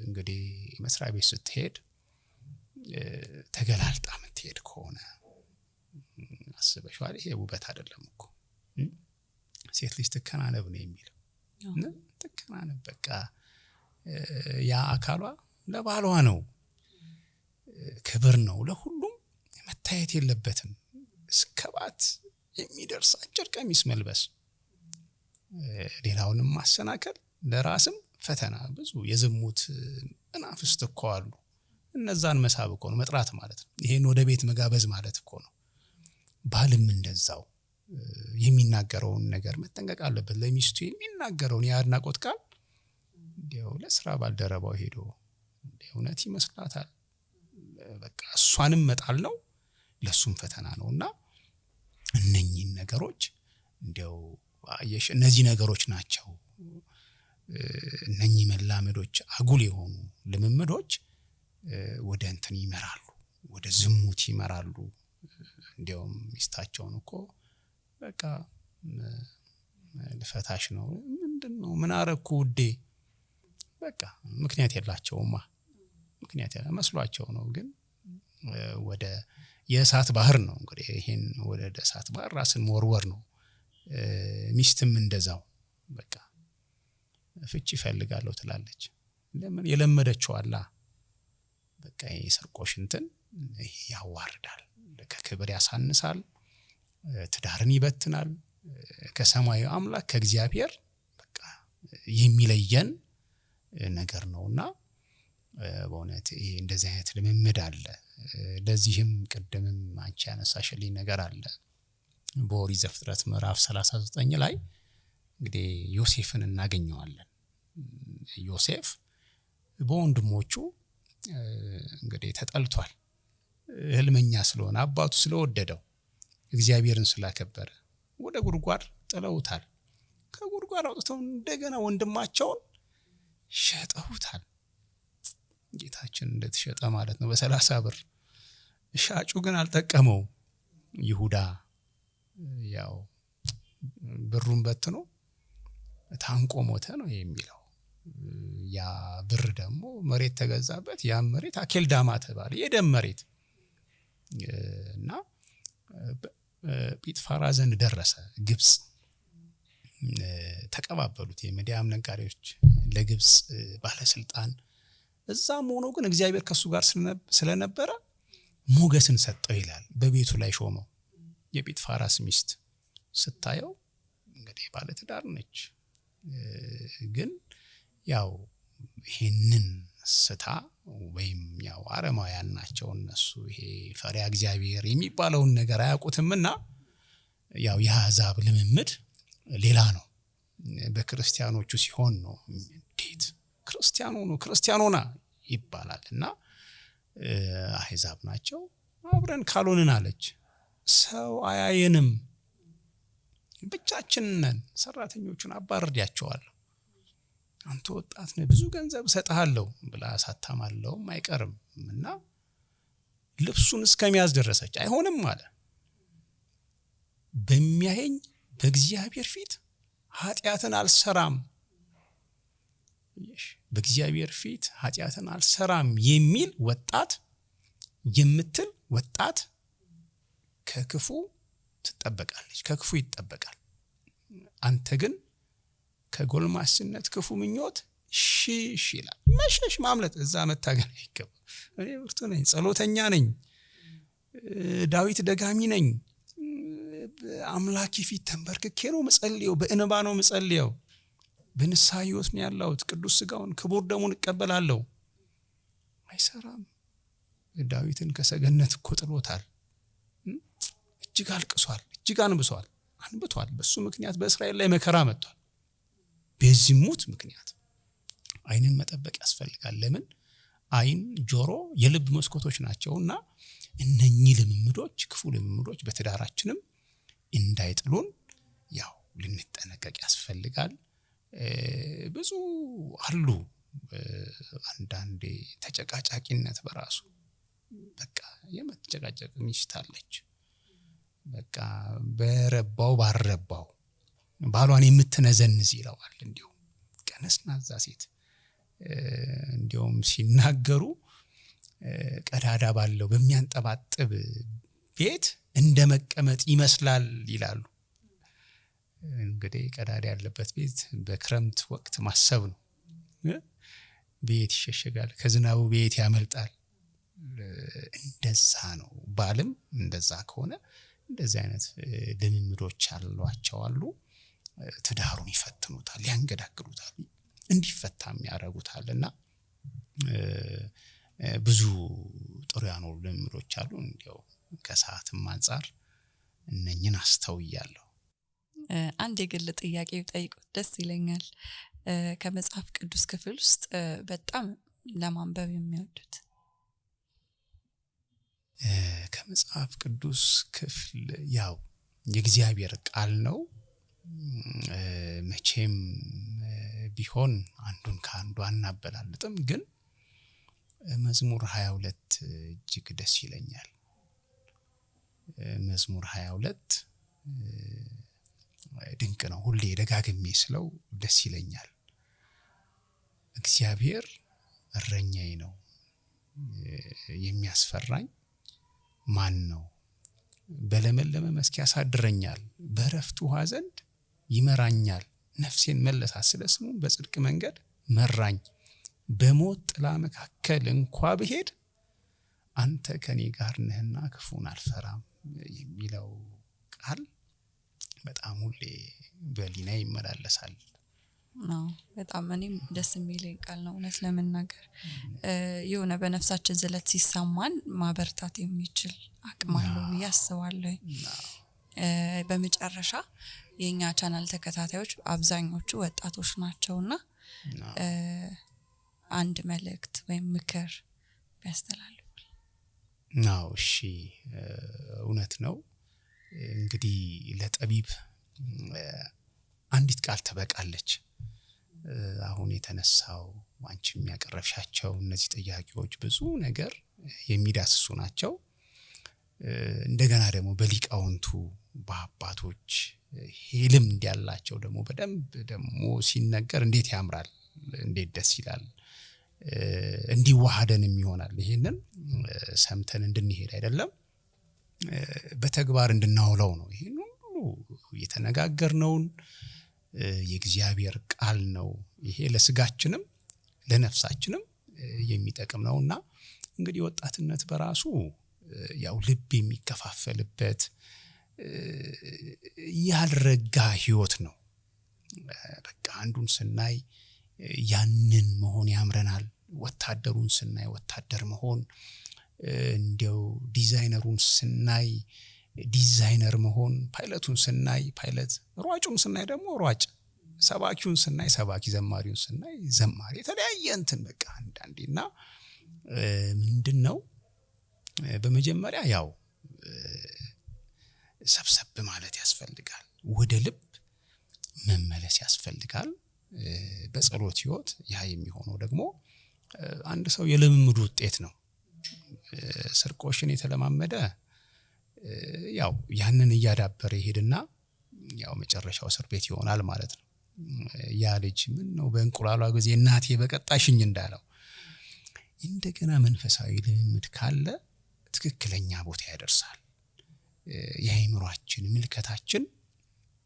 እንግዲህ መስሪያ ቤት ስትሄድ ተገላልጣ የምትሄድ ከሆነ አስበሽዋል? ይሄ ውበት አይደለም እኮ። ሴት ልጅ ትከናነብ ነው የሚለው። ትከናነብ በቃ ያ አካሏ ለባሏ ነው፣ ክብር ነው፣ ለሁሉም መታየት የለበትም። እስከባት የሚደርስ አጭር ቀሚስ መልበስ ሌላውንም ማሰናከል ለራስም ፈተና። ብዙ የዝሙት መናፍስት እኮ አሉ። እነዛን መሳብ እኮ ነው መጥራት ማለት ነው። ይሄን ወደ ቤት መጋበዝ ማለት እኮ ነው። ባልም እንደዛው የሚናገረውን ነገር መጠንቀቅ አለበት። ለሚስቱ የሚናገረውን የአድናቆት ቃል እንዲያው ለስራ ባልደረባው ሄዶ እውነት ይመስላታል፣ በቃ እሷንም መጣል ነው፣ ለሱም ፈተና ነውና እነኚህን ነገሮች እንዲያው እነዚህ ነገሮች ናቸው። እነኚህ መላመዶች አጉል የሆኑ ልምምዶች ወደ እንትን ይመራሉ፣ ወደ ዝሙት ይመራሉ። እንዲያውም ሚስታቸውን እኮ በቃ ልፈታሽ ነው፣ ምንድነው ምን አረኩ ውዴ፣ በቃ ምክንያት የላቸውማ። ምክንያት መስሏቸው ነው። ግን ወደ የእሳት ባህር ነው እንግዲህ። ይሄን ወደ እሳት ባህር ራስን መወርወር ነው። ሚስትም እንደዛው በቃ ፍቺ ይፈልጋለሁ ትላለች። ለምን? የለመደችው አላ በቃ የሰርቆሽ እንትን ያዋርዳል፣ ከክብር ያሳንሳል፣ ትዳርን ይበትናል፣ ከሰማያዊ አምላክ ከእግዚአብሔር በቃ የሚለየን ነገር ነውና በእውነት ይሄ እንደዚህ አይነት ልምምድ አለ። ለዚህም ቅድምም አንቺ ያነሳሽልኝ ነገር አለ። በኦሪት ዘፍጥረት ምዕራፍ 39 ላይ እንግዲህ ዮሴፍን እናገኘዋለን። ዮሴፍ በወንድሞቹ እንግዲህ ተጠልቷል። ህልመኛ ስለሆነ አባቱ ስለወደደው እግዚአብሔርን ስላከበረ ወደ ጉድጓድ ጥለውታል። ከጉድጓድ አውጥተው እንደገና ወንድማቸውን ሸጠውታል። ጌታችን እንደተሸጠ ማለት ነው በ30 ብር። ሻጩ ግን አልጠቀመው። ይሁዳ ያው ብሩን በትኖ ታንቆ ሞተ ነው የሚለው። ያ ብር ደግሞ መሬት ተገዛበት። ያ መሬት አኬልዳማ ተባለ፣ የደም መሬት እና ጲጥፋራ ዘንድ ደረሰ። ግብጽ ተቀባበሉት የምድያም ነጋዴዎች ለግብጽ ባለስልጣን። እዛም ሆኖ ግን እግዚአብሔር ከሱ ጋር ስለነበረ ሞገስን ሰጠው ይላል። በቤቱ ላይ ሾመው። የጲጥፋራስ ሚስት ስታየው እንግዲህ ባለትዳር ነች። ግን ያው ይሄንን ስታ ወይም ያው አረማውያን ናቸው እነሱ። ይሄ ፈሪያ እግዚአብሔር የሚባለውን ነገር አያውቁትምና ያው የአሕዛብ ልምምድ ሌላ ነው። በክርስቲያኖቹ ሲሆን ነው እንዴት ክርስቲያኖና ይባላልና አሕዛብ ናቸው። አብረን ካልሆንን አለች፣ ሰው አያየንም፣ ብቻችንን ነን፣ ሰራተኞቹን አባርዲያቸዋለሁ፣ አንተ ወጣት ነህ ብዙ ገንዘብ እሰጥሃለሁ ብላ ሳታማለውም አይቀርምና ልብሱን እስከሚያዝ ደረሰች። አይሆንም አለ። በሚያየኝ በእግዚአብሔር ፊት ኃጢአትን አልሰራም፣ በእግዚአብሔር ፊት ኃጢአትን አልሰራም የሚል ወጣት የምትል ወጣት ከክፉ ትጠበቃለች፣ ከክፉ ይጠበቃል። አንተ ግን ከጎልማስነት ክፉ ምኞት ሽሽ ይላል። መሸሽ ማምለጥ፣ እዛ መታገል አይገባም። እኔ ብርቱ ነኝ፣ ጸሎተኛ ነኝ፣ ዳዊት ደጋሚ ነኝ፣ አምላኬ ፊት ተንበርክኬ ነው መጸልየው፣ በእንባ ነው መጸልየው፣ በንስሐ ሕይወት ነው ያለሁት፣ ቅዱስ ሥጋውን ክቡር ደሙን እቀበላለሁ። አይሰራም። ዳዊትን ከሰገነት እኮ ጥሎታል። እጅግ አልቅሷል፣ እጅግ አንብቷል። በሱ ምክንያት በእስራኤል ላይ መከራ መጥቷል። በዝሙት ምክንያት ዓይንን መጠበቅ ያስፈልጋል። ለምን? ዓይን፣ ጆሮ የልብ መስኮቶች ናቸውና እነኚህ ልምምዶች፣ ክፉ ልምምዶች በትዳራችንም እንዳይጥሉን ያው ልንጠነቀቅ ያስፈልጋል። ብዙ አሉ። አንዳንዴ ተጨቃጫቂነት በራሱ በቃ የምትጨቃጨቅ ሚስት አለች። በቃ በረባው ባረባው ባሏን የምትነዘንዝ ይለዋል። እንዲሁ ቀነስናዛ ሴት እንዲሁም ሲናገሩ ቀዳዳ ባለው በሚያንጠባጥብ ቤት እንደ መቀመጥ ይመስላል ይላሉ። እንግዲህ ቀዳዳ ያለበት ቤት በክረምት ወቅት ማሰብ ነው። ቤት ይሸሸጋል፣ ከዝናቡ ቤት ያመልጣል። እንደዛ ነው። ባልም እንደዛ ከሆነ እንደዚህ አይነት ልምምዶች አሏቸው። ትዳሩን ይፈትኑታል፣ ያንገዳግሩታል፣ እንዲፈታም ያደርጉታልና ብዙ ጥሩ ያኖሩ ልምምዶች አሉ። እንዲያው ከሰዓትም አንፃር እነኝን አስተውያለሁ። አንድ የግል ጥያቄ ብጠይቁት ደስ ይለኛል። ከመጽሐፍ ቅዱስ ክፍል ውስጥ በጣም ለማንበብ የሚወዱት? ከመጽሐፍ ቅዱስ ክፍል ያው የእግዚአብሔር ቃል ነው። መቼም ቢሆን አንዱን ከአንዱ አናበላልጥም፣ ግን መዝሙር 22 እጅግ ደስ ይለኛል። መዝሙር 22 ድንቅ ነው። ሁሌ ደጋግሜ ስለው ደስ ይለኛል። እግዚአብሔር እረኛዬ ነው፣ የሚያስፈራኝ ማን ነው? በለመለመ መስክ ያሳድረኛል፣ በዕረፍት ውኃ ዘንድ ይመራኛል። ነፍሴን መለሳት፣ ስለ ስሙ በጽድቅ መንገድ መራኝ። በሞት ጥላ መካከል እንኳ ብሄድ አንተ ከኔ ጋር ነህና ክፉን አልፈራም የሚለው ቃል በጣም ሁሌ በሊና ይመላለሳል። በጣም እኔም ደስ የሚለኝ ቃል ነው። እውነት ለመናገር የሆነ በነፍሳችን ዝለት ሲሰማን ማበርታት የሚችል አቅም አለው ብዬ አስባለሁ። በመጨረሻ የኛ ቻናል ተከታታዮች አብዛኞቹ ወጣቶች ናቸውና አንድ መልእክት ወይም ምክር ቢያስተላልፉ? እሺ፣ እውነት ነው። እንግዲህ ለጠቢብ አንዲት ቃል ትበቃለች። አሁን የተነሳው አንቺ የሚያቀርብሻቸው እነዚህ ጥያቄዎች ብዙ ነገር የሚዳስሱ ናቸው። እንደገና ደግሞ በሊቃውንቱ በአባቶች ህልም እንዲያላቸው ደግሞ በደንብ ደግሞ ሲነገር እንዴት ያምራል፣ እንዴት ደስ ይላል። እንዲዋሃደንም ይሆናል። ይሄንን ሰምተን እንድንሄድ አይደለም በተግባር እንድናውለው ነው። ይሄን ሁሉ የተነጋገርነውን የእግዚአብሔር ቃል ነው። ይሄ ለስጋችንም ለነፍሳችንም የሚጠቅም ነውና እንግዲህ ወጣትነት በራሱ ያው ልብ የሚከፋፈልበት ያልረጋ ህይወት ነው። በቃ አንዱን ስናይ ያንን መሆን ያምረናል። ወታደሩን ስናይ ወታደር መሆን፣ እንዲያው ዲዛይነሩን ስናይ ዲዛይነር መሆን፣ ፓይለቱን ስናይ ፓይለት፣ ሯጩን ስናይ ደግሞ ሯጭ፣ ሰባኪውን ስናይ ሰባኪ፣ ዘማሪውን ስናይ ዘማሪ፣ የተለያየ እንትን በቃ አንዳንዴና ምንድነው በመጀመሪያ ያው ሰብሰብ ማለት ያስፈልጋል። ወደ ልብ መመለስ ያስፈልጋል። በጸሎት ህይወት ያ የሚሆነው ደግሞ አንድ ሰው የልምምዱ ውጤት ነው። ስርቆሽን የተለማመደ ያው ያንን እያዳበረ ይሄድና ያው መጨረሻው እስር ቤት ይሆናል ማለት ነው። ያ ልጅ ምን ነው በእንቁላሏ ጊዜ እናቴ በቀጣሽኝ እንዳለው እንደገና መንፈሳዊ ልምምድ ካለ ትክክለኛ ቦታ ያደርሳል። የአእምሮአችን ምልከታችን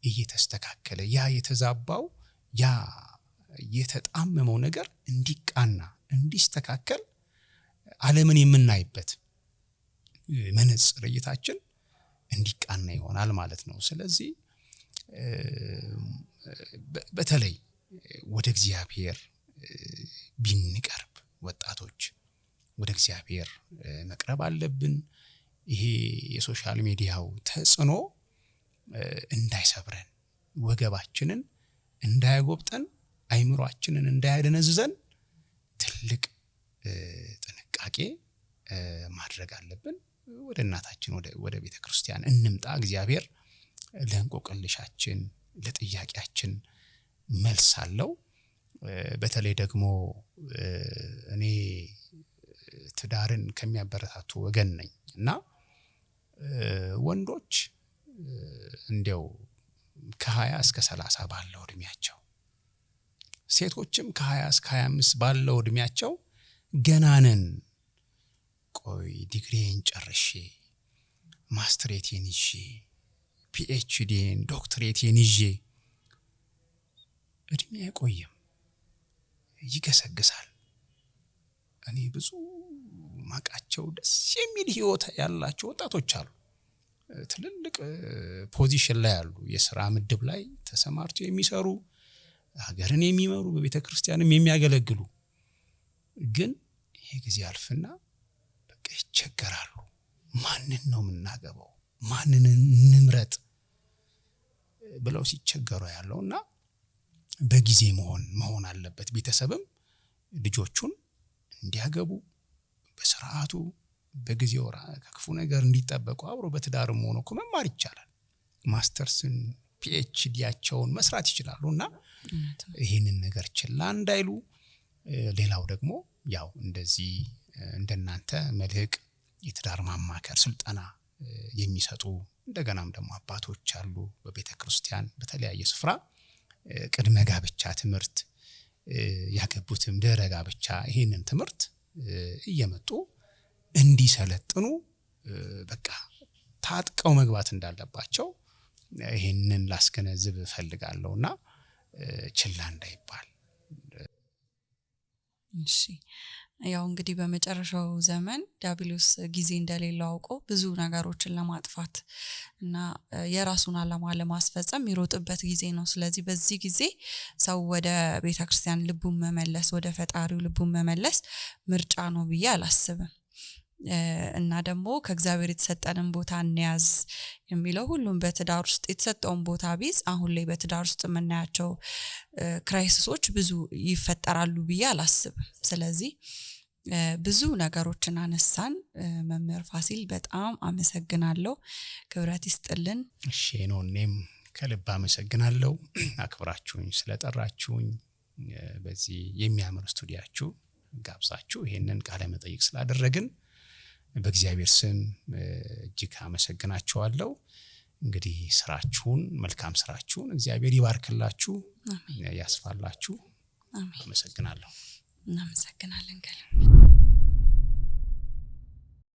እየተስተካከለ ያ የተዛባው ያ የተጣመመው ነገር እንዲቃና እንዲስተካከል ዓለምን የምናይበት መነጽር እይታችን እንዲቃና ይሆናል ማለት ነው። ስለዚህ በተለይ ወደ እግዚአብሔር ቢንቀርብ ወጣቶች ወደ እግዚአብሔር መቅረብ አለብን። ይሄ የሶሻል ሚዲያው ተጽዕኖ እንዳይሰብረን፣ ወገባችንን እንዳያጎብጠን፣ አይምሮአችንን እንዳያደነዝዘን ትልቅ ጥንቃቄ ማድረግ አለብን። ወደ እናታችን ወደ ቤተክርስቲያን እንምጣ። እግዚአብሔር ለእንቆቅልሻችን ለጥያቄያችን መልስ አለው። በተለይ ደግሞ እኔ ትዳርን ከሚያበረታቱ ወገን ነኝ እና ወንዶች እንዲያው ከ20 እስከ 30 ባለው እድሜያቸው፣ ሴቶችም ከ20 እስከ 25 ባለው እድሜያቸው ገናነን ቆይ ዲግሪን ጨርሼ ማስተሬቴን ይዤ ፒኤችዲን ዶክትሬቴን ይዤ እድሜ አይቆይም፣ ይገሰግሳል። እኔ ብዙ ማቃቸው ደስ የሚል ህይወት ያላቸው ወጣቶች አሉ። ትልልቅ ፖዚሽን ላይ ያሉ፣ የሥራ ምድብ ላይ ተሰማርተው የሚሰሩ፣ ሀገርን የሚመሩ፣ በቤተክርስቲያንም የሚያገለግሉ። ግን ይሄ ጊዜ አልፍና በቃ ይቸገራሉ። ማንን ነው የምናገባው? ማንን እንምረጥ ብለው ሲቸገሩ ያለውና በጊዜ መሆን አለበት። ቤተሰብም ልጆቹን እንዲያገቡ በስርዓቱ በጊዜው ከክፉ ነገር እንዲጠበቁ አብሮ በትዳርም ሆኖ መማር ይቻላል። ማስተርስን ፒኤችዲያቸውን መስራት ይችላሉና ይሄንን ነገር ችላ እንዳይሉ። ሌላው ደግሞ ያው እንደዚህ እንደናንተ መልህቅ የትዳር ማማከር ስልጠና የሚሰጡ እንደገናም ደግሞ አባቶች አሉ በቤተክርስቲያን በተለያየ ስፍራ ቅድመ ጋብቻ ትምህርት ያገቡትም ድህረ ጋብቻ ይሄንን ትምህርት እየመጡ እንዲሰለጥኑ በቃ ታጥቀው መግባት እንዳለባቸው ይሄንን ላስገነዝብ ፈልጋለሁና ችላ እንዳይባል። እሺ ያው እንግዲህ በመጨረሻው ዘመን ዲያብሎስ ጊዜ እንደሌለው አውቆ ብዙ ነገሮችን ለማጥፋት እና የራሱን ዓላማ ለማስፈጸም ይሮጥበት ጊዜ ነው። ስለዚህ በዚህ ጊዜ ሰው ወደ ቤተክርስቲያን ልቡን መመለስ፣ ወደ ፈጣሪው ልቡን መመለስ ምርጫ ነው ብዬ አላስብም። እና ደግሞ ከእግዚአብሔር የተሰጠንን ቦታ እንያዝ የሚለው ሁሉም በትዳር ውስጥ የተሰጠውን ቦታ ቢዝ አሁን ላይ በትዳር ውስጥ የምናያቸው ክራይሲሶች ብዙ ይፈጠራሉ ብዬ አላስብም። ስለዚህ ብዙ ነገሮችን አነሳን። መምህር ፋሲል በጣም አመሰግናለሁ። ክብረት ይስጥልን። እሺ ነው፣ እኔም ከልብ አመሰግናለሁ አክብራችሁኝ ስለጠራችሁኝ በዚህ የሚያምር ስቱዲያችሁ ጋብዛችሁ ይሄንን ቃለ መጠይቅ ስላደረግን በእግዚአብሔር ስም እጅግ አመሰግናችኋለሁ። እንግዲህ ስራችሁን መልካም ስራችሁን እግዚአብሔር ይባርክላችሁ፣ ያስፋላችሁ። አሜን። አመሰግናለሁ። እናመሰግናለን።